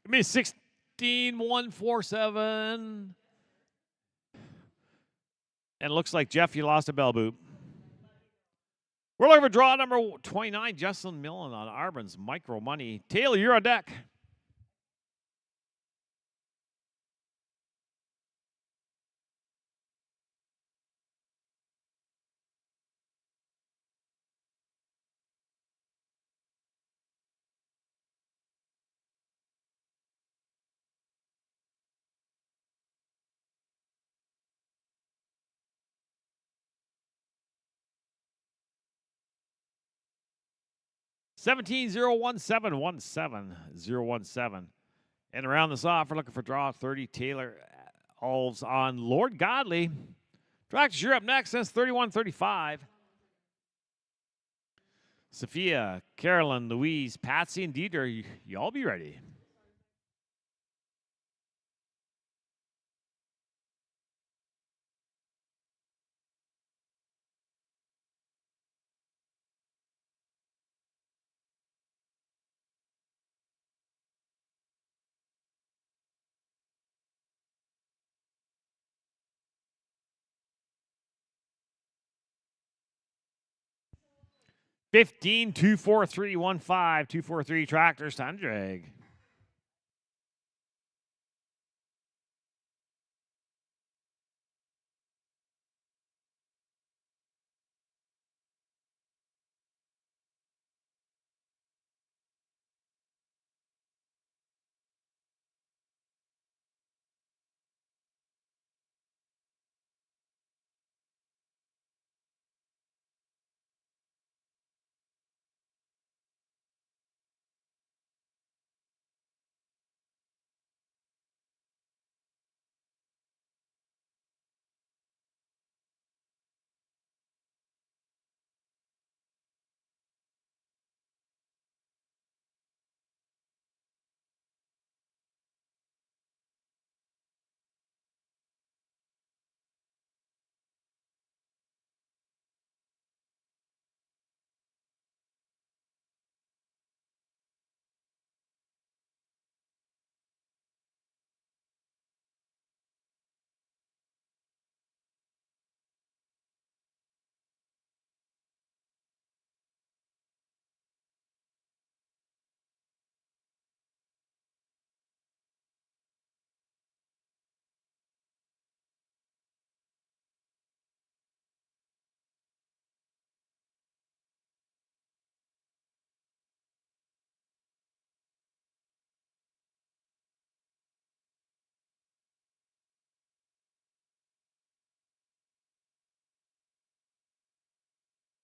Give me 16,147. And it looks like, Jeff, you lost a bell boop. We're looking for draw number 29, Jesselyn Millen on Arbon's Micro Money. Taylor, you're on deck. $17,017,17,017. And around this off, we're looking for draw 30, Taylor Alves on Lord Godley. Tractors, you're up next. Since 31-35. Sophia, Carolyn, Louise, Patsy, and Deidre, you all be ready. $15, 24315, 243 tractors, time to drag.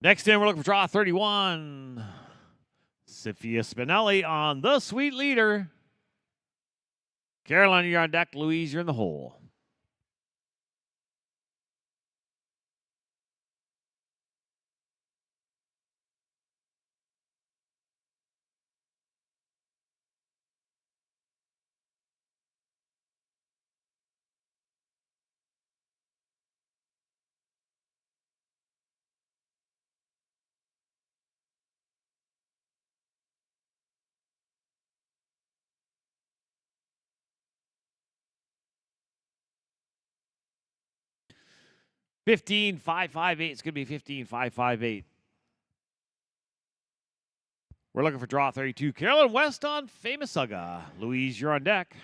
Next in, we're looking for draw 31. Sophia Spinelli on the sweet leader. Caroline, you're on deck. Louise, you're in the hole. $15,558. It's going to be $15,558. We're looking for draw 32. Carolyn West on Famous Ugga. Louise, you're on deck.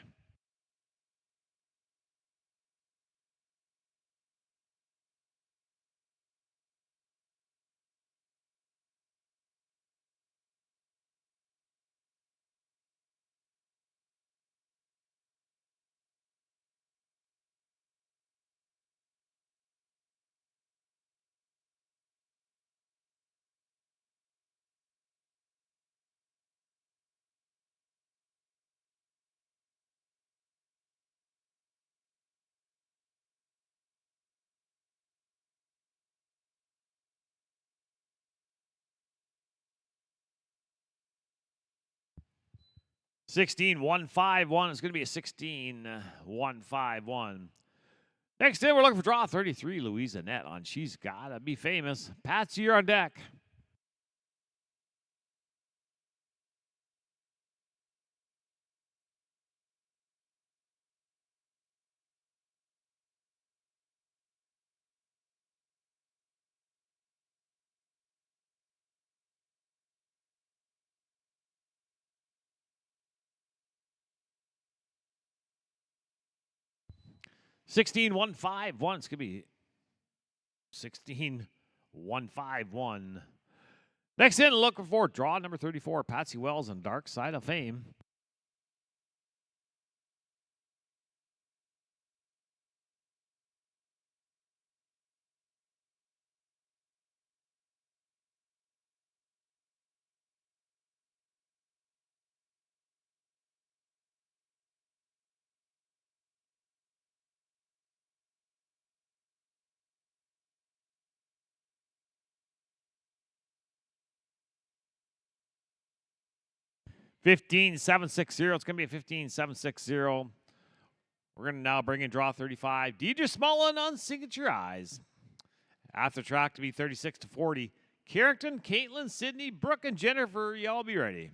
$16,151. It's going to be a $16,151. Next in, we're looking for draw 33. Louise Annette on She's Gotta Be Famous. Patsy, you're on deck. $16,151. It's going to be $16,151. Next in, looking for draw number 34. Patsy Wells on Dark Side of Fame. 15760. It's going to be a 15760. We're going to now bring in draw 35. Deidre Smullen on Signature Eyes. After track to be 36-40. Carrington, Caitlin, Sydney, Brooke, and Jennifer, y'all be ready.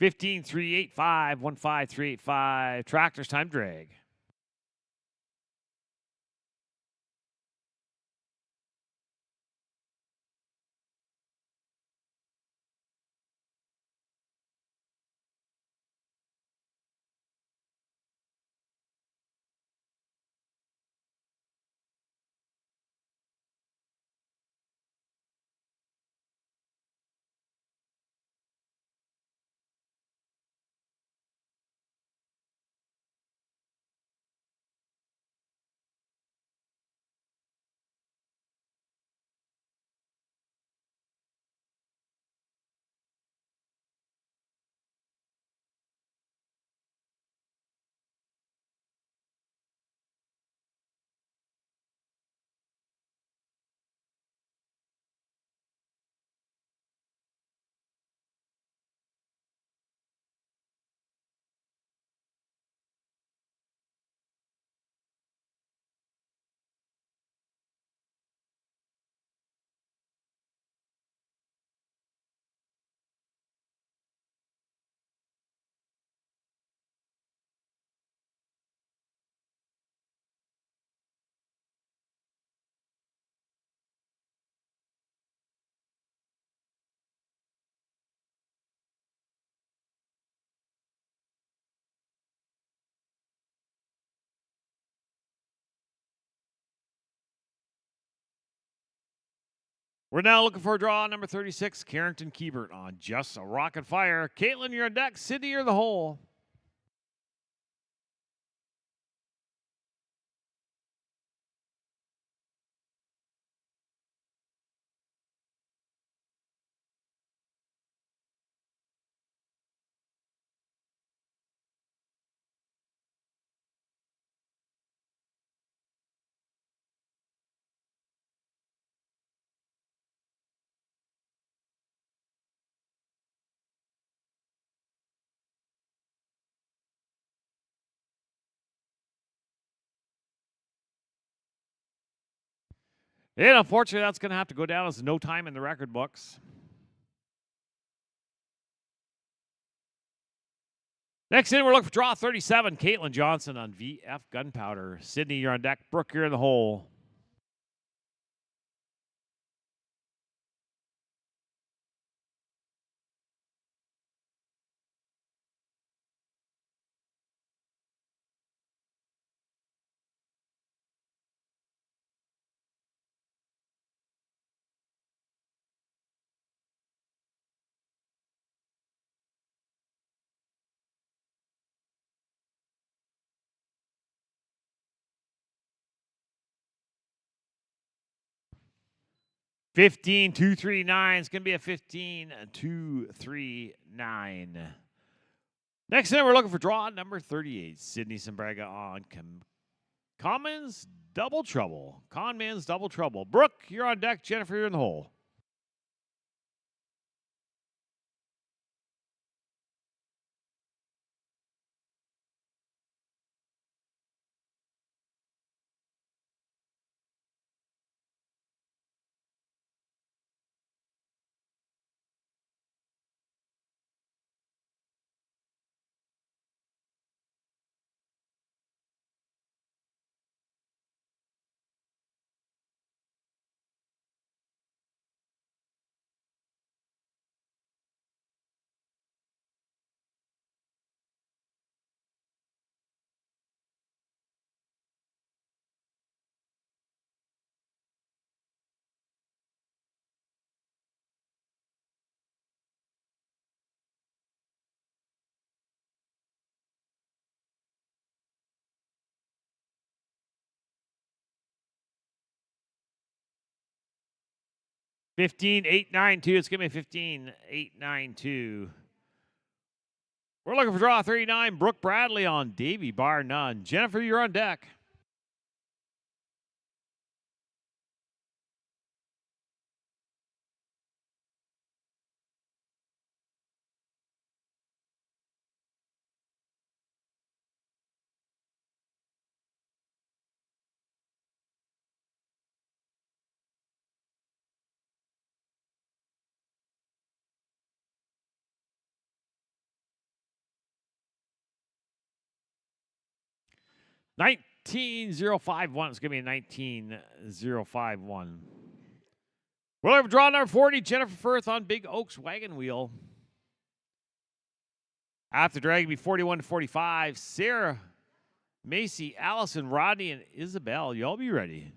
(15-385) 15385. Tractors time drag. We're now looking for a draw number 36. Carrington Kiebert on Just a Rocket Fire. Caitlin, you're on deck. Sydney, you're the hole. And unfortunately, that's going to have to go down as no time in the record books. Next in, we're looking for draw 37. Caitlin Johnson on VF Gunpowder. Sydney, you're on deck. Brooke, you're in the hole. (15-239) is going to be a 15-239. Next in, we're looking for draw number 38. Sydney Simbraga on Conman's Double Trouble. Conman's Double Trouble. Brooke, you're on deck. Jennifer, you're in the hole. 15-8-9-2. It's going to be 15-8-9-2. We're looking for draw 39. Brooke Bradley on Davy, bar none. Jennifer, you're on deck. $19,051. It's going to be a 19,051. We're looking for draw number 40. Jennifer Firth on Big Oaks wagon wheel. After drag, be 41-45. Sarah, Macy, Allison, Rodney, and Isabel. Y'all be ready.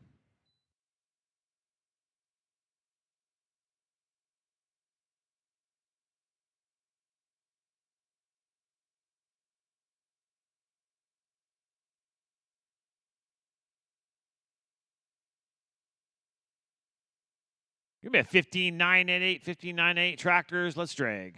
Give me a 15-9-8, 15-9-8 tractors. Let's drag.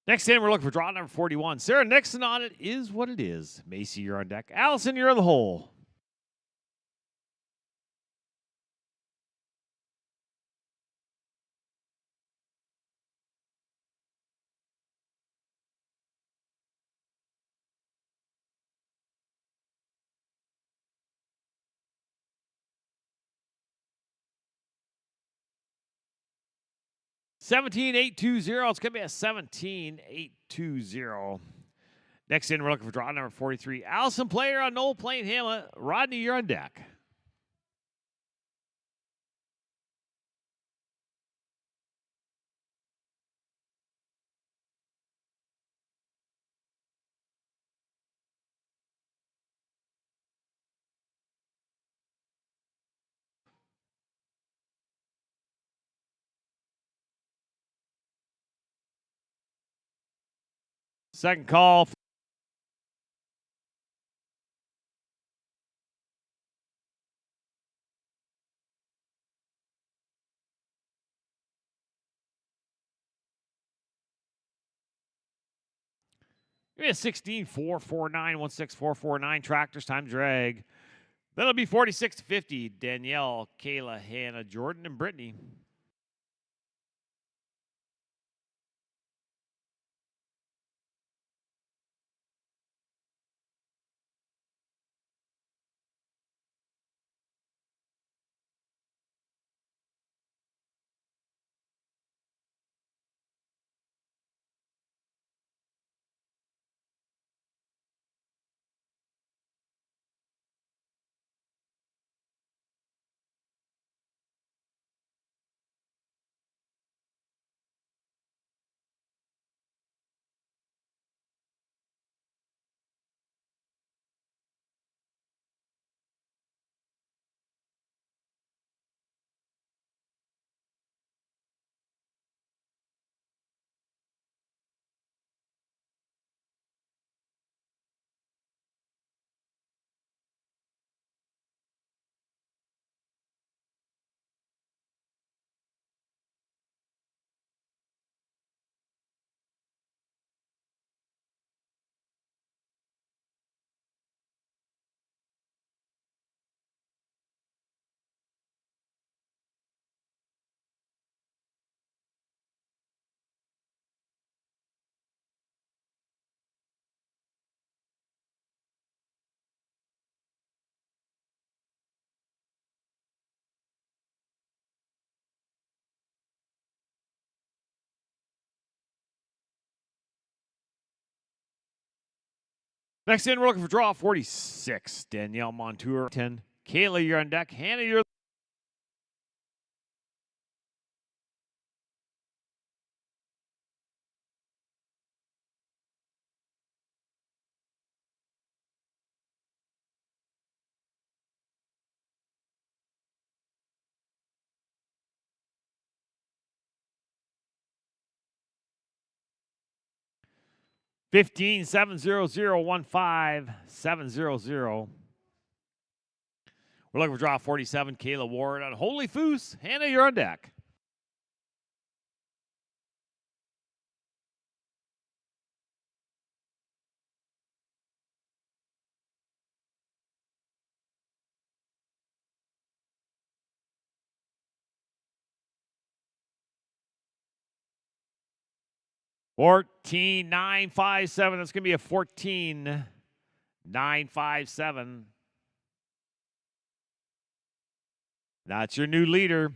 Next in, we're looking for draw number 41. Sarah Nixon on it is what it is. Macy, you're on deck. Allison, you're in the hole. $17,820. It's going to be a 17,820. Next in, we're looking for draw number 43. Allison Player on Noel Plain Hamlet. Rodney, you're on deck. Second call. Give me a 16-4-4-9, 16449 tractors time drag. That'll be 46-50. Danielle, Kayla, Hannah, Jordan, and Brittany. Next in, we're looking for draw 46. Danielle Montour, 10. Kayla, you're on deck. Hannah, you're 15 700 15 700. We're looking for draw 47. Kayla Ward on Holy Foos. Hannah, you're on deck. Fourteen 957. That's going to be a 14 957. That's your new leader.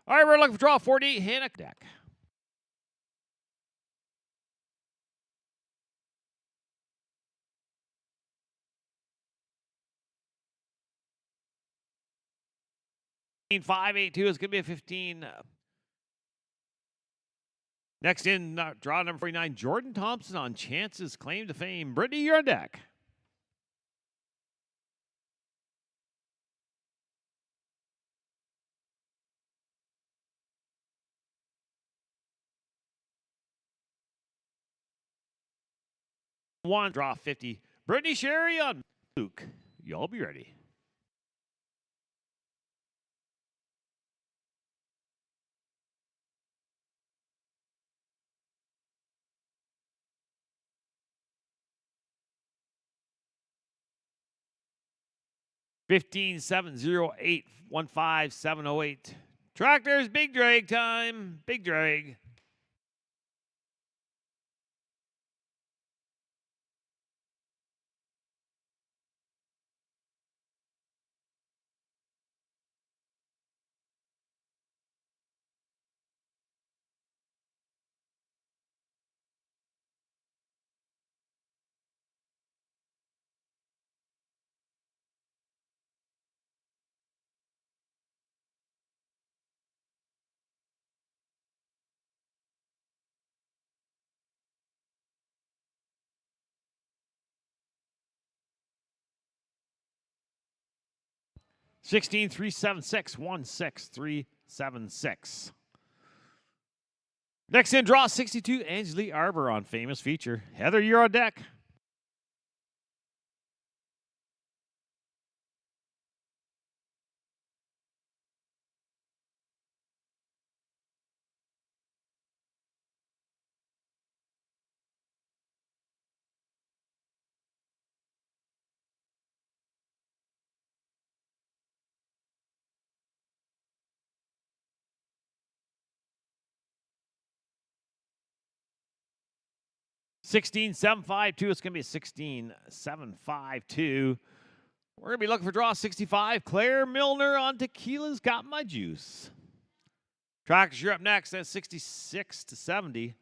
All right, we're looking for draw 48. Hannah deck. Five eight two is going to be a 15. Next in, draw number 49, Jordan Thompson on Chance's Claim to Fame. Brittany, you're on deck. One, draw 50. Brittany Sherry on Luke. Y'all be ready. Fifteen 708 15708. Tractors, big drag time. Big drag. Sixteen 376 16376. Next in, draw 62, Angelique Arbor on Famous Feature. Heather, you're on deck. Sixteen 752. It's going to be a 16 752. We're going to be looking for draw 65. Claire Milner on Tequila's Got My Juice. Tractors, you're up next. That's 66 to 70.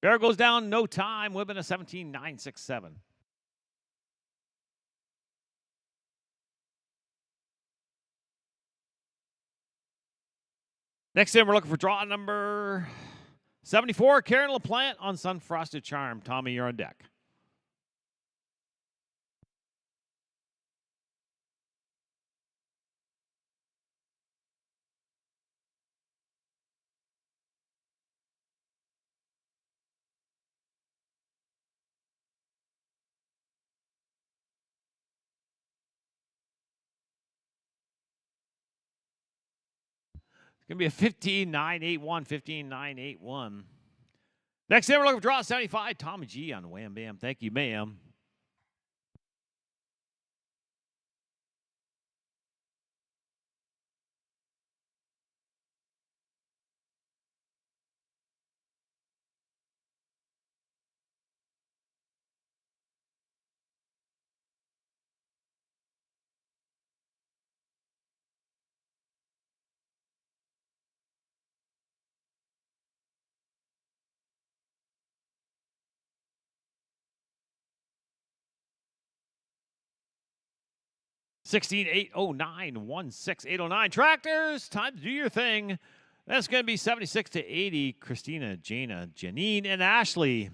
Bear goes down, no time. Women a 17 967. Next in, we're looking for draw number 74. Karen LaPlante on Sun Frosted Charm. Tommy, you're on deck. going to be a 15-9-8-1, 15-9-8-1. Next in, we're looking for draw 75. Tommy G on Wham Bam. Thank you, ma'am. $16,809-$16,809. Tractors, time to do your thing. That's going to be 76-80. Christina, Jana, Janine, and Ashley.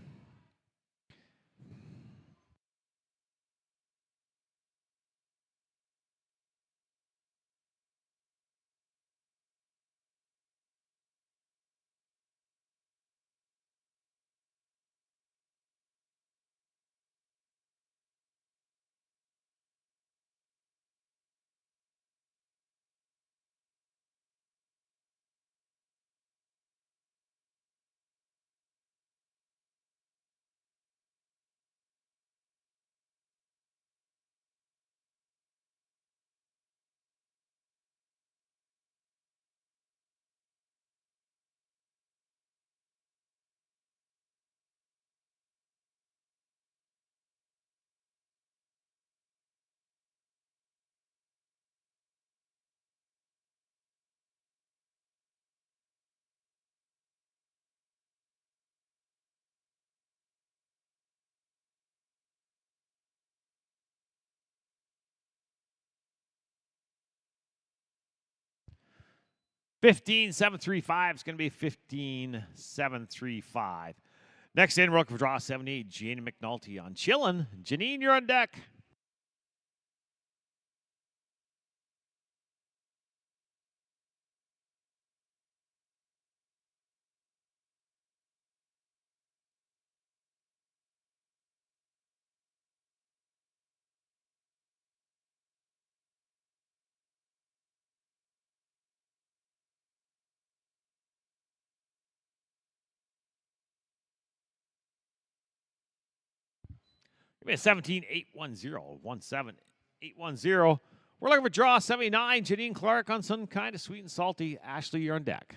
$15,735 is going to be $15,735. Next in, we're looking for draw 78. Jane McNulty on Chillin'. Janine, you're on deck. Give me a 17-810-17810. We're looking for draw 79. Janine Clark on some kind of sweet and salty. Ashley, you're on deck.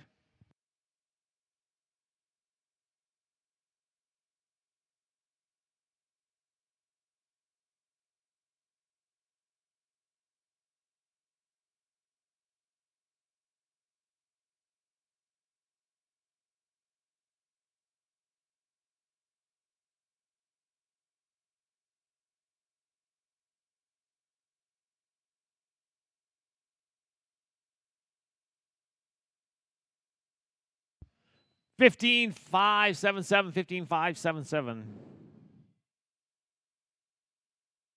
$15,577, $15,577.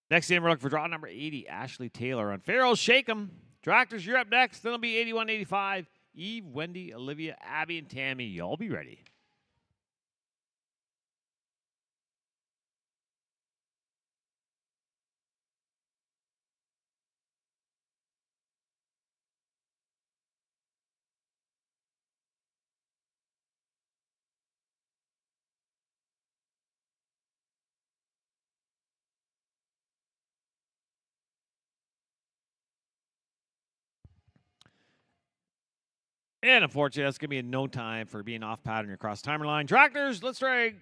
Next in, we're looking for draw number 80. Ashley Taylor on Farrell's Shake 'em. Tractors, you're up next. Then it'll be 81-85. Eve, Wendy, Olivia, Abby, and Tammy. Y'all be ready. And unfortunately, that's going to be in no time for being off pattern across timer line. Tractors, let's drag.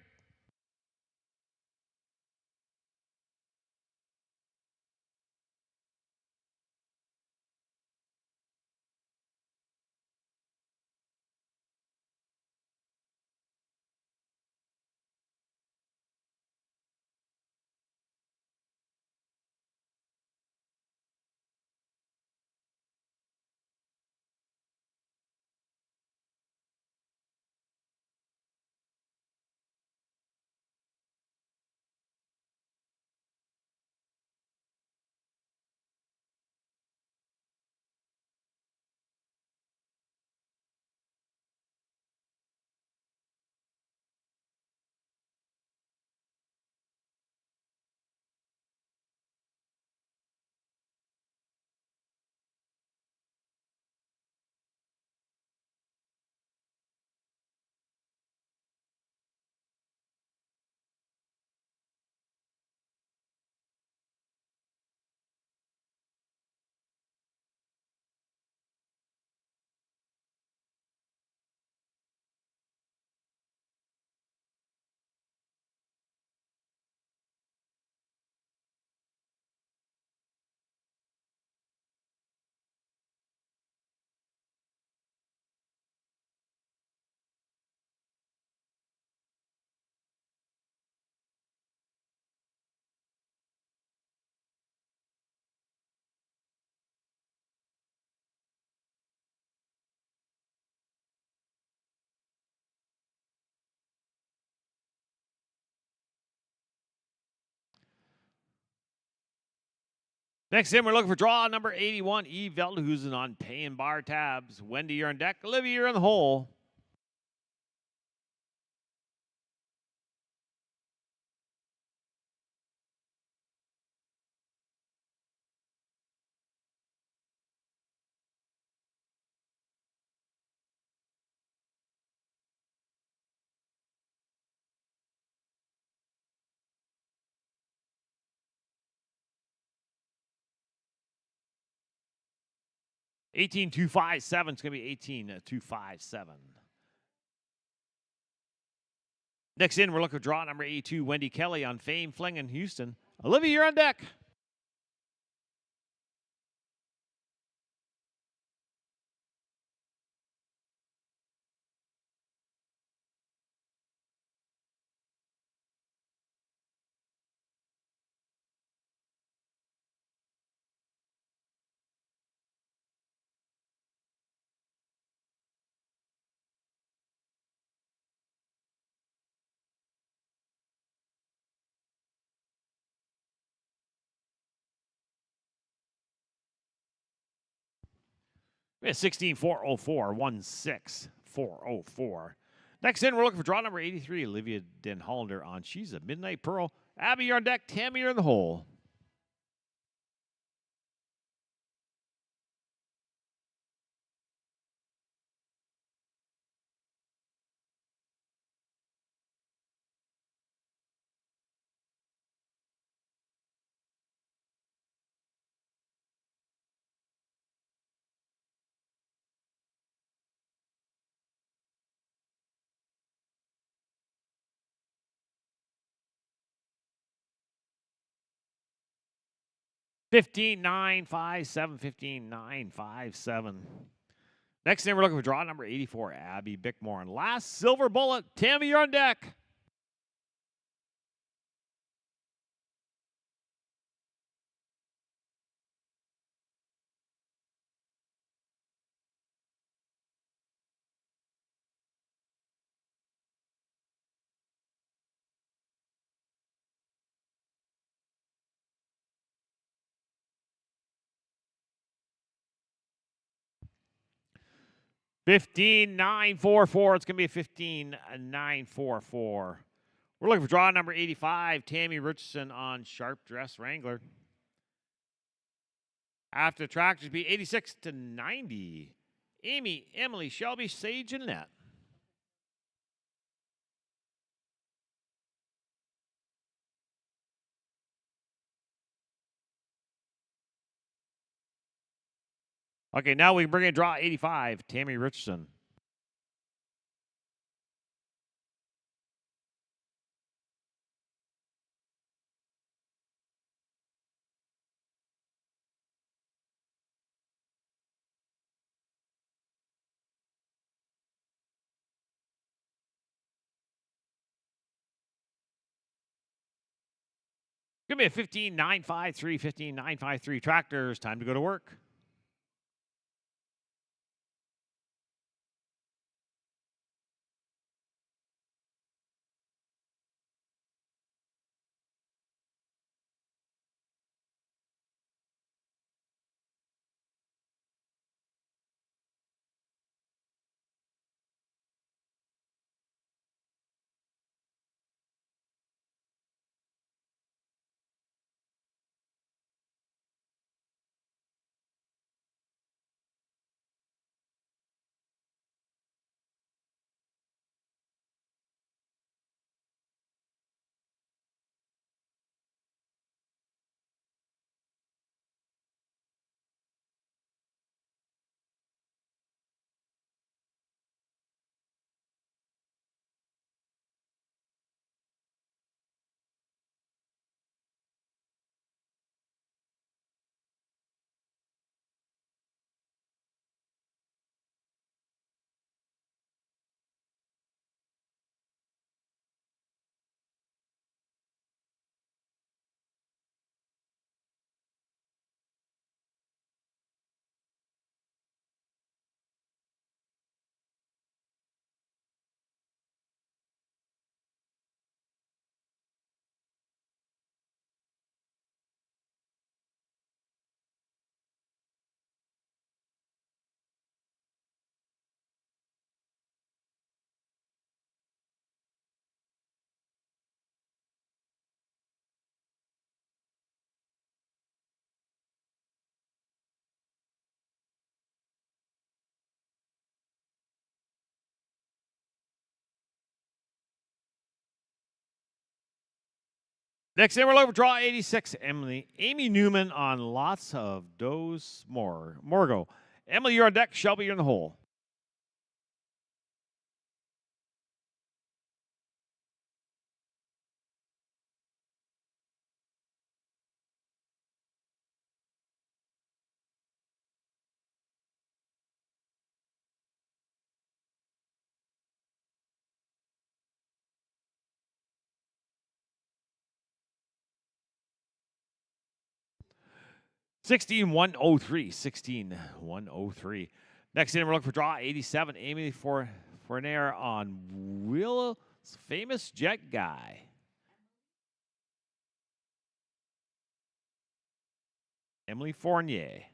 Next in, we're looking for draw number 81, Eve Veldhusen on pay and bar tabs. Wendy, you're on deck. Olivia, you're in the hole. $18,257. It's going to be $18,257. Next in, we're looking for draw number 82, Wendy Kelly on Fame Fling in Houston. Olivia, you're on deck. We have 16,404, 16,404. Next in, we're looking for draw number 83, Olivia Den Hollander on She's a Midnight Pearl. Abby, you're on deck. Tammy, you're in the hole. $15,957. Next in, we're looking for draw number 84, Abby Bickmore. And last silver bullet, Tammy, you're on deck. $15,944. It's going to be $15,944. We're looking for draw number 85, Tammy Richardson on Sharp Dress Wrangler. After the tractors be 86 to 90. Amy, Emily, Shelby, Sage, and Net. Okay, now we bring in draw 85, Tammy Richardson. Give me a 15,953, 15,953 tractors. Time to go to work. Next in, we're looking for draw 86. Amy Newman on lots of Dos Morgo. Emily, you're on deck. Shelby, you're in the hole. Sixteen one oh three. 16-103. Next in, we're looking for draw 87. Amy Fournier on Will's famous jet guy. Emily Fournier.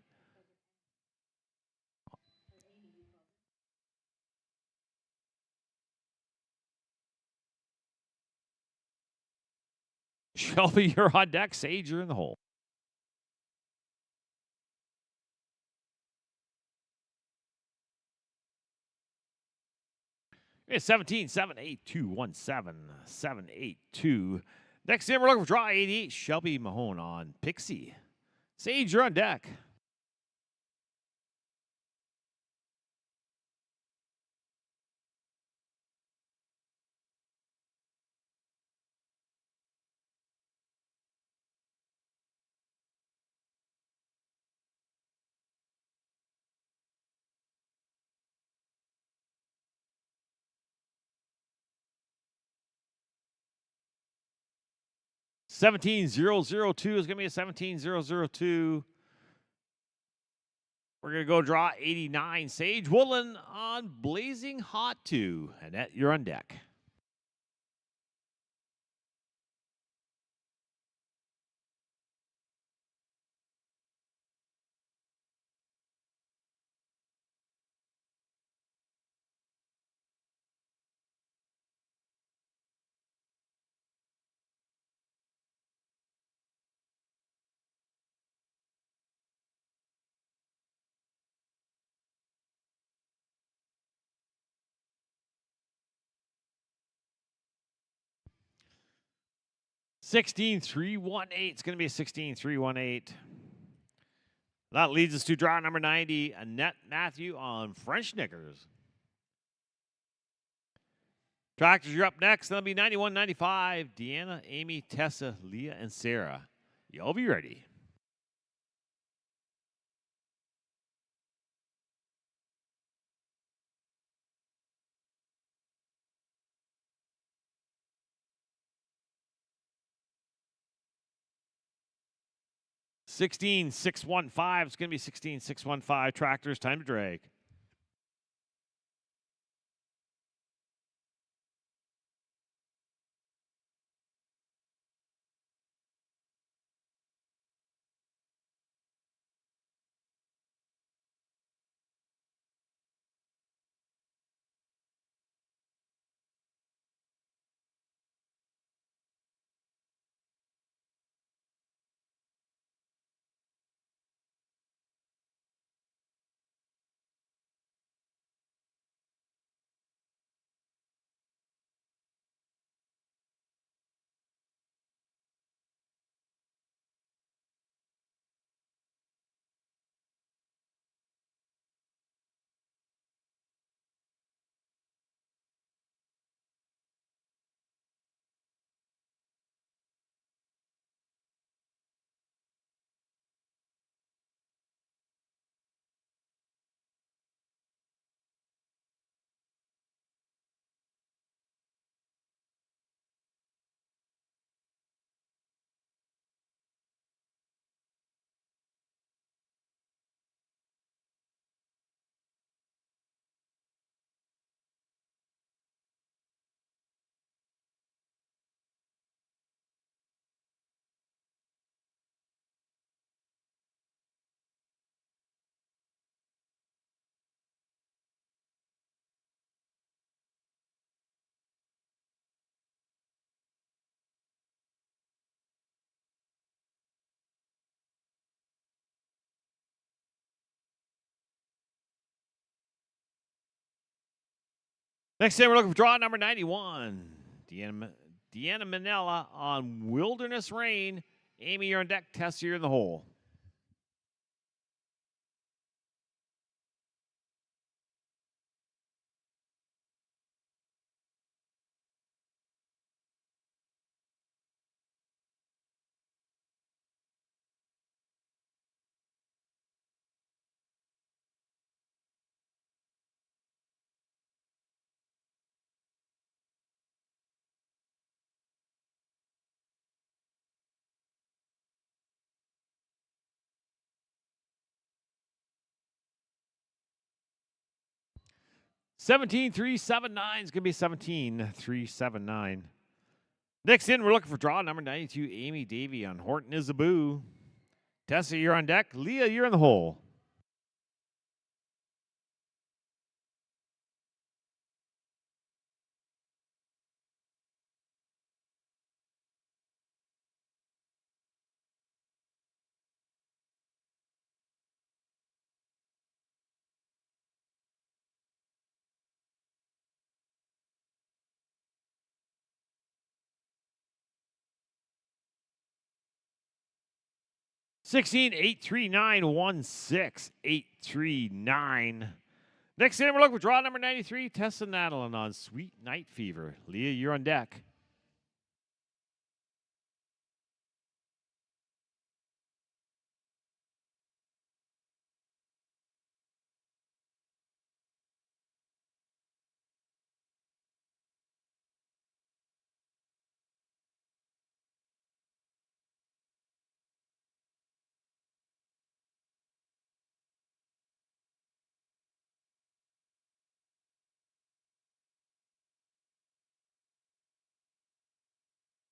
Shelby, you're on deck. Sage, you're in the hole. It's 17-78217. 782. Next in, we're looking for draw 88. Shelby Mahone on Pixie. Sage, you're on deck. $17,002 is going to be a $17,002. We're going to go draw 89. Sage Woodland on Blazing Hot 2. Annette, you're on deck. $16,318. It's going to be a $16,318. That leads us to draw number 90. Annette Matthew on French Knickers. Tractors, you're up next. That'll be 91-95. Deanna, Amy, Tessa, Leah, and Sarah. Y'all be ready. $16,615. It's going to be $16,615. Tractors, time to drag. Next in, we're looking for draw number 91. Deanna Deanna Manella on Wilderness Rain. Amy, you're on deck. Tessa, you're in the hole. $17,379 is going to be $17,379. Next in, we're looking for draw number 92, Amy Davey on Horton Isaboo. Tessa, you're on deck. Leah, you're in the hole. $16,839.16,839. Next in, we're looking for draw number 93, Tessa Nadeline on Sweet Night Fever. Leah, you're on deck.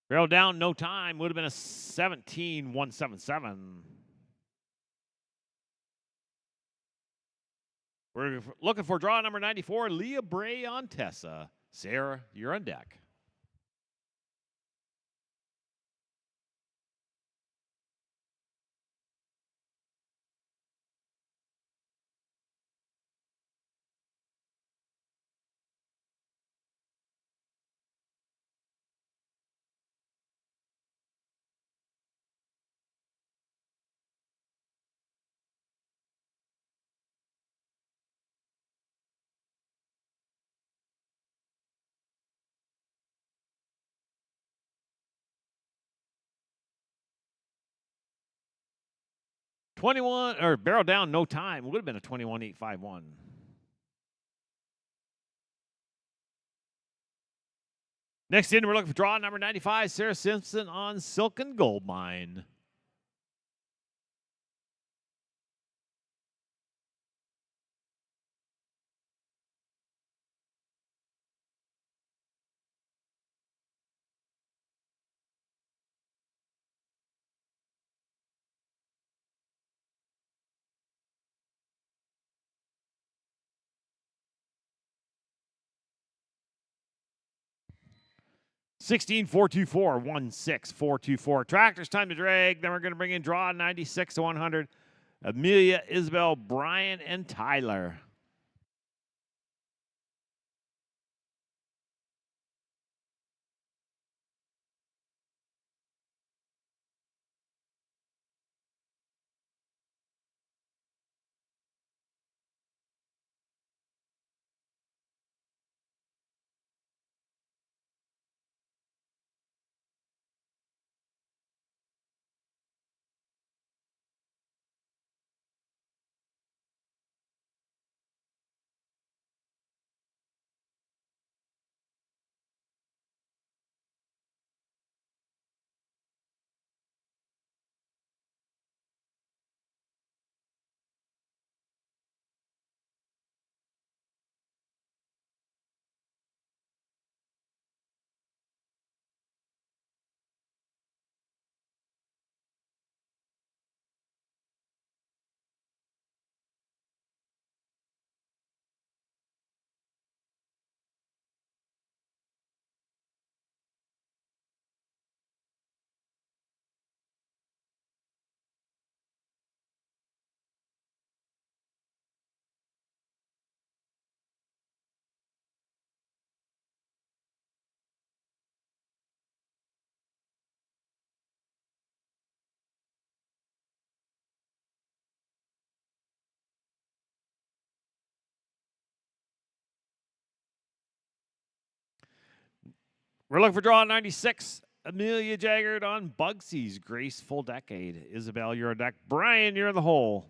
Barrel down, no time. Would have been a 17,177. We're looking for draw number 94, Leah Bray on Tessa. Sarah, you're on deck. Barrel down, no time. Would have been a 21,851. Next in, we're looking for draw number 95, Sarah Simpson on Silken Gold Mine. $16,424.16,424. Tractors, time to drag. Then we're going to bring in draw 96 to 100. Amelia, Isabel, Brian, and Tyler. We're looking for draw 96. Amelia Jaggard on Bugsy's Graceful Decade. Isabel, you're on deck. Brian, you're in the hole.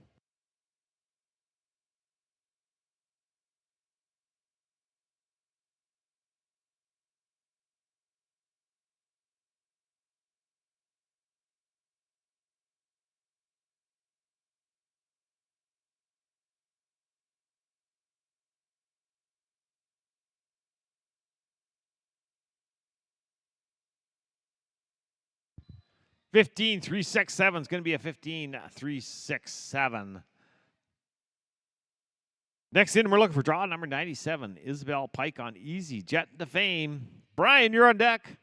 Fifteen 367 is going to be a 15-367. Next in, we're looking for draw number 97. Isabel Pike on Easy Jet to Fame. Brian, you're on deck.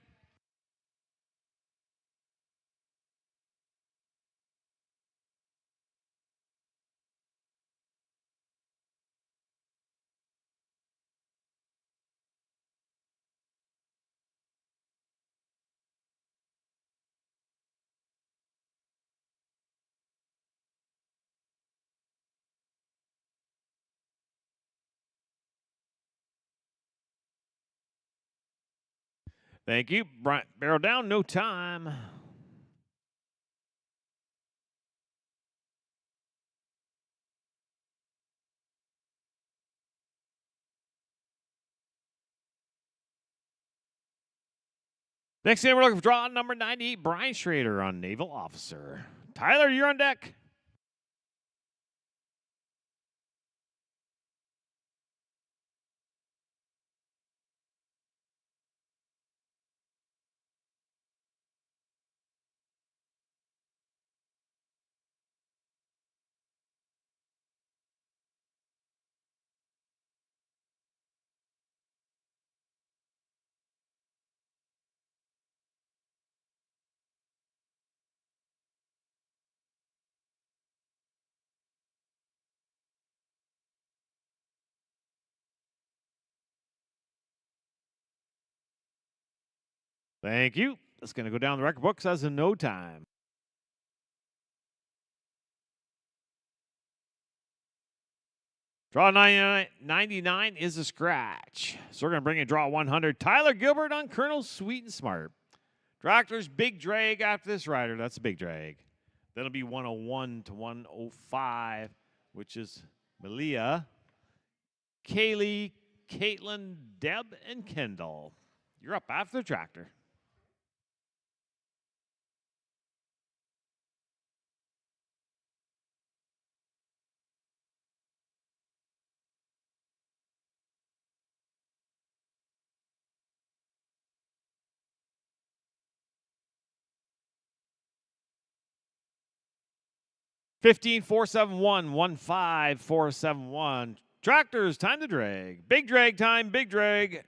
Thank you. Brian, barrel down, no time. Next in, we're looking for draw number 98. Brian Schrader on Naval Officer. Tyler, you're on deck. Thank you. That's going to go down the record books as in no time. Draw 99 is a scratch. So we're going to bring in draw 100. Tyler Gilbert on Colonel Sweet and Smart. Tractor's big drag after this rider. That's a big drag. That'll be 101 to 105, which is Malia, Kaylee, Caitlin, Deb, and Kendall. You're up after the tractor. Fifteen 471 15471. Tractors, time to drag. Big drag time, big drag.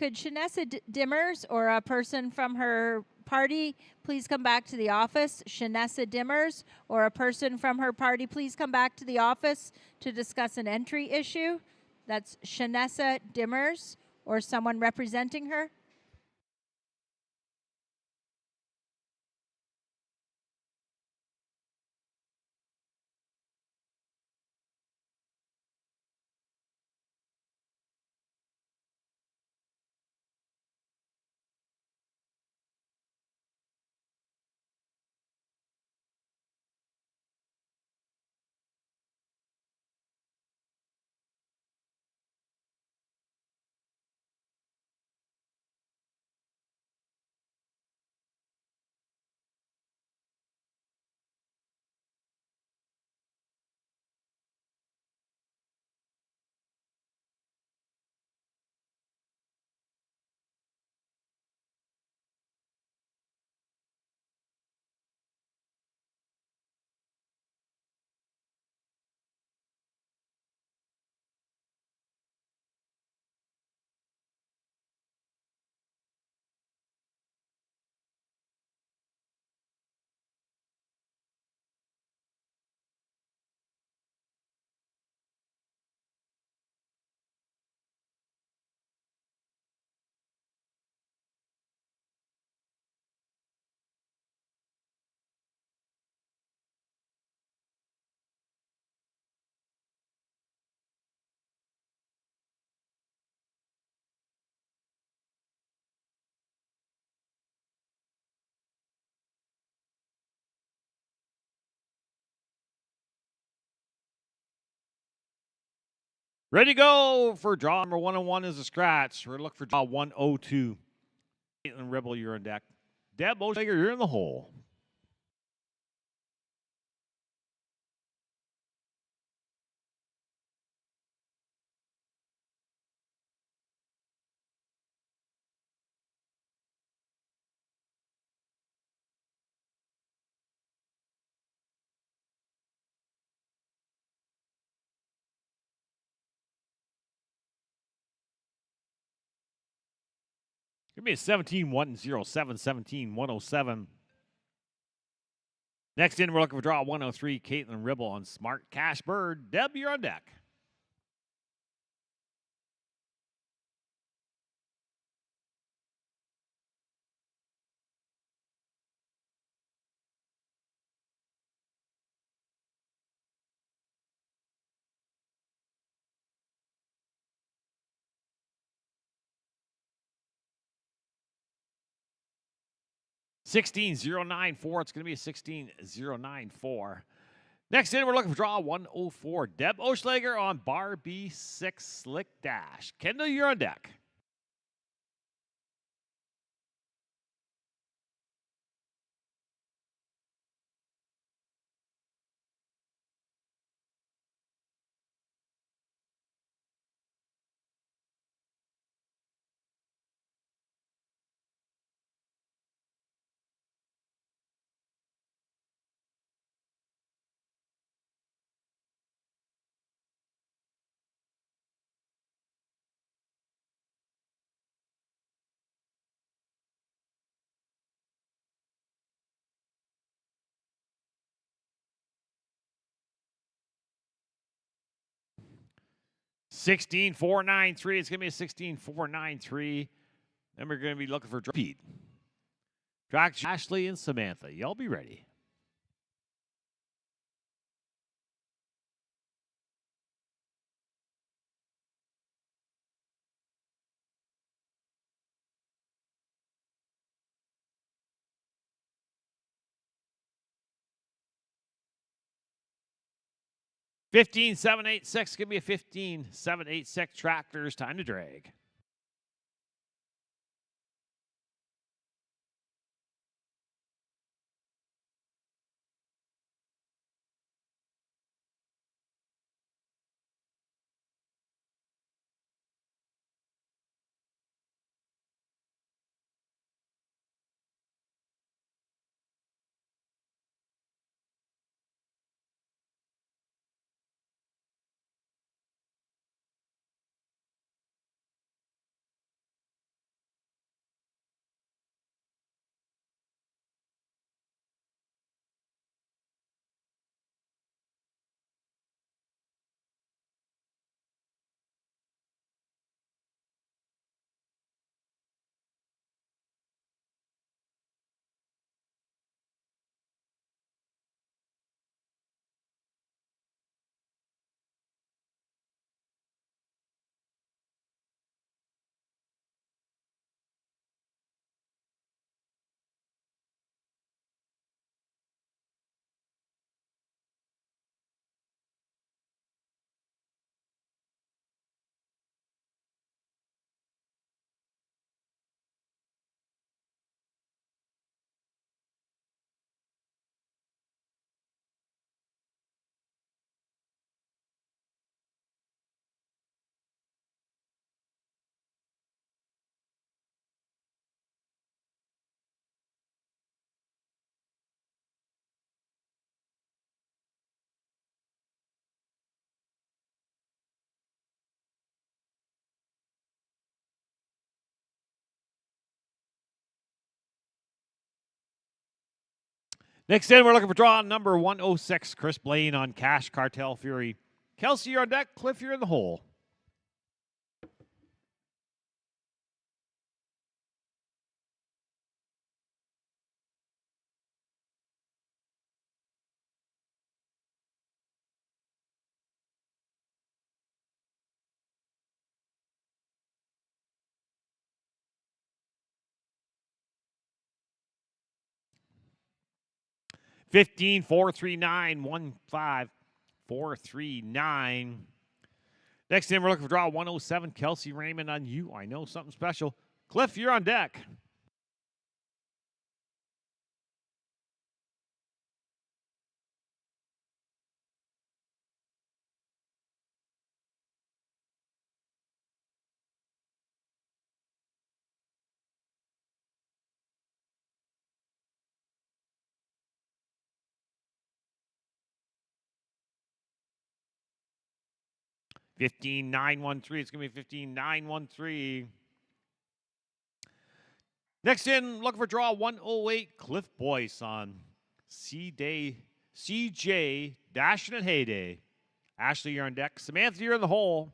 Could Shanessa Dimmers or a person from her party please come back to the office? Shanessa Dimmers or a person from her party please come back to the office to discuss an entry issue? That's Shanessa Dimmers or someone representing her. Ready to go for draw number 101 is a scratch. We're going to look for draw 102. Caitlin Ribble, you're on deck. Deb Oshager, you're in the hole. Give me a 17-107, 17-107. Next in, we're looking for draw 103. Caitlin Ribble on Smart Cash Bird. Deb, you're on deck. $16,094. It's going to be a $16,094. Next in, we're looking for draw 104. Deb Oschlager on bar B6 Slick Dash. Kendall, you're on deck. $16,493. It's going to be a $16,493. Then we're going to be looking for Pete. Track Ashley and Samantha. Y'all be ready. $15,786. Give me a $15,786. Tractors. Time to drag. Next in, we're looking for draw number 106. Chris Blaine on Cash Cartel Fury. Kelsey, you're on deck. Cliff, you're in the hole. $15, 439, 15, 439. Next in, we're looking for draw 107. Kelsey Raymond on you. I know something special. Cliff, you're on deck. $15,913. It's going to be $15,913. Next in, looking for draw 108. Cliff Boyce on CJ Dashing and Heyday. Ashley, you're on deck. Samantha, you're in the hole.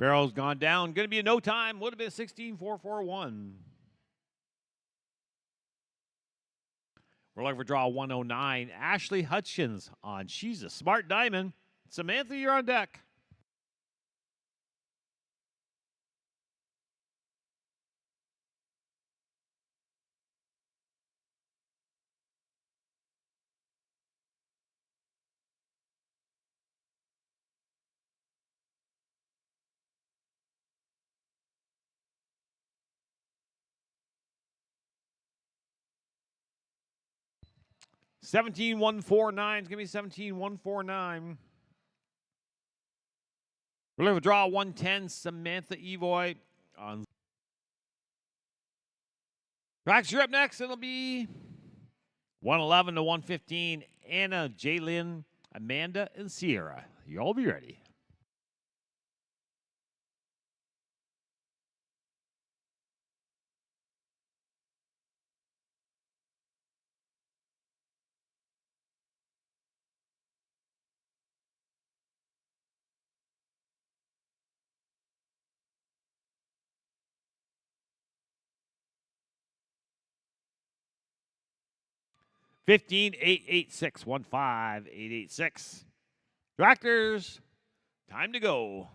Barrel's gone down. Going to be a no time. Would have been 16,441. We're looking for draw 109. Ashley Hutchins on She's a Smart Diamond. Samantha, you're on deck. $17,149 is going to be $17,149. We're looking for draw 110. Samantha Evoy on. Rax, you're up next. It'll be 111 to 115. Anna, Jalen, Amanda, and Sierra. You all be ready. $15,886. 15,886. Tractors, time to go.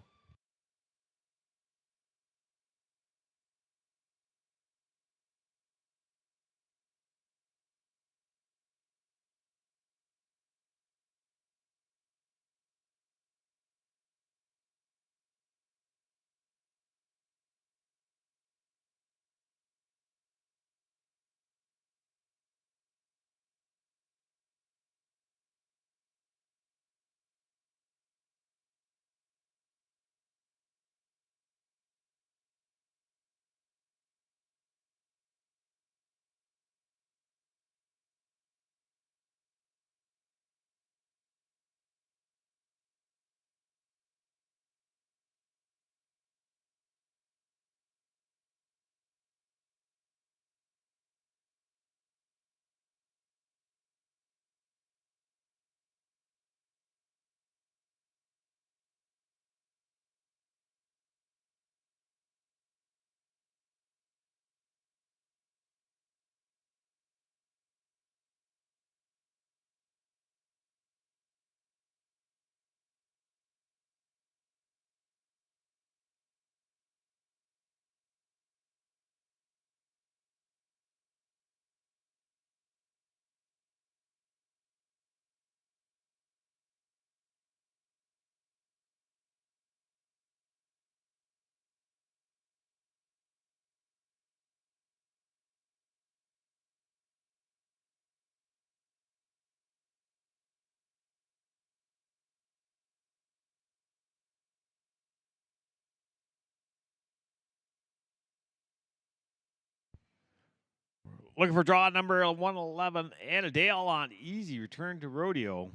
Looking for draw number 111, Anna Dale on easy return to rodeo.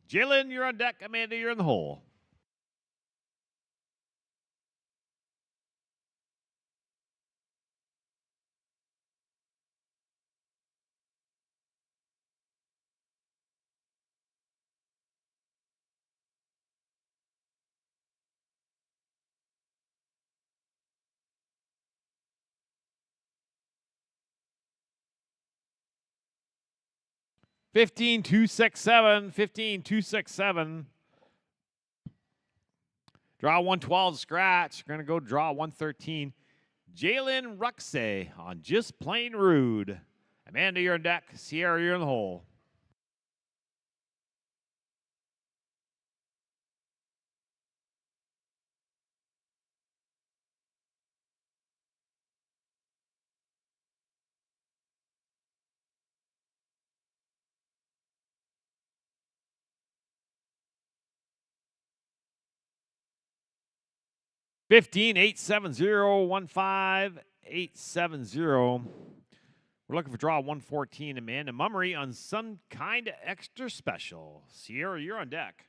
Jalen, you're on deck. Amanda, you're in the hole. Fifteen two six seven. 15-2-6-7. Draw 112 scratch. We're going to go draw 113. Jalen Ruxay on Just Plain Rude. Amanda, you're on deck. Sierra, you're in the hole. Fifteen 870-15-870. We're looking for draw 114. Amanda Mummery on some kind of extra special. Sierra, you're on deck.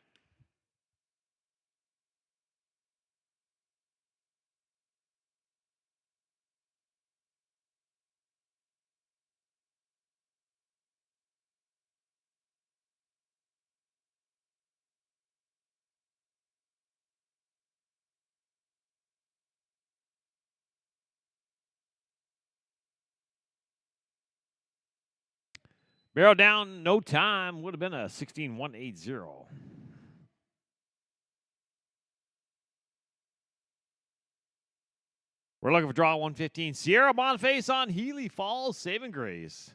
Barrel down, no time. Would have been a 16-180. We're looking for draw 115. Sierra Boniface on Healy Falls, Saving Grace.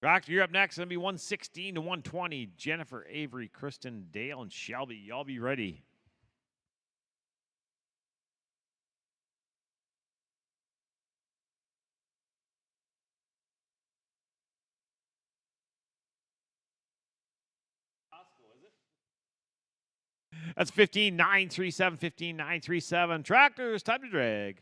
Doctor, you're up next. It's going to be 116-120. Jennifer, Avery, Kristen, Dale, and Shelby. Y'all be ready. That's 15-937, 15-937. Tractors, time to drag.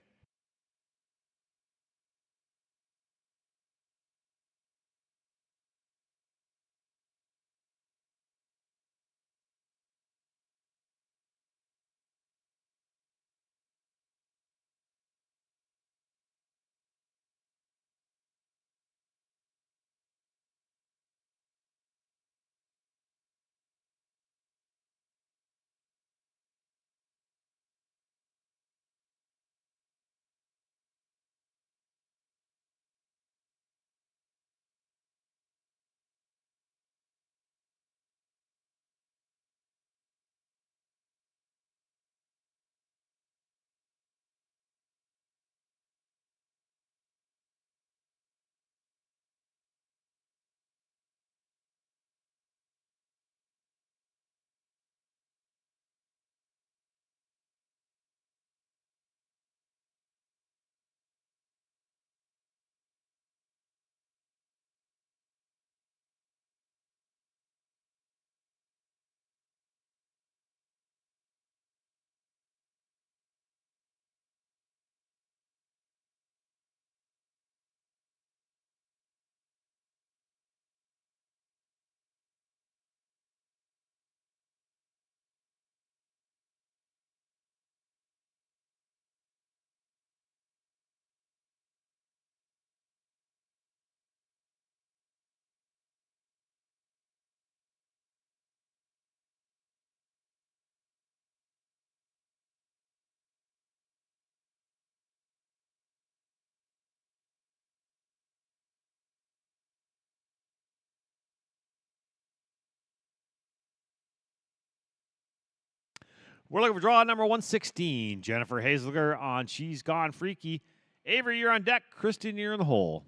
We're looking for draw number 116. Jennifer Hazelger on She's Gone Freaky. Avery, you're on deck. Kristen, you're in the hole.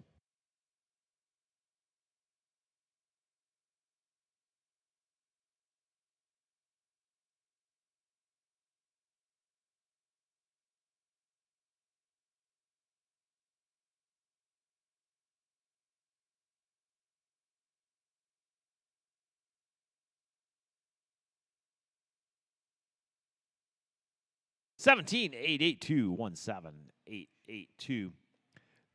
$17-882-17-882.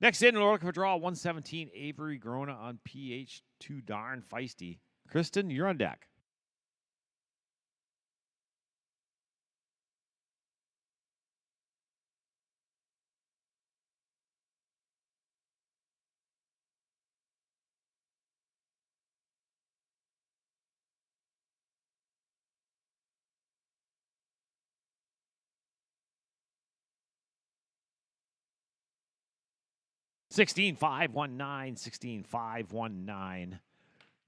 Next in, we're looking for draw 117, Avery Grona on PH. Too darn feisty. Kristen, you're on deck. Sixteen 519, 16 519.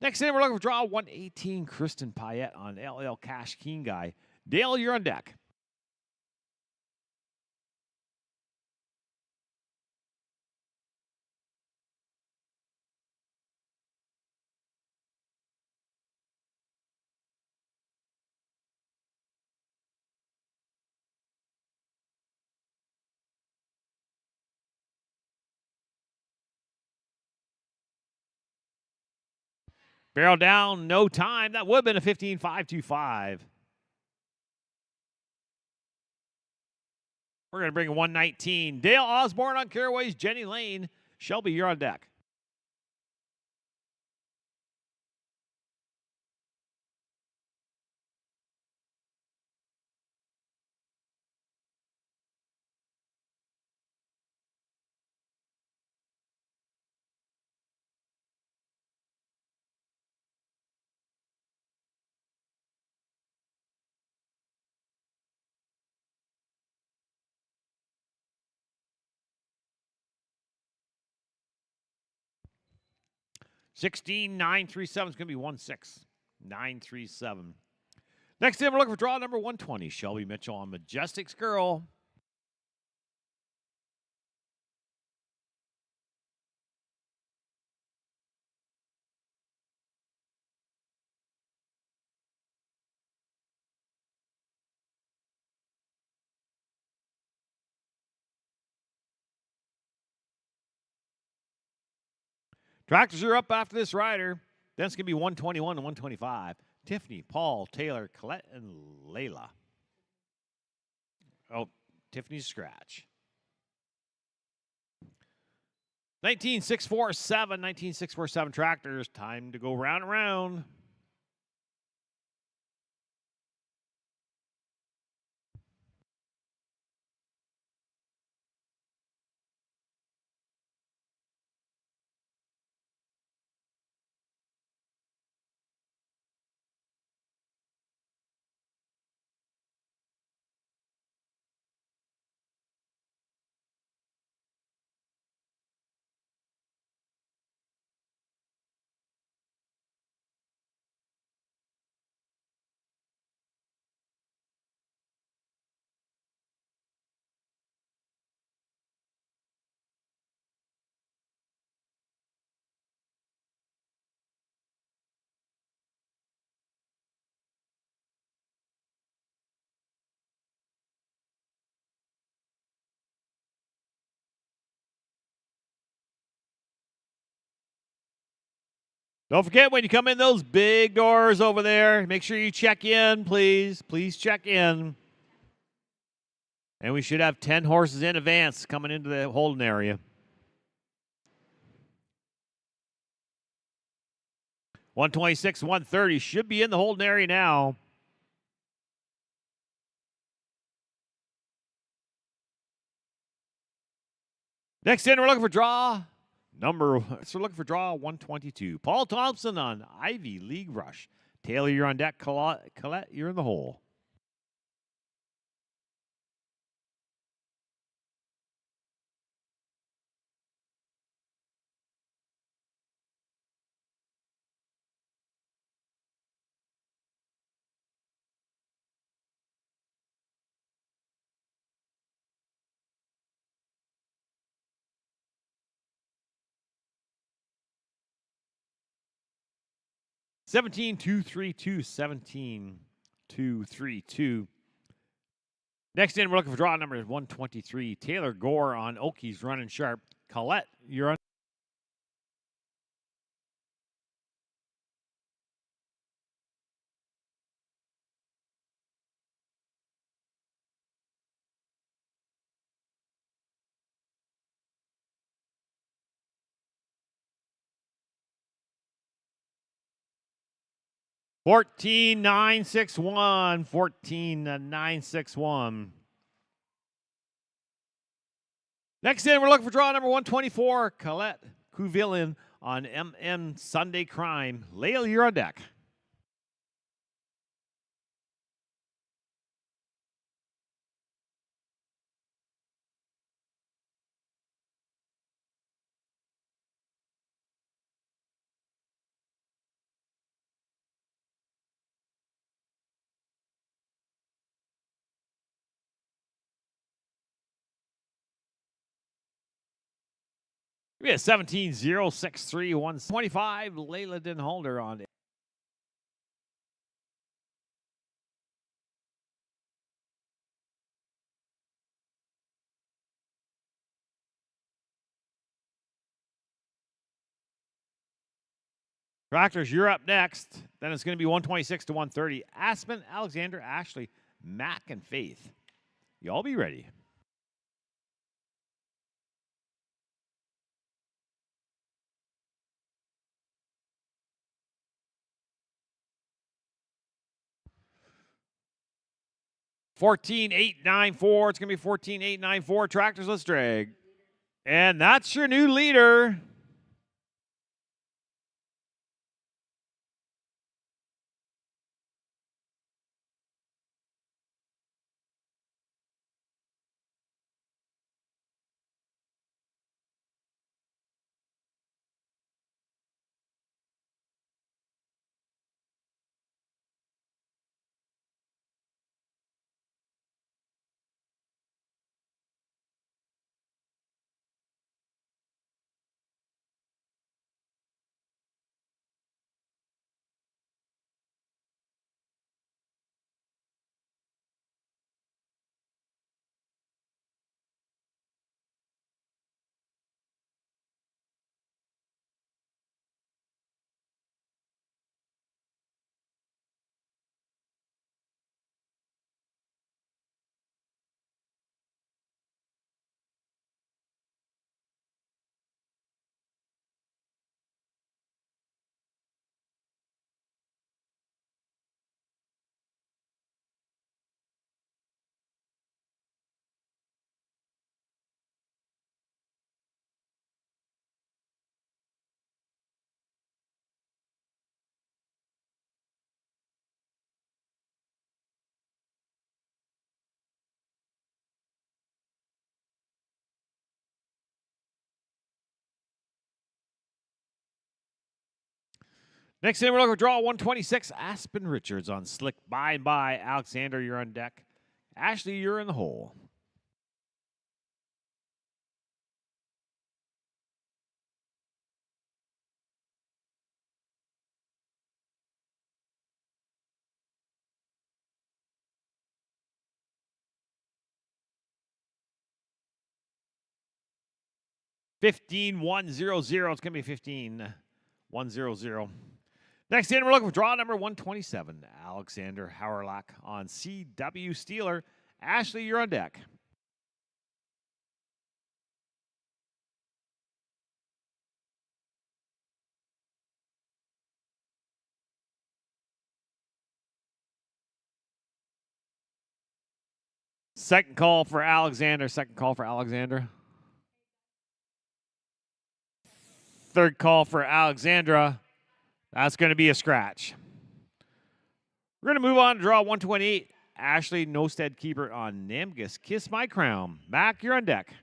Next in, we're looking for draw 118, Kristen Payette on LL Cash Keen Guy. Dale, you're on deck. Barrel down, no time. That would have been a 15 525. We're going to bring a 119. Dale Osborne on Caraway's Jenny Lane. Shelby, you're on deck. Sixteen 937 is going to be 1-6. 937. Next in, we're looking for draw number 120. Shelby Mitchell on Majestic's Girl. Tractors are up after this rider. Then it's going to be 121 and 125. Tiffany, Paul, Taylor, Colette, and Layla. Oh, Tiffany's scratch. 19647, 19647 tractors. Time to go round and round. Don't forget when you come in those big doors over there, make sure you check in, please. Please check in. And we should have 10 horses in advance coming into the holding area. 126, 130 should be in the holding area now. Next in, we're looking for draw So we're looking for draw 122. Paul Thompson on Ivy League Rush. Taylor, you're on deck. Colette, you're in the hole. Seventeen 232. 17 232. Next in, we're looking for draw number 123. Taylor Gore on Okies running sharp. Colette, you're on. 14,961. 14,961. Next in, we're looking for draw number 124. Colette Couvillin on MM Sunday Crime. Lael, you're on deck. We have 17,063, 125. Layla Denholder on it. Tractors, you're up next. Then it's going to be 126 to 130. Aspen, Alexander, Ashley, Mac, and Faith. Y'all be ready. $14,894. It's going to be $14,894. Tractors, let's drag. And that's your new leader. Next in, we're looking for draw 126. Aspen Richards on Slick By and By. Alexander, you're on deck. Ashley, you're in the hole. $15,100. It's going to be $15,100. Next in, we're looking for draw number 127. Alexander Hauerlach on CW Steeler. Ashley, you're on deck. Second call for Alexander. Second call for Alexander. Third call for Alexandra. That's going to be a scratch. We're going to move on to draw 128. Ashley Nosted Keeper on Namgus. Kiss My Crown. Mac, you're on deck.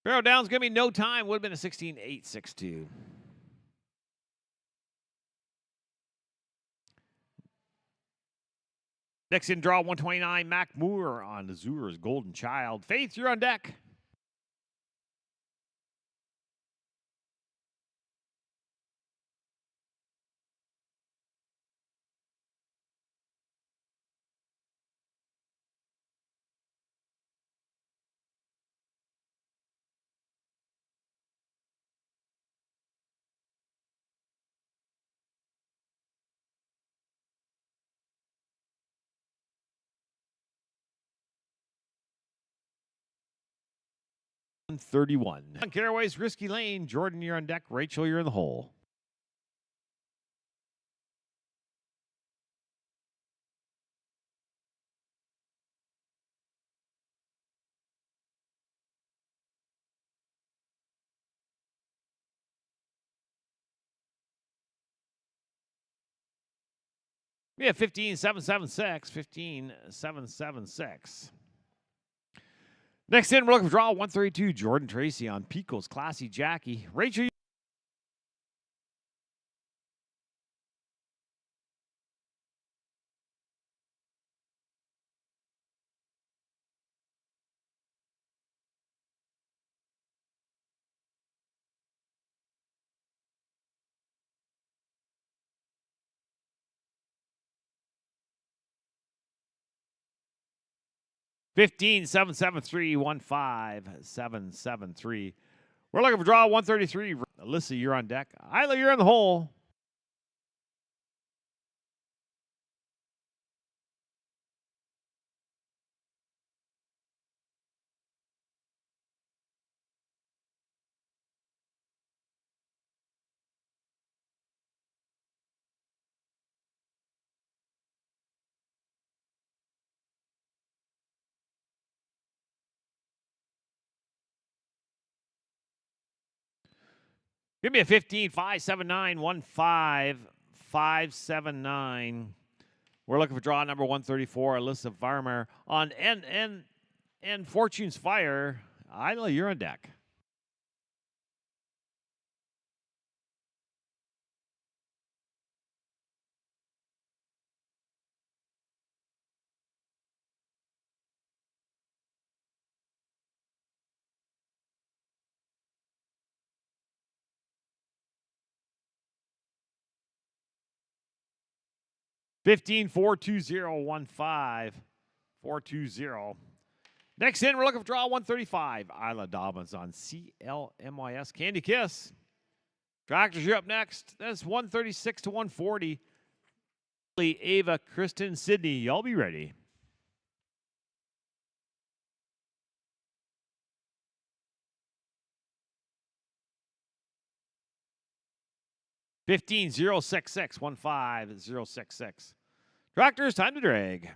Barrel down's going to be no time. Would have been a 16-8-6-2. Next in draw 129, Mac Moore on Azur's Golden Child. Faith, you're on deck. 31. On Caraway's Risky Lane. Jordan, you're on deck. Rachel, you're in the hole. We have 15-776. 15-776. Next in, we're looking for draw 132. Jordan Tracy on Pico's Classy Jackie. Rachel. 15-773-15-773. We're looking for draw 133. Alyssa, you're on deck. Isla, you're in the hole. Give me a 15-579-15-579. We're looking for draw number 134. Alyssa Varmer on and Fortune's Fire. Isla, you're on deck. 15-420-15. 420. Next in, we're looking for draw 135. Isla Dobbins on CLMYS. Candy Kiss. Tractors, you're up next. That's 136-140. Ava, Kristen, Sydney, y'all be ready. $15,066, 15066. Tractors, time to drag.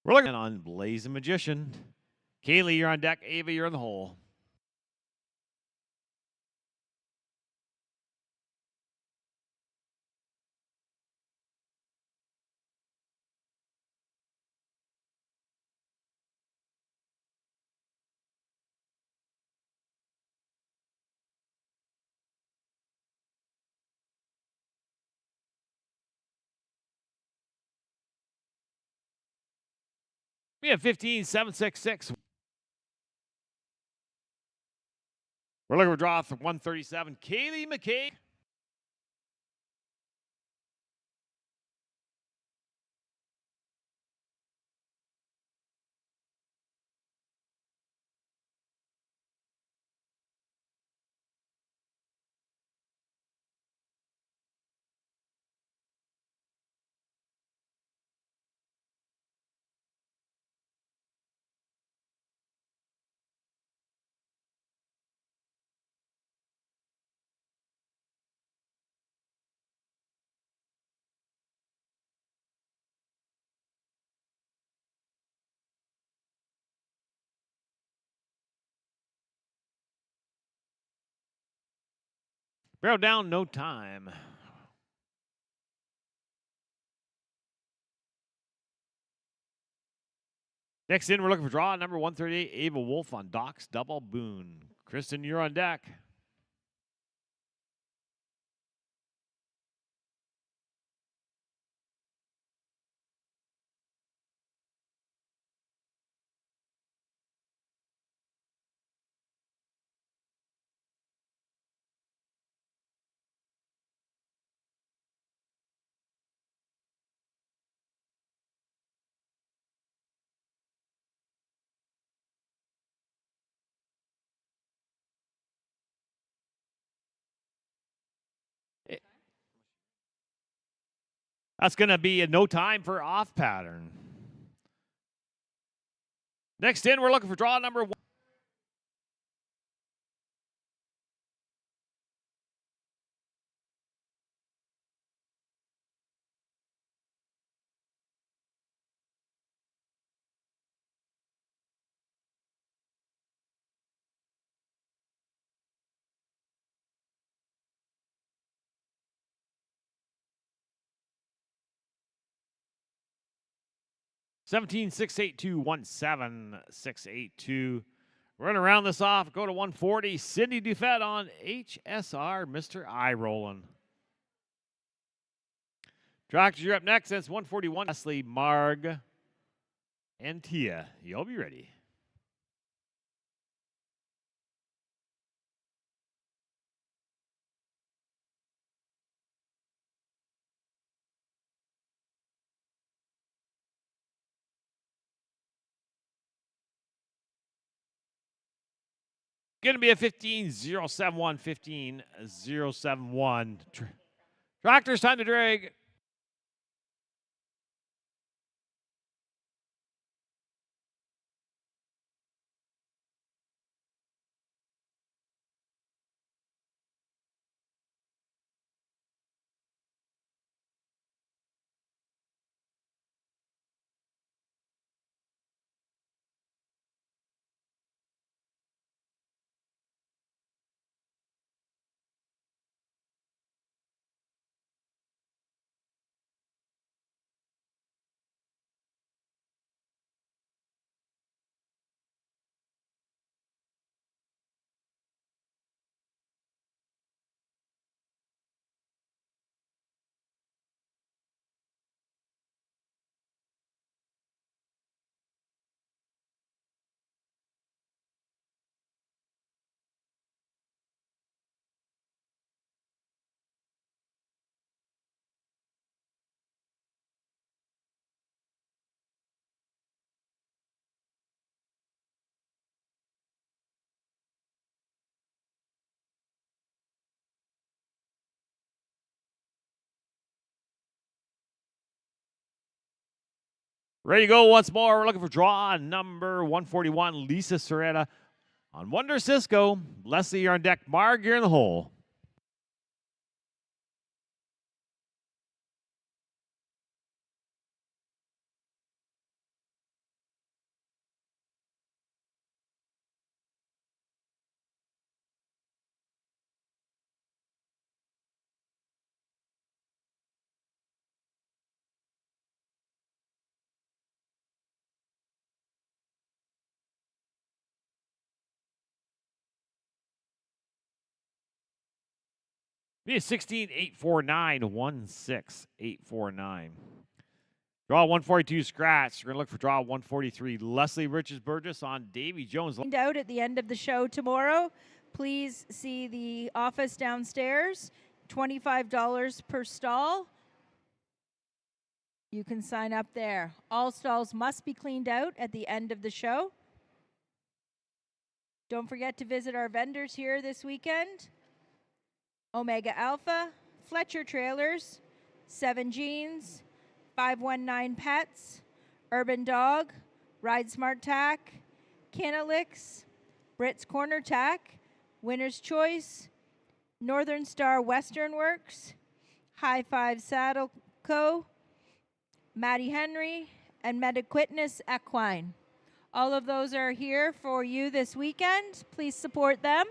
We're looking on Blaze and Magician. Kaylee, you're on deck. Ava, you're in the hole. We have 15-766. We're looking for draw for 137. Kaylee McKay. Barrel down, no time. Next in, we're looking for draw number 138, Ava Wolf on Doc's Double Boon. Kristen, you're on deck. That's going to be a no time for off pattern. Next in, we're looking for draw number 1. Seventeen 682 Run around this off. Go to 140. Cindy Dufett on HSR. Mr. I rolling. Tractors, you're up next. That's 141. Leslie, Marg, and Tia. You'll be ready. Going to be a 15-071, 15-071. Tractors, time to drag. Ready to go once more. We're looking for draw number 141, Lisa Soretta on Wonder Cisco. Leslie, you're on deck. Marg, you're in the hole. Be a 16-849, 16849. Draw 142 scratch. We're going to look for draw 143. Leslie Riches Burgess on Davy Jones. Find out at the end of the show tomorrow. Please see the office downstairs. $25 per stall. You can sign up there. All stalls must be cleaned out at the end of the show. Don't forget to visit our vendors here this weekend. Omega Alpha, Fletcher Trailers, 7 Jeans, 519 Pets, Urban Dog, Ride Smart Tack, Canalix, Brits Corner Tack, Winner's Choice, Northern Star Western Works, High Five Saddle Co., Matty Henry, and Mediquitness Equine. All of those are here for you this weekend. Please support them.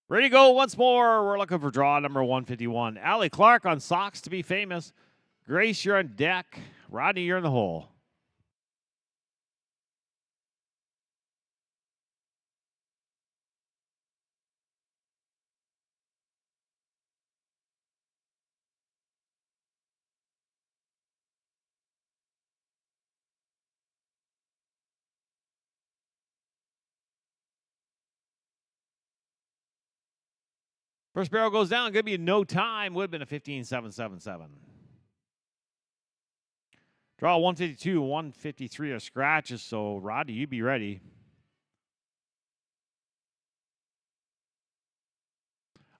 Ready to go once more. We're looking for draw number 151. Allie Clark on Socks to be Famous. Grace, you're on deck. Rodney, you're in the hole. First barrel goes down. Going to be no time. Would have been a 15-7-7-7. Draw 152, 153 are scratches. So, Rodney, you be ready.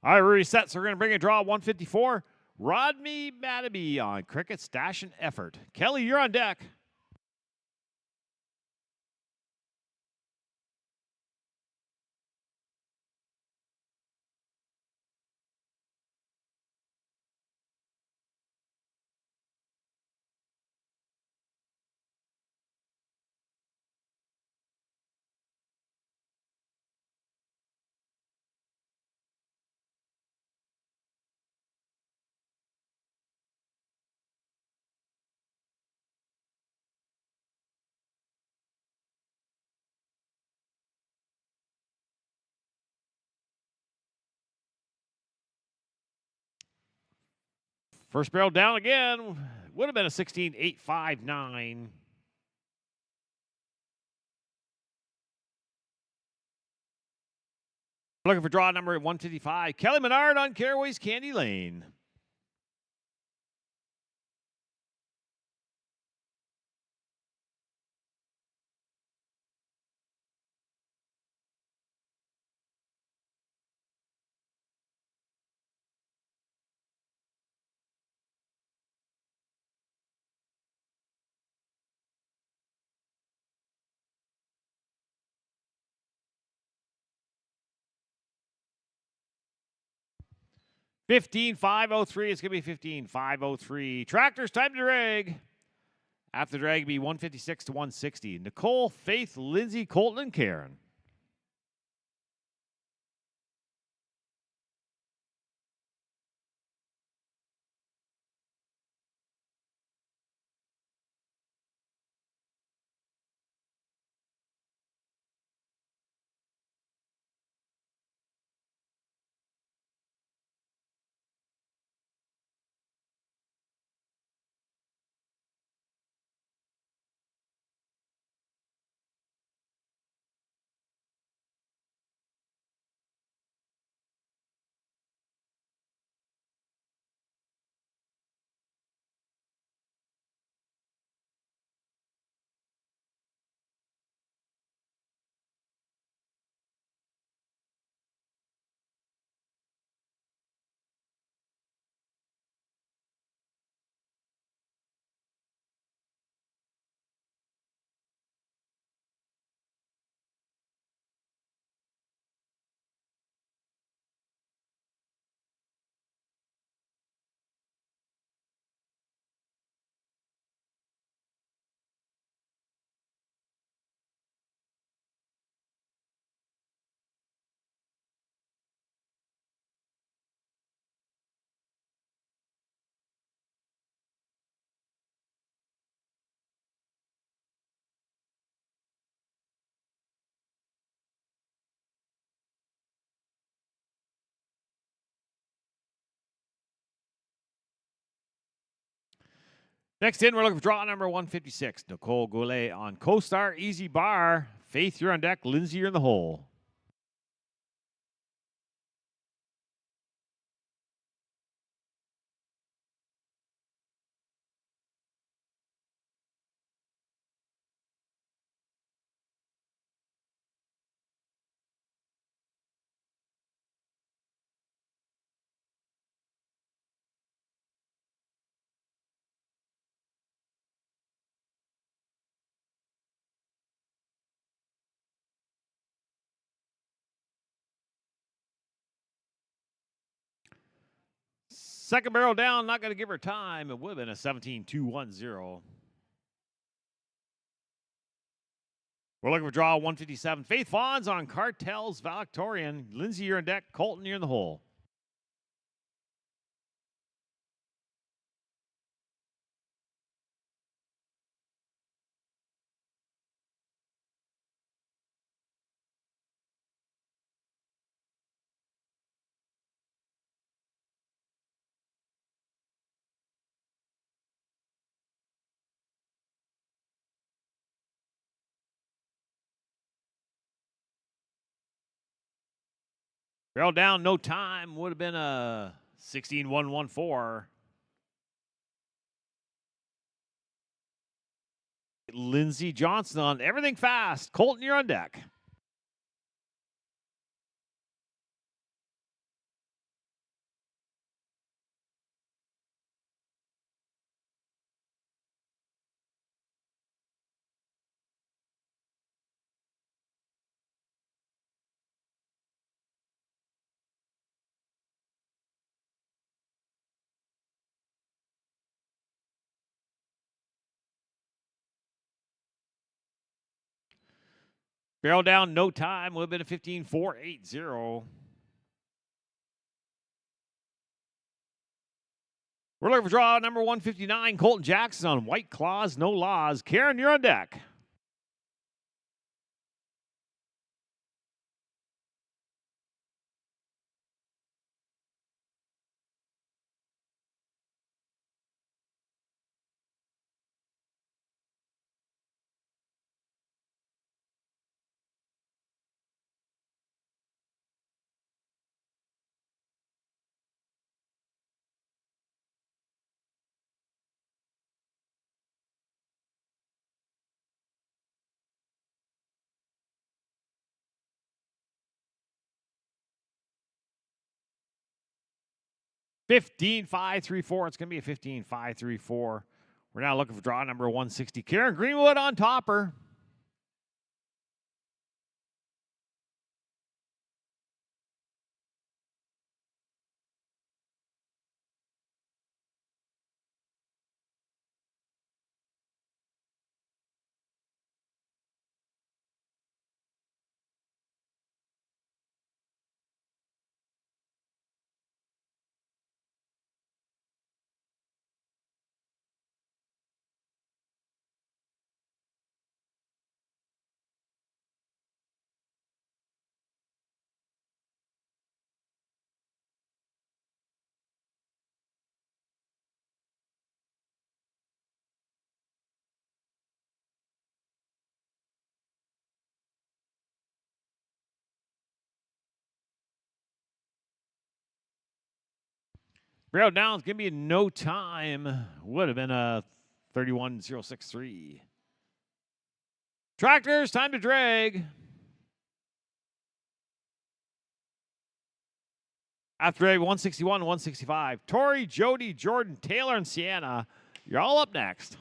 All right, we're reset. So, we're going to bring a draw 154. Rodney Madaby on Cricket Stash and Effort. Kelly, you're on deck. First barrel down again. Would have been a 16-8-5-9. Looking for draw number 155. Kelly Menard on Caraway's Candy Lane. $15,503. It's going to be $15,503. Tractors, time to drag. After the drag, be 156 to 160. Nicole, Faith, Lindsay, Colton, and Karen. Next in, we're looking for draw number 156. Nicole Goulet on CoStar Easy Bar. Faith, you're on deck. Lindsay, you're in the hole. Second barrel down, not going to give her time. It would have been a 17-2-1-0. We're looking for draw 157. Faith Fawns on Cartels Valectorian. Lindsay, you're on deck. Colton, you're in the hole. Barrel down, no time. Would have been a 16-1-1-4. Lindsey Johnson on everything fast. Colton, you're on deck. Barrel down, no time. Would have been a 15-4-8-0. We're looking for draw number 159. Colton Jackson on White Claws, no laws. Karen, you're on deck. $15-5-3-4. It's going to be a 15-5-3-4. We're now looking for draw number 160. Karen Greenwood on topper. Barrel down is going to be no time. Would have been a 31-0-6-3. Tractors, time to drag. After drag 161, 165. Tori, Jody, Jordan, Taylor, and Sienna. You're all up next.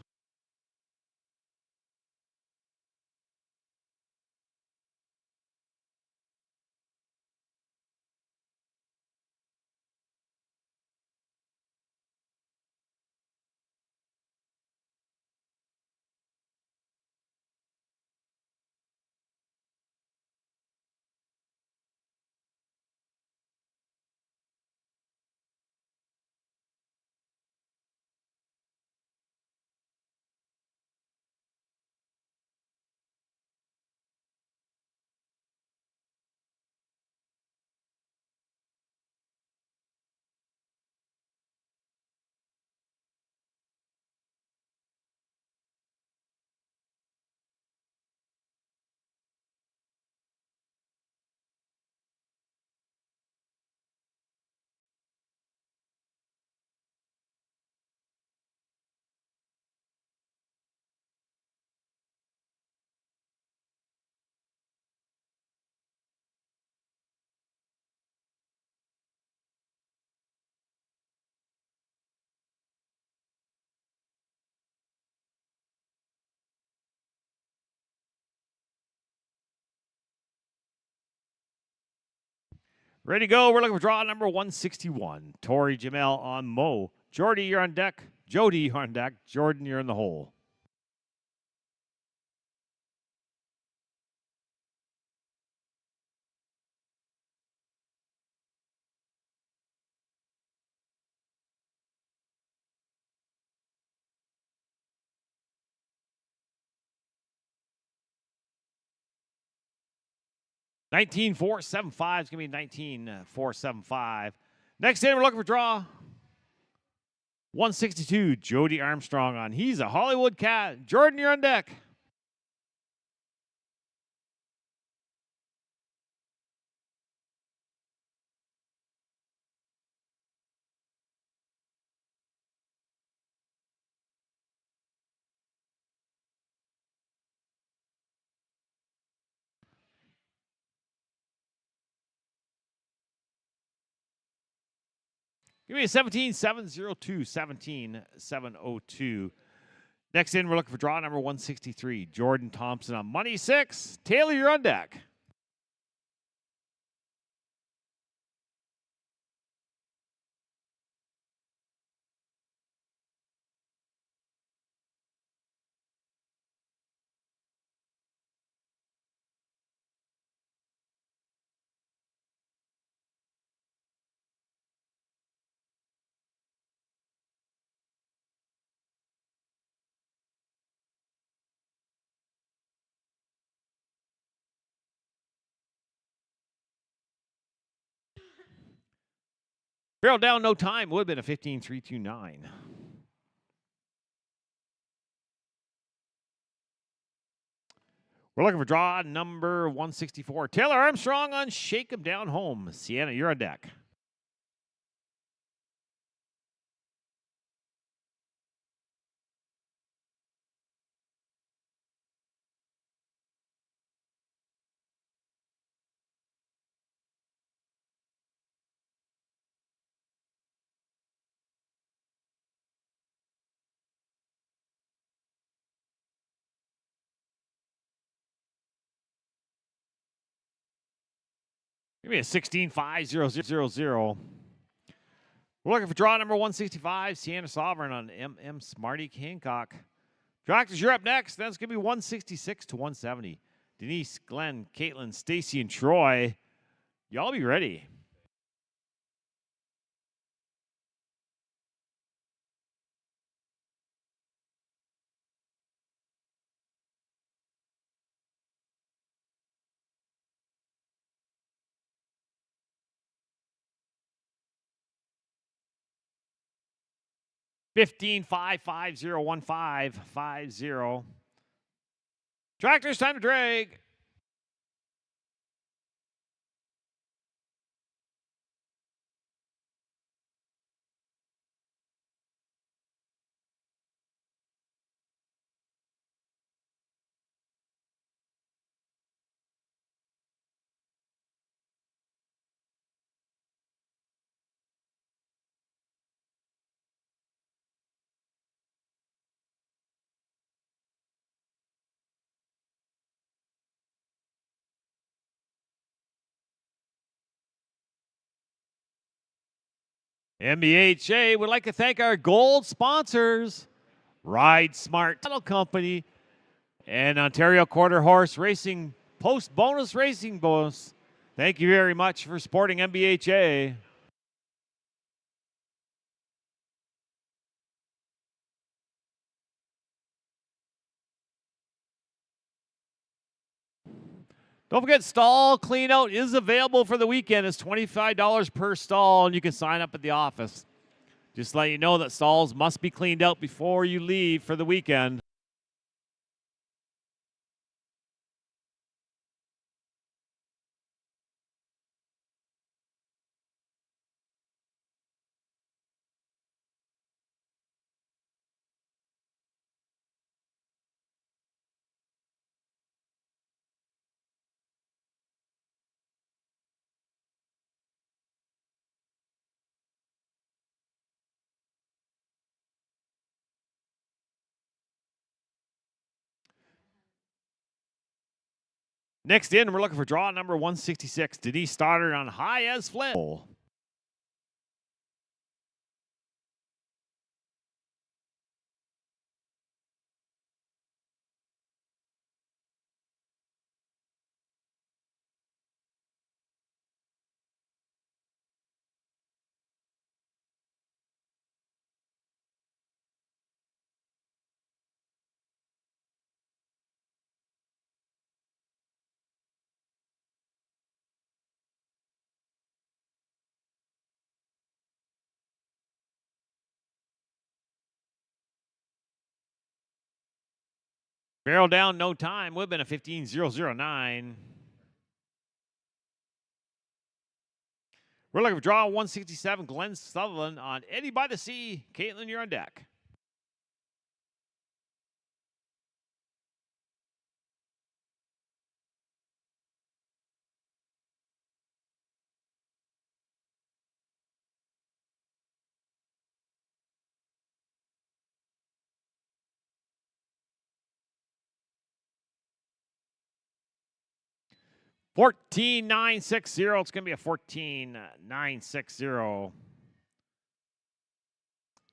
Ready to go. We're looking for draw number 161. Tori, Jamel on Mo. Jordy, you're on deck. Jody, you're on deck. Jordan, you're in the hole. 19,475 is going to be 19,475. Next in, we're looking for draw 162, Jody Armstrong on. He's a Hollywood cat. Jordan, you're on deck. Give me a 17,702, 17,702. Next in, we're looking for draw number 163, Jordan Thompson on money 6. Taylor, you're on deck. Barrel down, no time. Would have been a 15,329. We're looking for draw number 164. Taylor Armstrong on Shake 'em Down Home. Sienna, you're on deck. Give me a 16,500. We're looking for draw number 165, Sienna Sovereign on MM Smarty Hancock. Tractors, you're up next. Then it's going to be 166 to 170. Denise, Glenn, Caitlin, Stacy, and Troy. Y'all be ready. Fifteen 5501550. Tractors, time to drag. NBHA would like to thank our gold sponsors, Ride Smart Title Company and Ontario Quarter Horse Racing Post Bonus Racing Bonus. Thank you very much for supporting NBHA. Don't forget, stall clean out is available for the weekend. It's $25 per stall, and you can sign up at the office. Just let you know that stalls must be cleaned out before you leave for the weekend. Next in, we're looking for draw number 166. Denise Stoddard on High as Flint. Barrel down, no time. Would have been a 15009. We're looking for draw 167. Glenn Sutherland on Eddie by the Sea. Caitlin, you're on deck. $14,960. It's going to be a $14,960.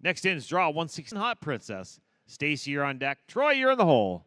Next in is draw 116. Hot Princess. Stacy, you're on deck. Troy, you're in the hole.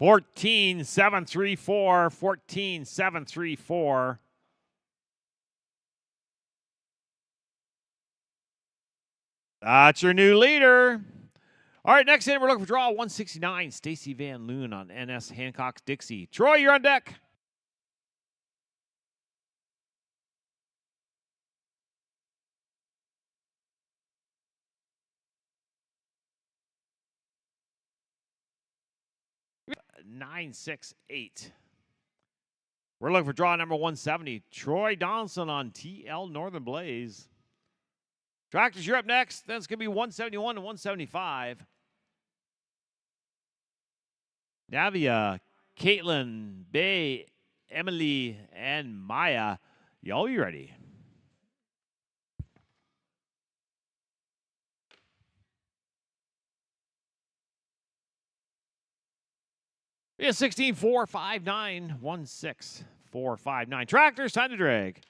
$14,734. $14,734. That's your new leader. All right, next in, we're looking for draw 169. Stacy Van Loon on NS Hancock's Dixie. Troy, you're on deck. $968. We're looking for draw number 170. Troy Donaldson on TL Northern Blaze. Tractors, you're up next. Then it's going to be 171 to 175. Navia, Caitlin, Bay, Emily, and Maya. Y'all be ready. Yeah, 16-4-5-9, 1-6-4-5-9. Tractors, time to drag.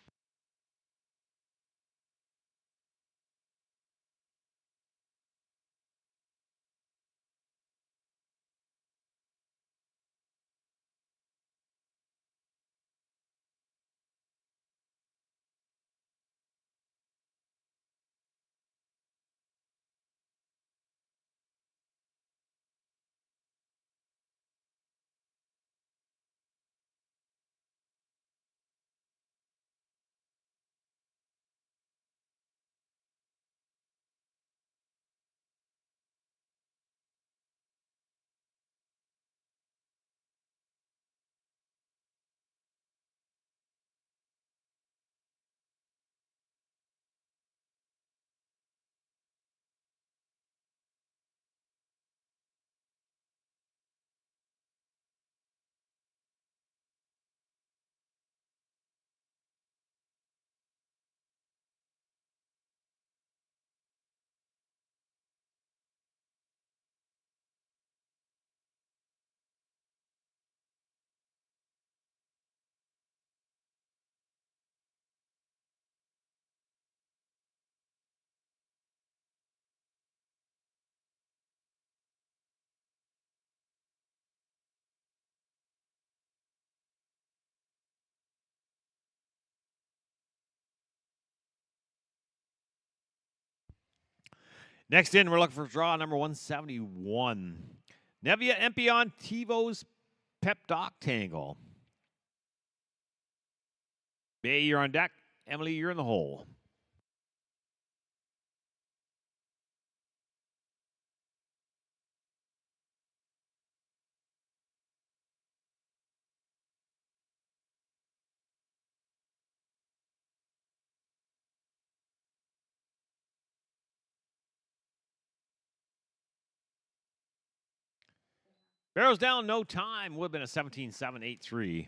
Next in, we're looking for draw number 171. Nevia Empion Tivo's Pep Doc Tangle. Bay, you're on deck. Emily, you're in the hole. Barrels down, no time. Would have been a 17-7-8-3.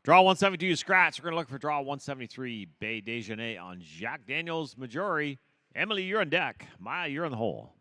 Draw 172 scratch. We're going to look for draw 173. Bay Dejanay on Jack Daniels Majori. Emily, you're on deck. Maya, you're on the hole.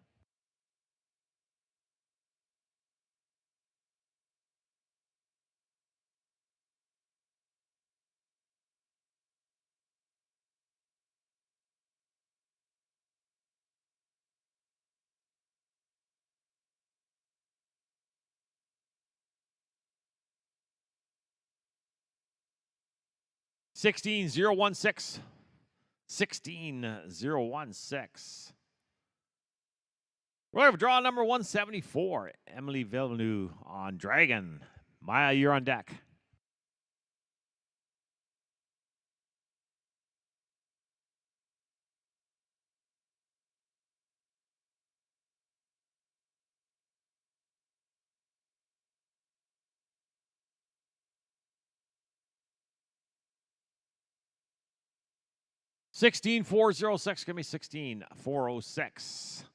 Sixteen zero 16. 16016. We're going to draw number 174. Emily Villeneuve on Dragon. Maya, you're on deck. $16,406. Give me 16,406.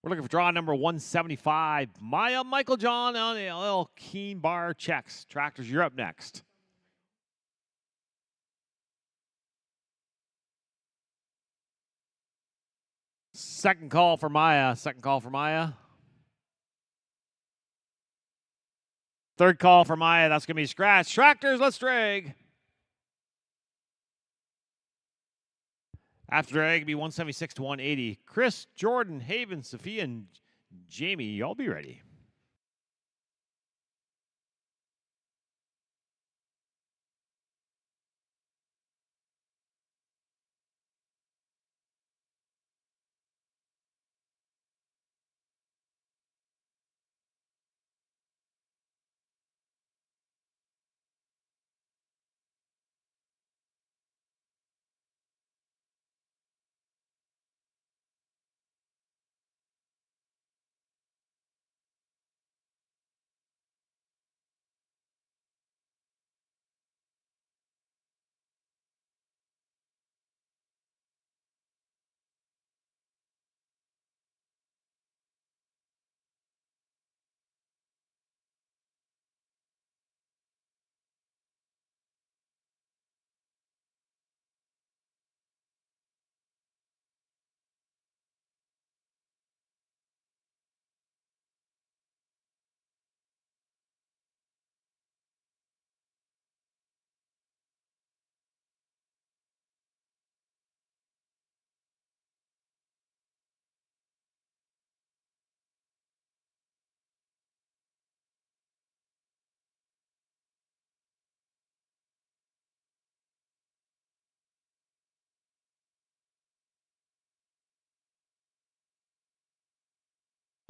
We're looking for draw number 175. Maya Michael John on the LL Keen Bar checks. Tractors, you're up next. Second call for Maya. Second call for Maya. Third call for Maya. That's going to be scratch. Tractors, let's drag. After drag, be 176 to 180. Chris, Jordan, Haven, Sophia, and Jamie, y'all be ready.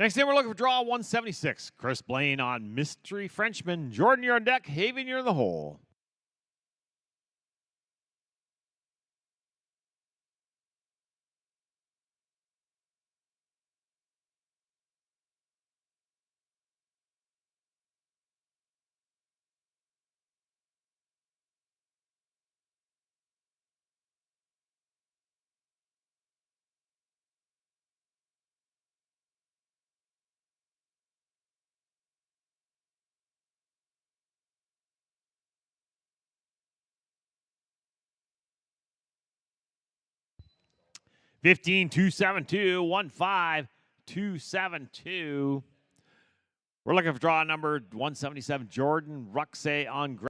Next in, we're looking for draw 176. Chris Blaine on Mystery Frenchman. Jordan, you're on deck. Haven, you're in the hole. $15,272. 15,272. We're looking for draw number 177. Jordan Ruxay on ground.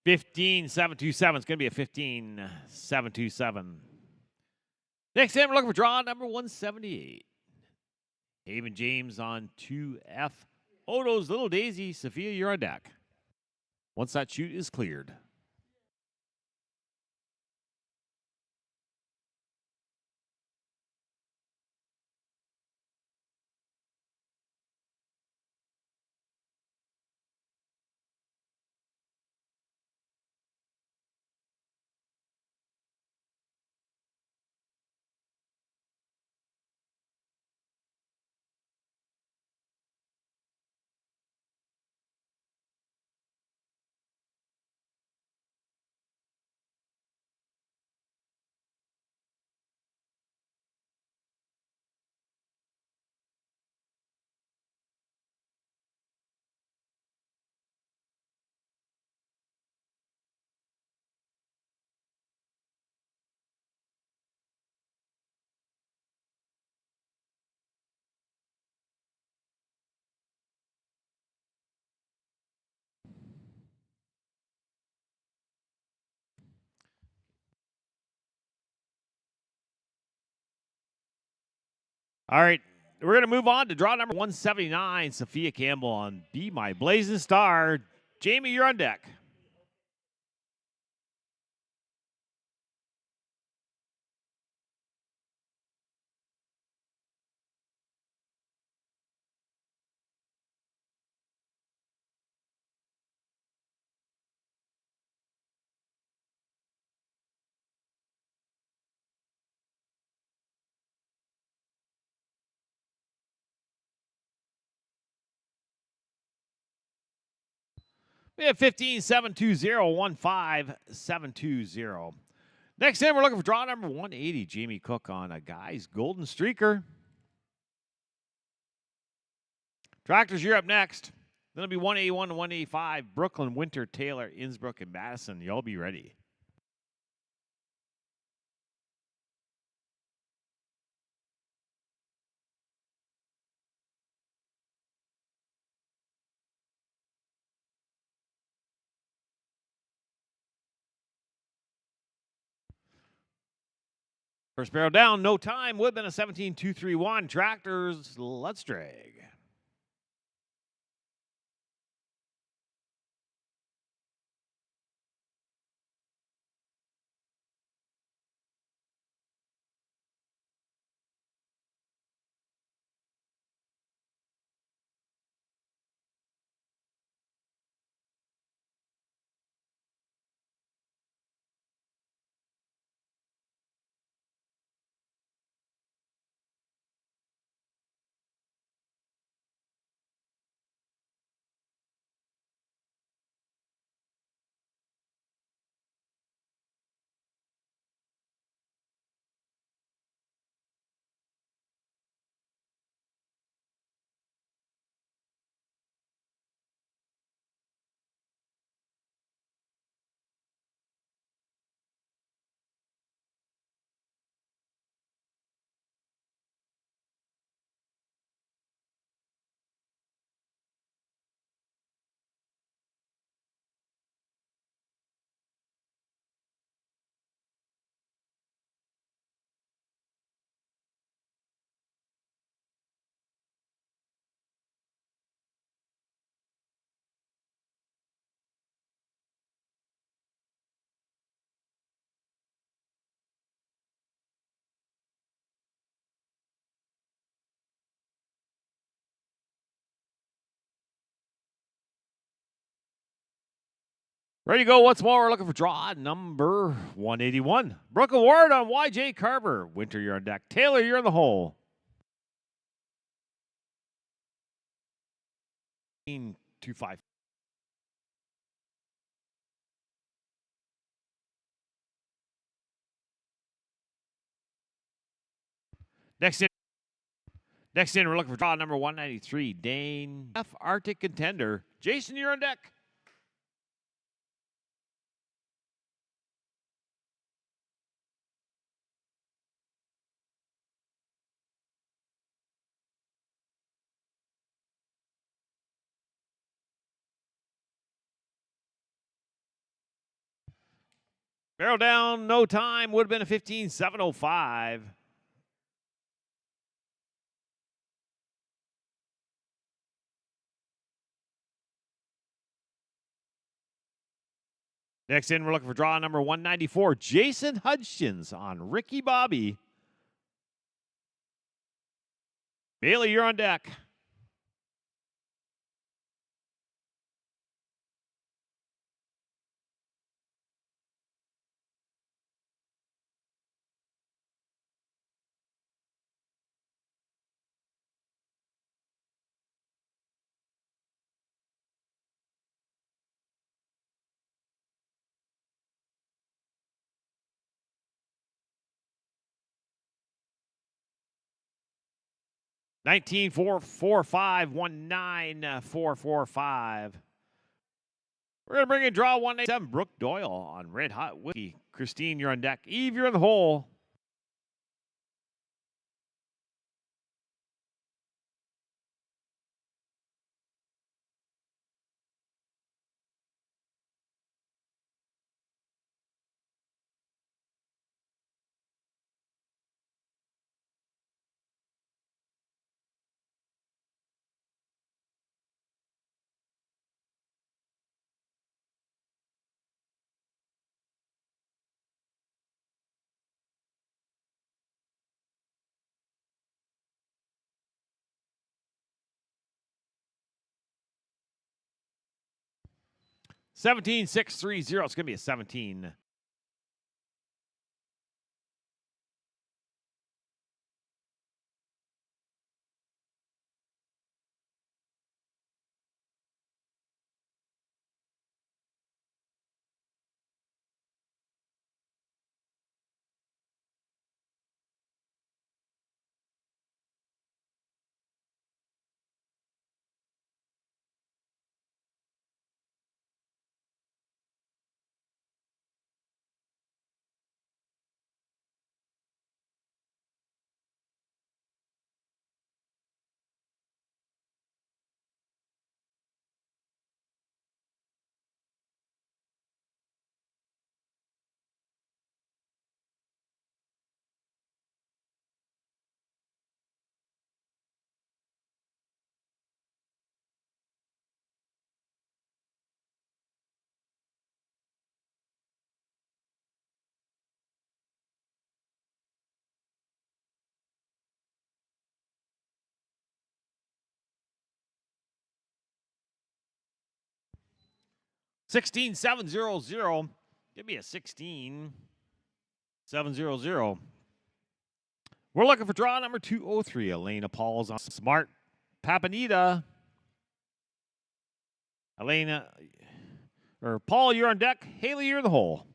$15,727. It's going to be a 15,727. Next in, we're looking for draw number 178. Haven James on 2F. Odo's Little Daisy. Sophia, you're on deck. Once that chute is cleared. All right. We're going to move on to draw number 179, Sophia Campbell on Be My Blazing Star. Jamie, you're on deck. We have 15, 720, 15, 720. Next in, we're looking for draw number 180, Jamie Cook on a guy's Golden Streaker. Tractors, you're up next. Then it'll be 181 to 185, Brooklyn, Winter, Taylor, Innsbruck, and Madison. Y'all be ready. First barrel down, no time. Would have been a 17-231. Tractors, let's drag. Ready to go once more. We're looking for draw number 181. Brooke Award on YJ Carver. Winter, you're on deck. Taylor, you're in the hole. 2-5. Next in, we're looking for draw number 193. Dane F. Arctic Contender. Jason, you're on deck. Barrel down, no time. Would have been a 15-705. Next in, we're looking for draw number 194. Jason Hudgens on Ricky Bobby. Bailey, you're on deck. Nineteen 445 19445. We're going to bring in draw 187. Brooke Doyle on Red Hot Whiskey. Christine, you're on deck. Eve, you're in the hole. 17-6-3-0. It's going to be a 17. $16,700. Give me a 16,700. We're looking for draw number 203. Elena Paul's on Smart Papanita. Elena, or Paul, you're on deck. Haley, you're in the hole.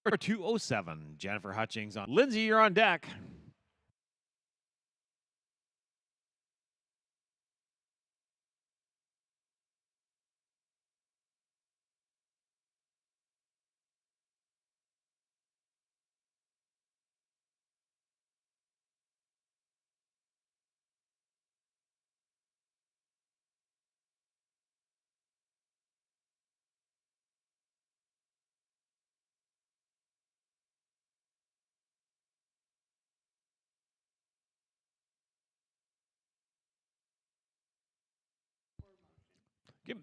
Number 207. Jennifer Hutchings on. Lindsay, you're on deck. Give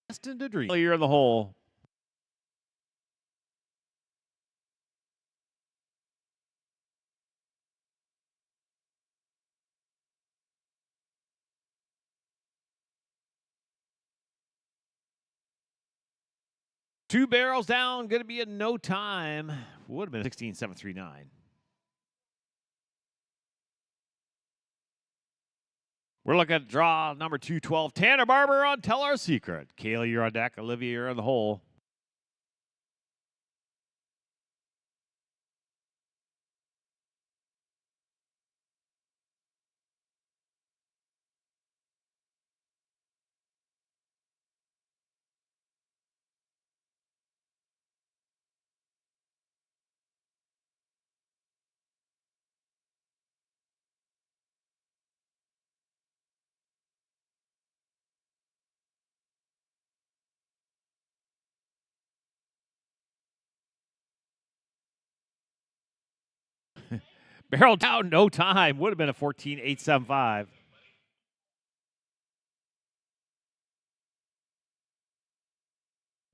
Destined to Dream. You're in the hole. Two barrels down. Going to be in no time. Would have been 16,739. We're looking at draw number 212. Tanner Barber on Tell Our Secret. Kaylee, you're on deck. Olivia, you're in the hole. Barrel down, no time. Would have been a 14,875.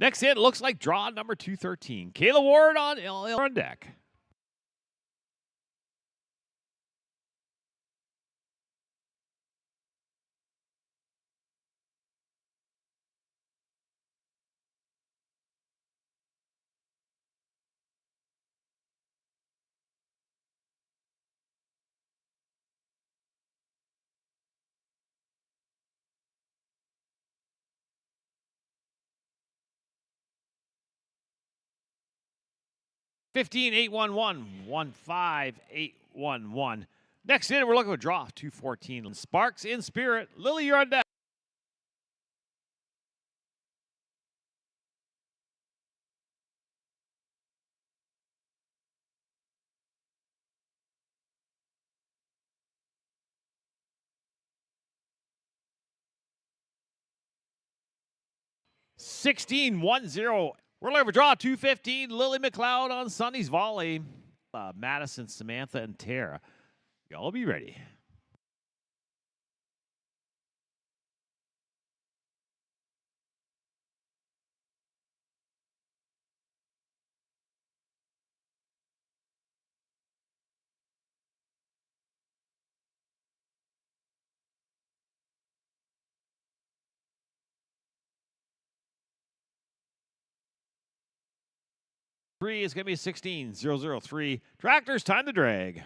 Next hit looks like draw number 213. Kayla Ward on deck. $15,811. 15,811. Next in, we're looking at draw 214. Sparks in Spirit. Lily, you're on deck. $16,100. We're looking for draw 215. Lily McLeod on Sunny's volley. Madison, Samantha, and Tara. Y'all be ready. 3 is going to be 16-003. Tractors, time to drag.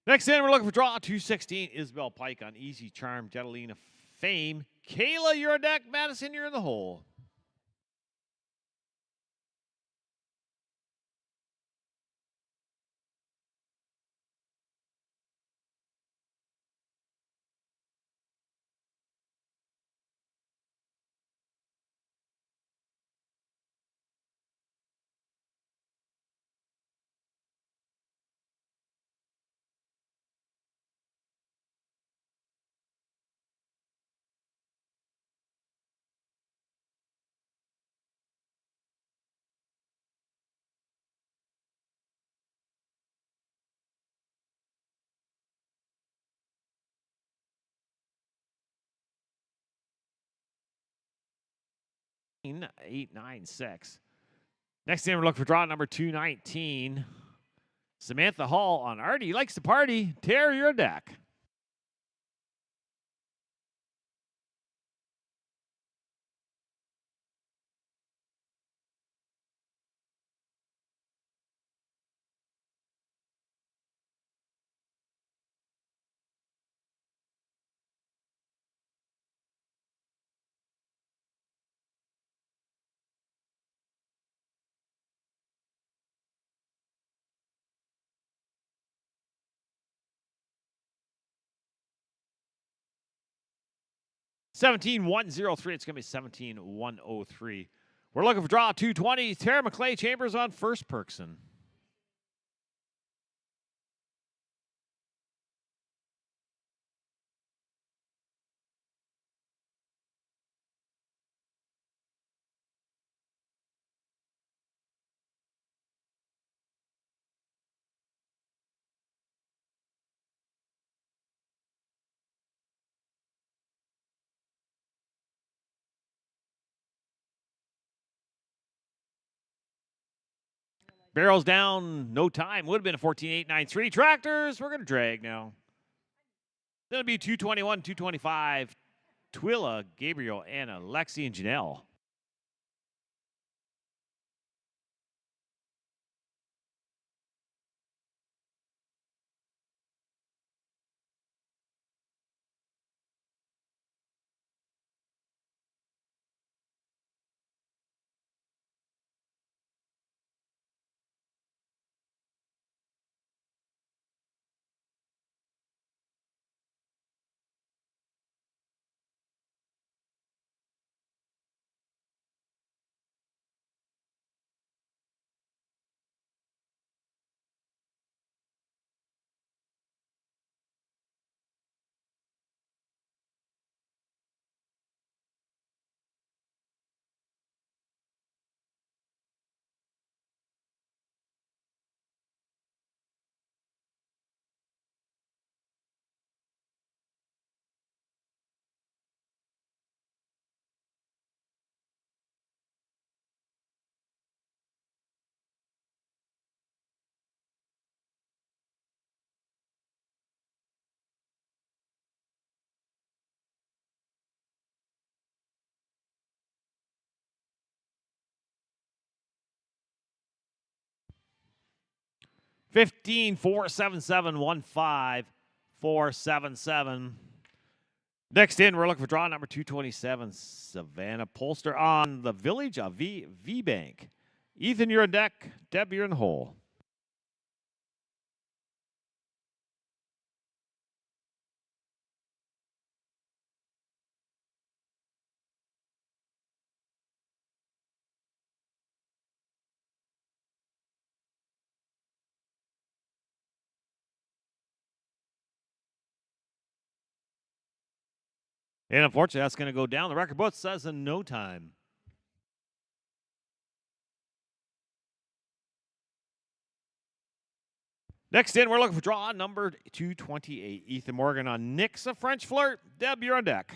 Next in, we're looking for draw 216. Isabel Pike on Easy Charm, Jetalina Fame. Kayla, you're on deck. Madison, you're in the hole. Eight, nine, six. Next in, we're looking for draw number 219. Samantha Hall on Artie likes to party. Tear your deck. $17,103. It's going to be $17,103. We're looking for draw 220. Tara McClay Chambers on first Perkson. Barrels down, no time. Would have been a 14,893. Tractors, we're going to drag now. That'll be 221, 225. Twilla, Gabriel, Anna, Lexi, and Janelle. 15-477-15-477. Next in, we're looking for draw number 227, Savannah Polster on the Village of V-Bank. Ethan, you're on deck. Deb, you're in the hole. And unfortunately, that's going to go down. The record book says in no time. Next in, we're looking for draw number 228. Ethan Morgan on Nick's a French Flirt. Deb, you're on deck.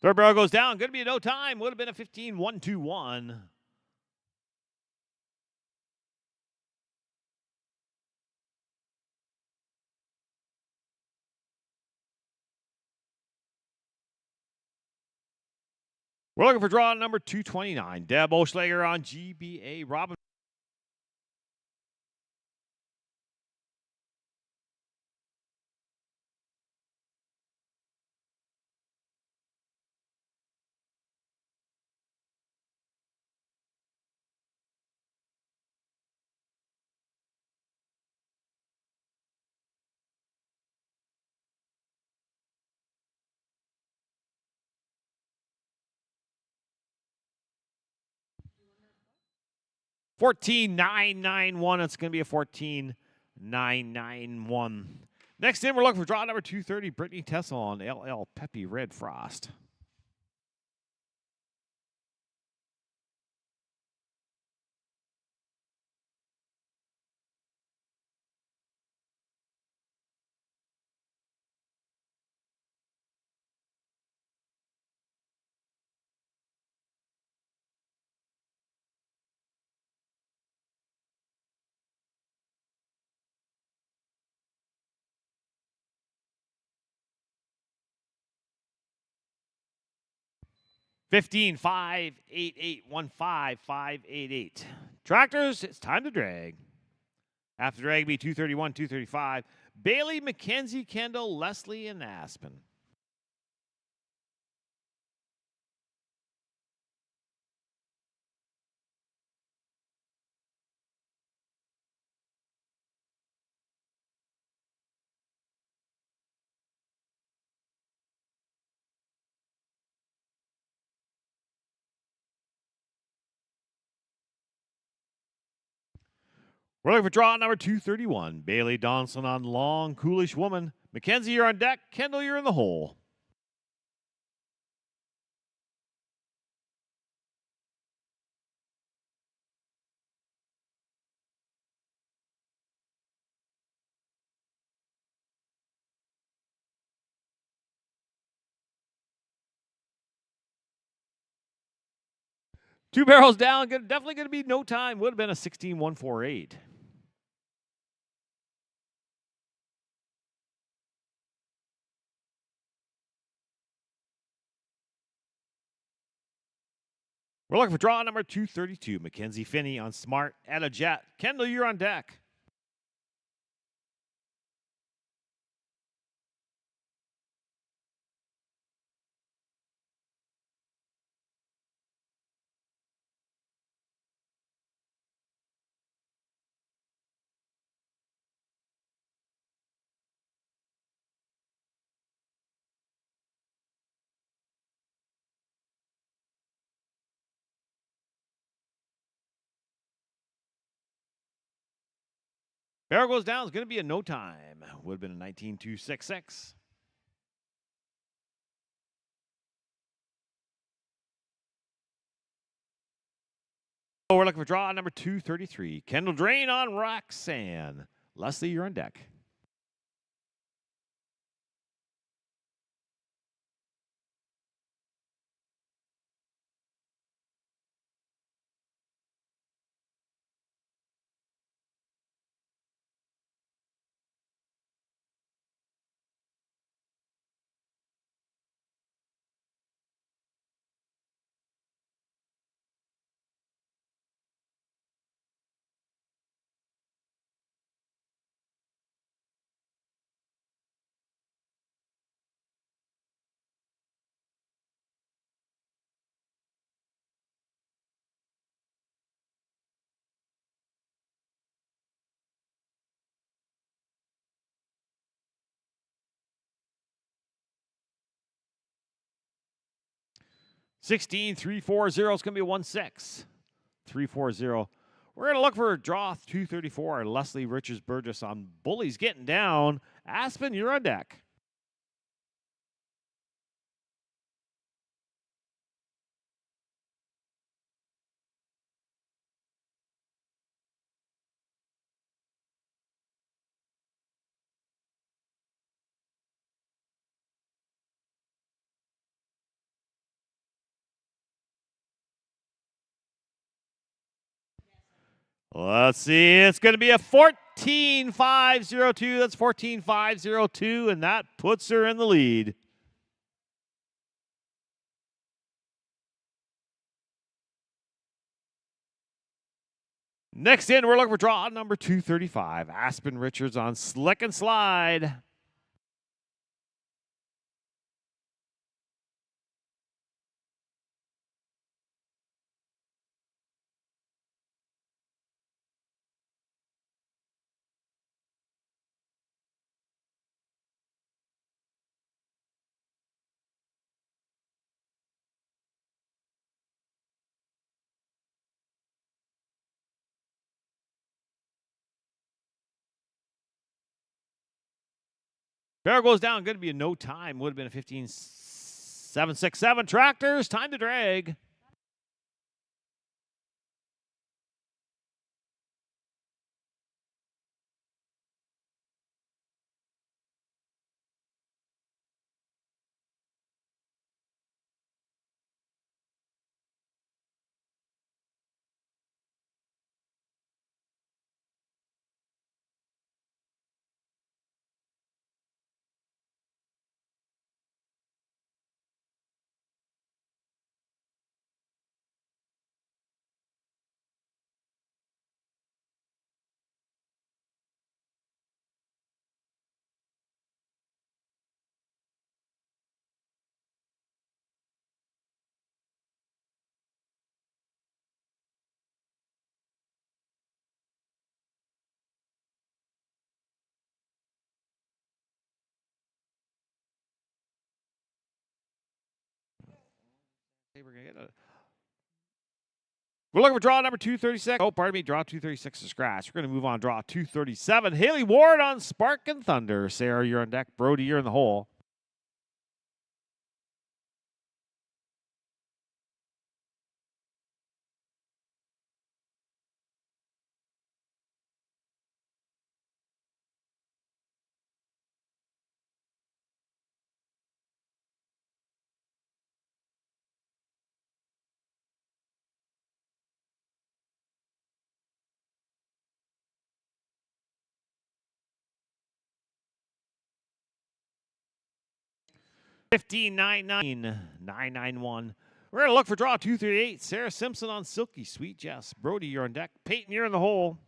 Third barrel goes down. Going to be a no time. Would have been a 15-1-2-1. We're looking for draw number 229. Deb Oschlager on GBA. Robin. $14,991. It's going to be a 14,991. Next in, we're looking for draw number 230. Brittany Tessel on LL Peppy Red Frost. $15,588,15,588. Tractors, it's time to drag. After drag be 231, 235. Bailey, McKenzie, Kendall, Leslie, and Aspen. We're looking for draw number 231. Bailey Donson on Long Coolish Woman. Mackenzie, you're on deck. Kendall, you're in the hole. Two barrels down. Definitely going to be no time. Would have been a 16-148. We're looking for draw number 232. Mackenzie Finney on Smart at a Jet. Kendall, you're on deck. Barrel goes down. It's going to be a no time. Would have been a 19-266. We're looking for draw number 233. Kendall Drain on Roxanne. Leslie, you're on deck. 16, 340 is going to be a 1-6. 340. We're going to look for draw 234. Leslie Richards Burgess on Bullies getting down. Aspen, you're on deck. Let's see. It's going to be a 14-502. That's 14-502, and that puts her in the lead. Next in, we're looking for draw number 235. Aspen Richards on Slick and Slide. Barrel goes down. Going to be a no time. Would have been a 15-7-6-7. Tractors, time to drag. We're looking for draw number 236. Oh, pardon me, draw 236 is scratch. We're going to move on draw 237. Haley Ward on Spark and Thunder. Sarah, you're on deck. Brody, you're in the hole. $15.99.991. We're going to look for draw 238. Sarah Simpson on Silky Sweet Jess. Brody, you're on deck. Peyton, you're in the hole.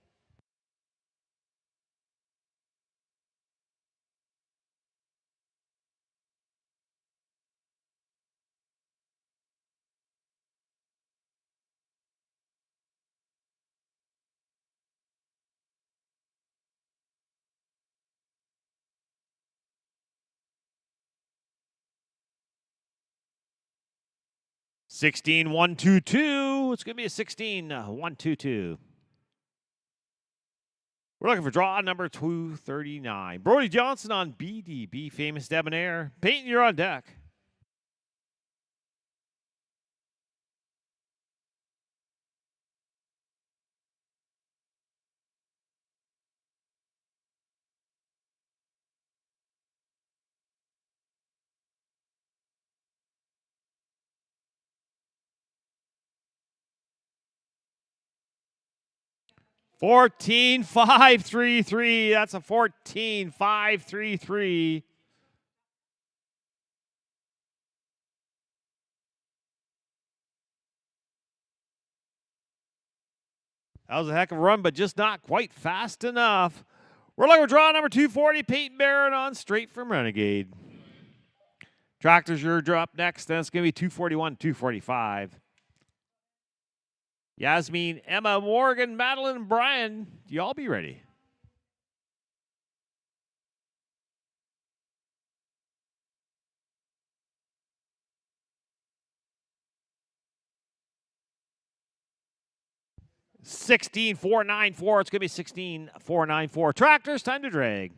$16-122. It's going to be a $16-122. We're looking for draw number 239. Brody Johnson on BDB, Famous Debonair. Peyton, you're on deck. $14-533. That's a $14-533. That was a heck of a run, but just not quite fast enough. We're looking for draw number 240. Peyton Barron on Straight from Renegade. Tractors, you're up next. Then it's going to be 241, 245. Yasmin, Emma, Morgan, Madeline, and Brian, y'all be ready. 16,494. It's going to be 16,494. Tractors, time to drag.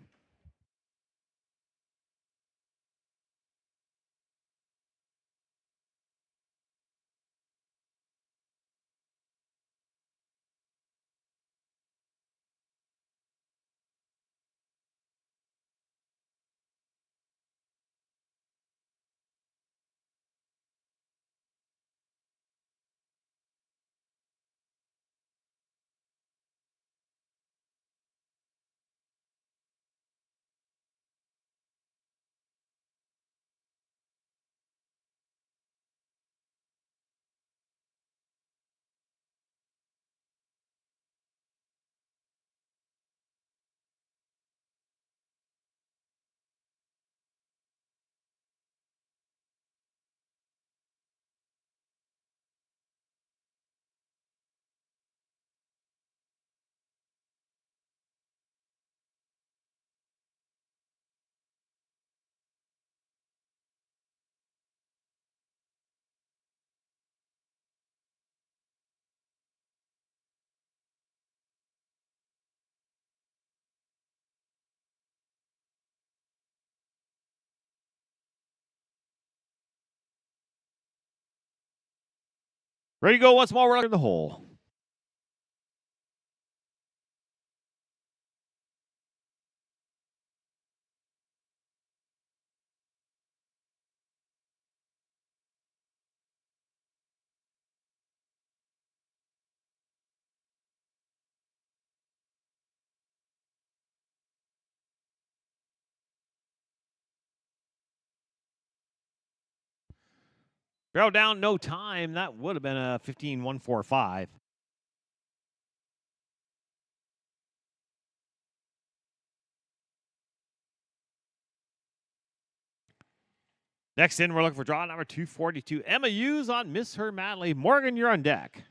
Ready to go once more. We're in the hole. Barrel down, no time. That would have been a 15,145. Next in, we're looking for draw number 242. Emma Hughes on Miss Her Madly. Morgan, you're on deck.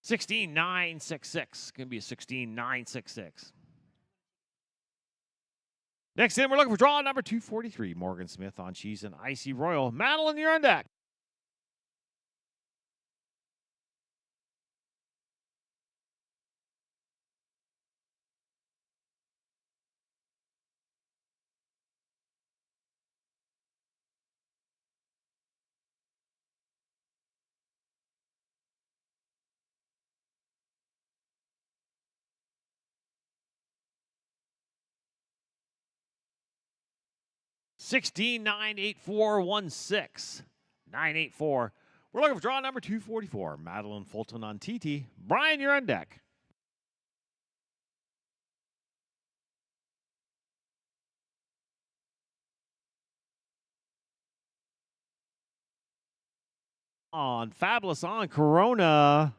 $16,966. Going to be a 16,966. Next in, we're looking for draw number 243. Morgan Smith on Cheese and Icy Royal. Madeline, you're on deck. $16,984.16. 984. We're looking for draw number 244. Madeline Fulton on TT. Brian, you're on deck. On Fabulous on Corona.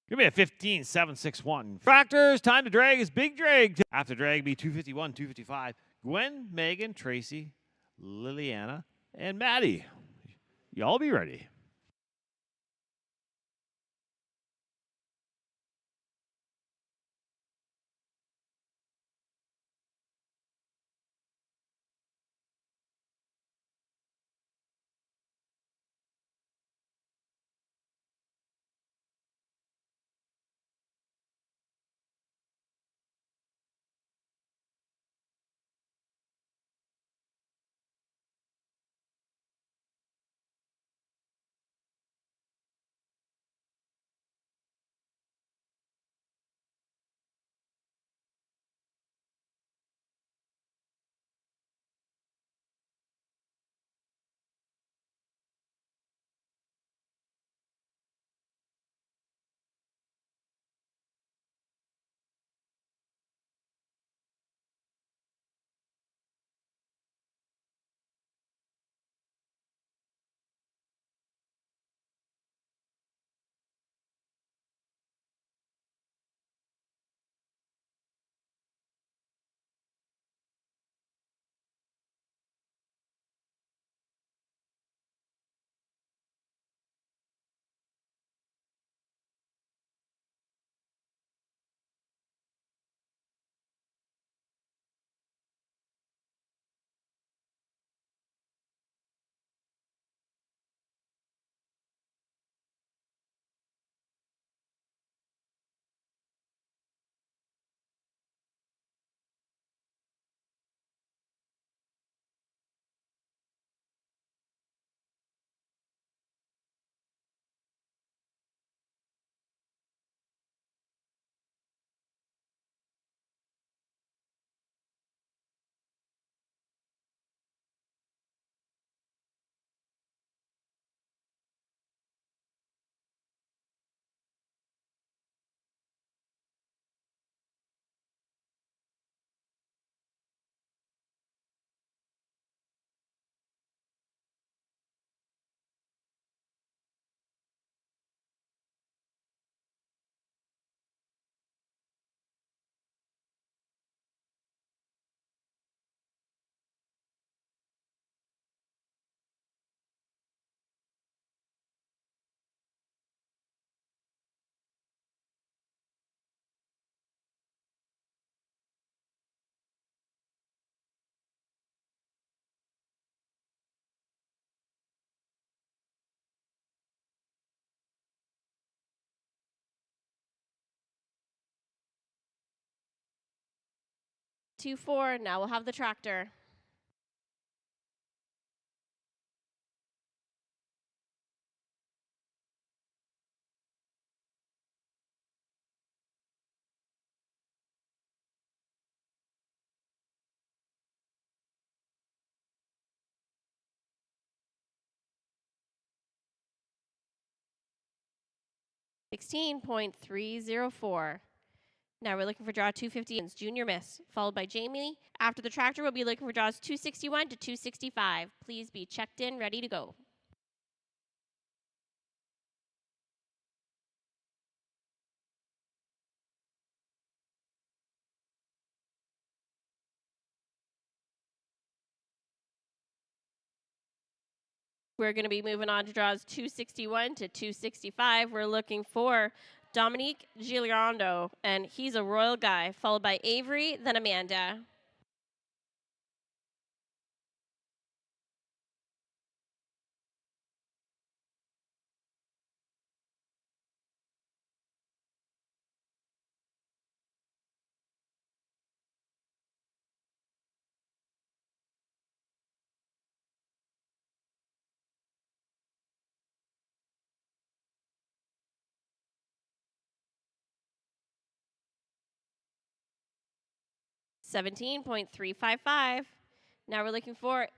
Give me a 15,761. Tractors, time to drag is big drag. After drag be 251, 255. Gwen, Megan, Tracy, Liliana, and Maddie. Y'all be ready. 2-4. Now we'll have the tractor. $16.304. Now we're looking for draw 250. Junior miss, followed by Jamie. After the tractor, we'll be looking for draws 261 to 265. Please be checked in, ready to go. We're going to be moving on to draws 261 to 265. We're looking for Dominique Gigliondo, and he's a royal guy, followed by Avery, then Amanda. $17.355. Now we're looking for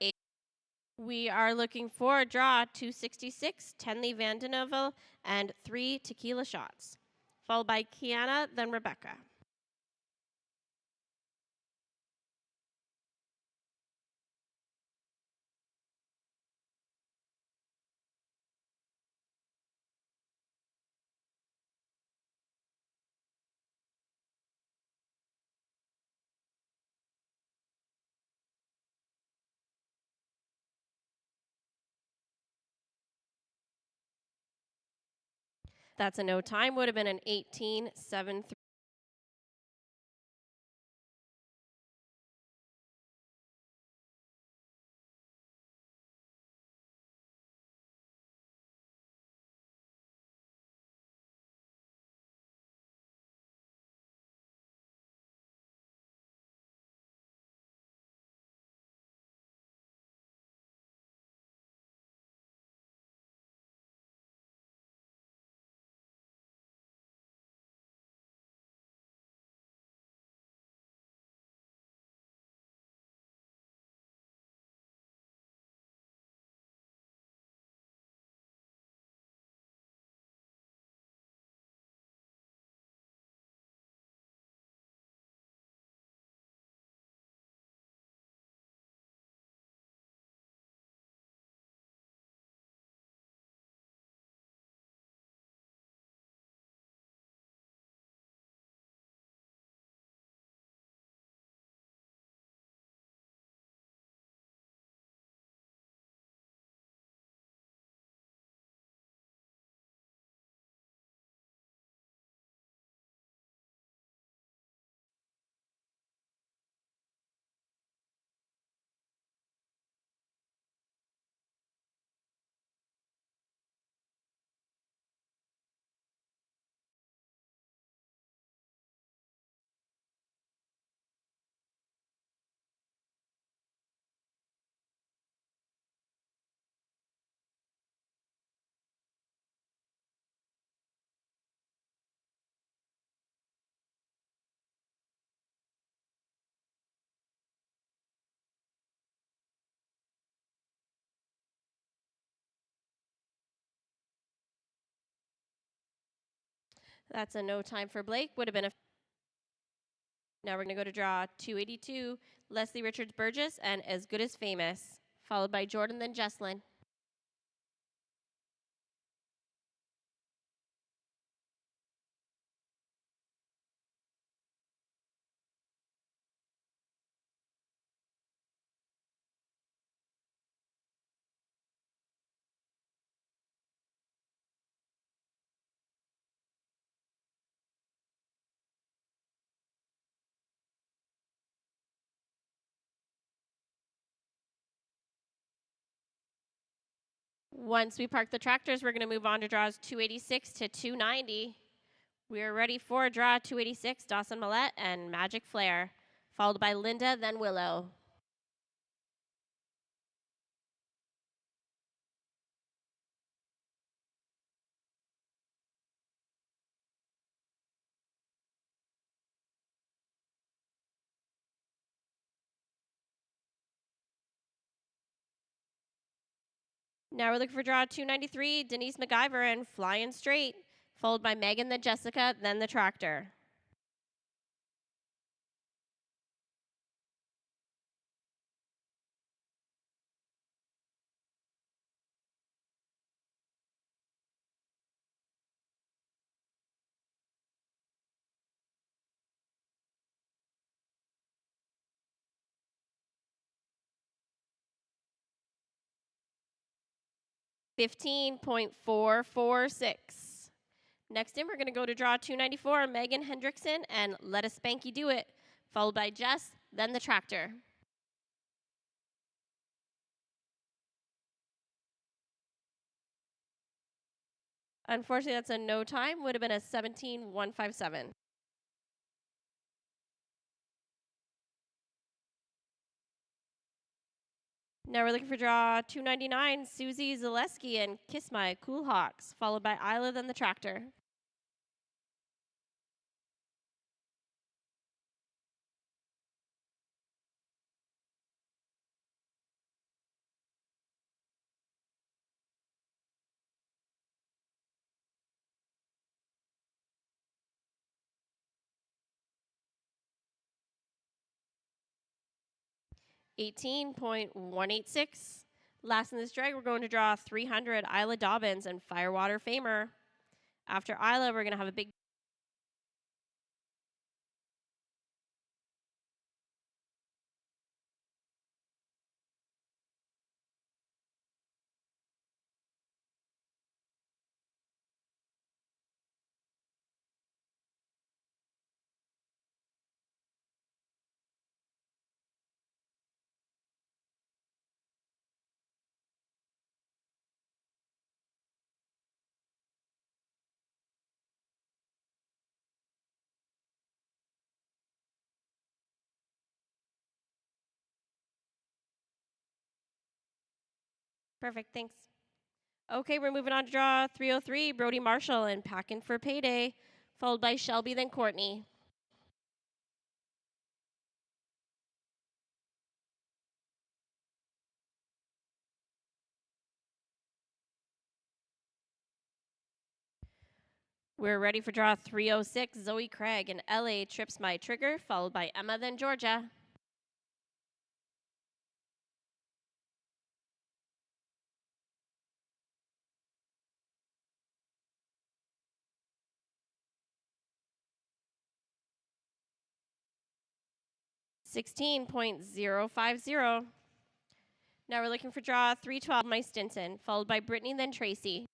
We are looking for a draw 266, Tenley Vandeneuvel, and 3 tequila shots, followed by Kiana, then Rebecca. That's a no time, would have been an 18.73. That's a no time for Blake, would have been a. Now we're going to go to draw 282, Leslie Richards Burgess, and As Good as Famous, followed by Jordan, then Jesslyn. Once we park the tractors, we're going to move on to draws 286 to 290. We are ready for draw 286, Dawson Millette and Magic Flare, followed by Linda, then Willow. Now we're looking for draw 293, Denise McIver and Flying Straight, followed by Megan, then Jessica, then the tractor. $15.446. Next in, we're going to go to draw 294, Megan Hendrickson and Let a Spanky Do It, followed by Jess, then the tractor. Unfortunately, that's a no time. Would have been a 17.157. Now we're looking for draw 299, Susie Zaleski and Kiss My Cool Hawks, followed by Isla, then the tractor. $18.186. Last in this drag, we're going to draw 300, Isla Dobbins and Firewater Famer. After Isla, we're going to have a big perfect, thanks. Okay, we're moving on to draw 303, Brody Marshall and Packin' for Payday, followed by Shelby, then Courtney. We're ready for draw 306, Zoe Craig and LA Trips My Trigger, followed by Emma, then Georgia. $16.050. Now we're looking for draw 312, My Stinson, followed by Brittany, then Tracy.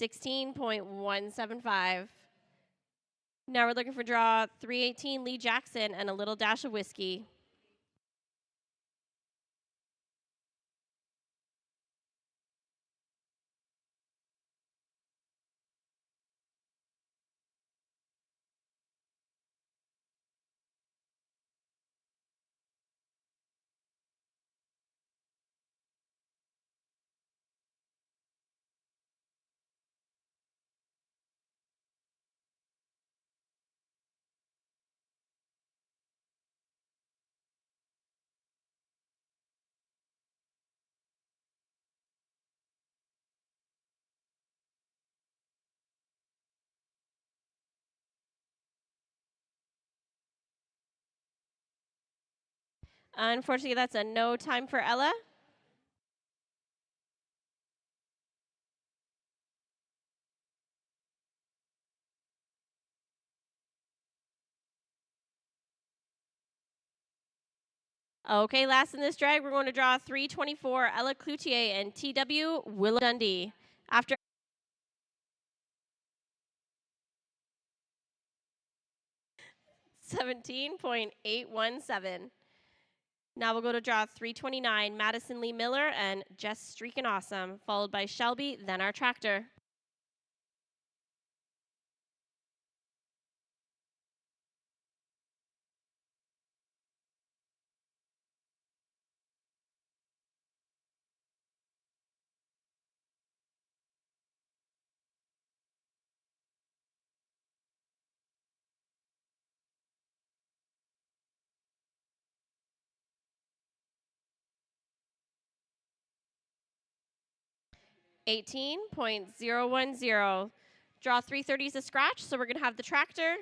$16.175. Now we're looking for draw 318, Lee Jackson and a little dash of whiskey. Unfortunately, that's a no time for Ella. Okay, last in this drag, we're going to draw 324 Ella Cloutier and TW Willow Dundee. After 17.817. Now we'll go to draw 329, Madison Lee Miller and Just Streakin' Awesome, followed by Shelby, then our tractor. $18.010. Draw 330 is a scratch, so we're going to have the tractor.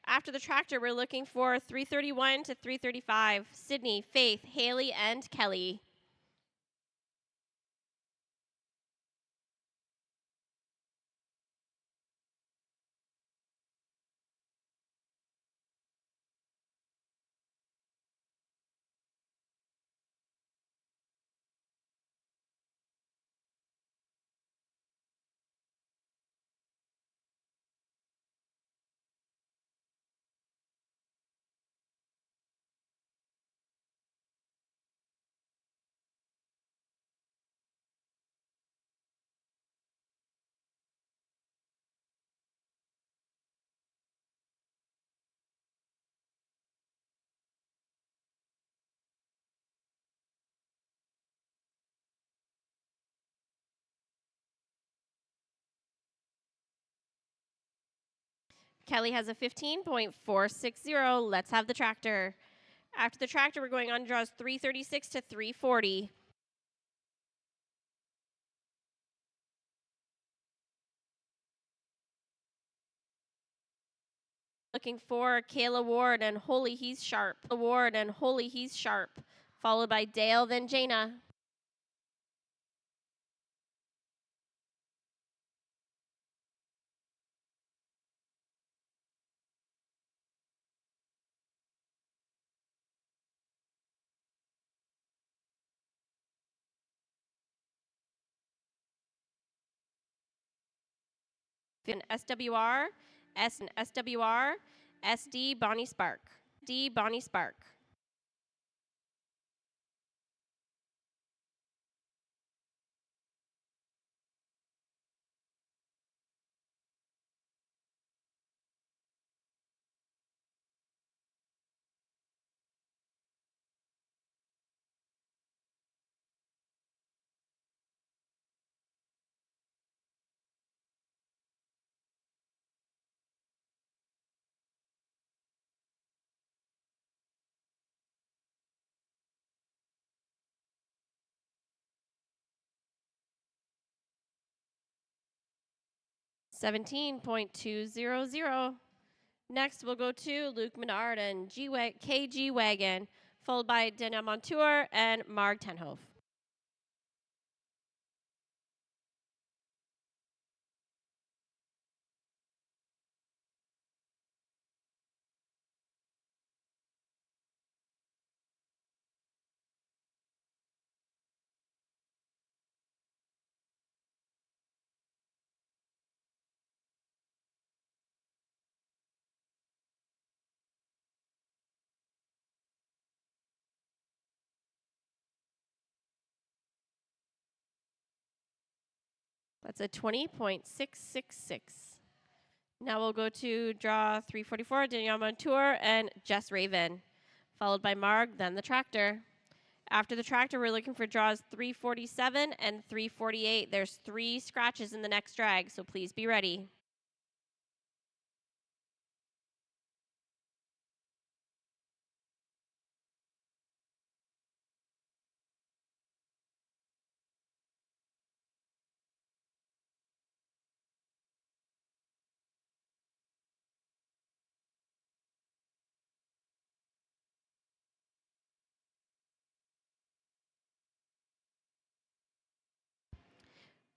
After the tractor, we're looking for 331 to 335. Sydney, Faith, Haley, and Kelly. Kelly has a 15.460. Let's have the tractor. After the tractor, we're going on draws 336 to 340. Looking for Kayla Ward and Holy He's Sharp. Ward and Holy He's Sharp, followed by Dale, then Jaina. And SWR, S and SWR, SD Bonnie Spark. D Bonnie Spark. $17.200. Next, we'll go to Luke Menard and KG Wagon, followed by Danielle Montour and Marg Tenhoff. That's a 20.666. Now we'll go to draw 344, Danielle Montour and Jess Raven, followed by Marg, then the tractor. After the tractor, we're looking for draws 347 and 348. There's 3 scratches in the next drag, so please be ready.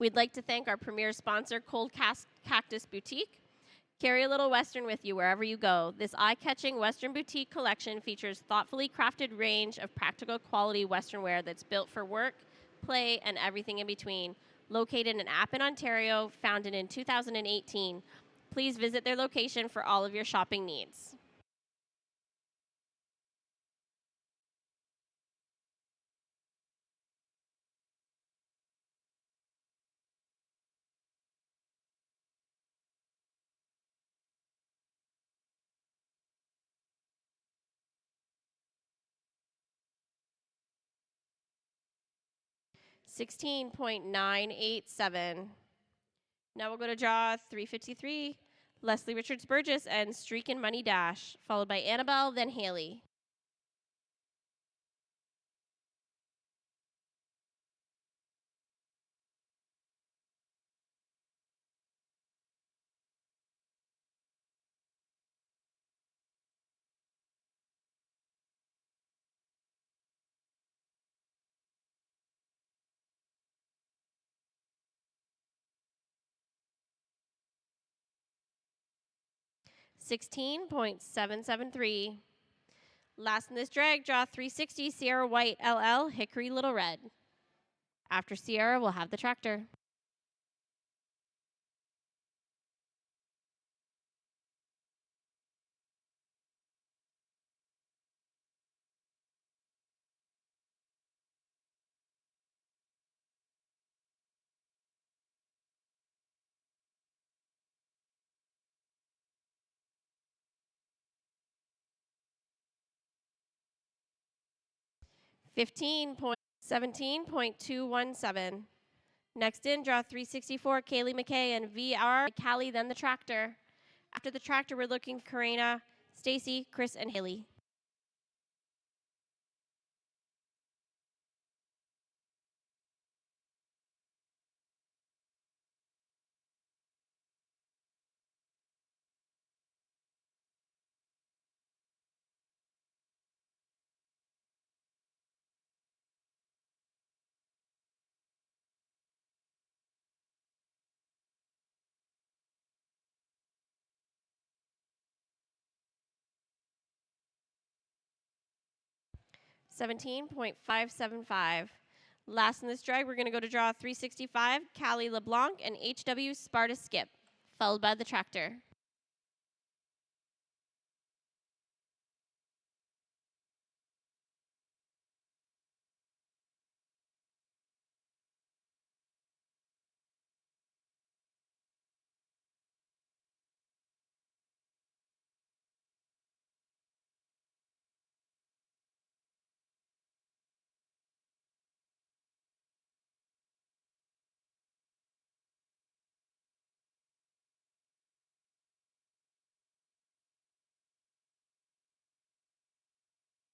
We'd like to thank our premier sponsor, Cold Cactus Boutique. Carry a little Western with you wherever you go. This eye-catching Western boutique collection features thoughtfully crafted range of practical quality Western wear that's built for work, play, and everything in between. Located in Appin, Ontario, founded in 2018. Please visit their location for all of your shopping needs. $16.987. Now we'll go to draw 353, Leslie Richards Burgess and Streakin' Money Dash, followed by Annabelle, then Haley. $16.773. Last in this drag, draw 360, Sierra White LL, Hickory Little Red. After Sierra, we'll have the tractor. $17.217. Next in, draw 364, Kaylee McKay and VR, Callie, then the tractor. After the tractor, we're looking for Karina, Stacy, Chris, and Haley. $17.575. Last in this drag, we're going to go to draw 365, Callie LeBlanc and HW Sparta Skip, followed by the tractor.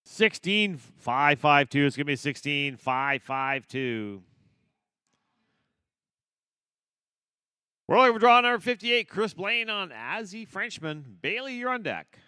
$16,552. It's going to be $16,552. We're looking for draw number 58, Chris Blaine on Azzy Frenchman. Bailey, you're on deck.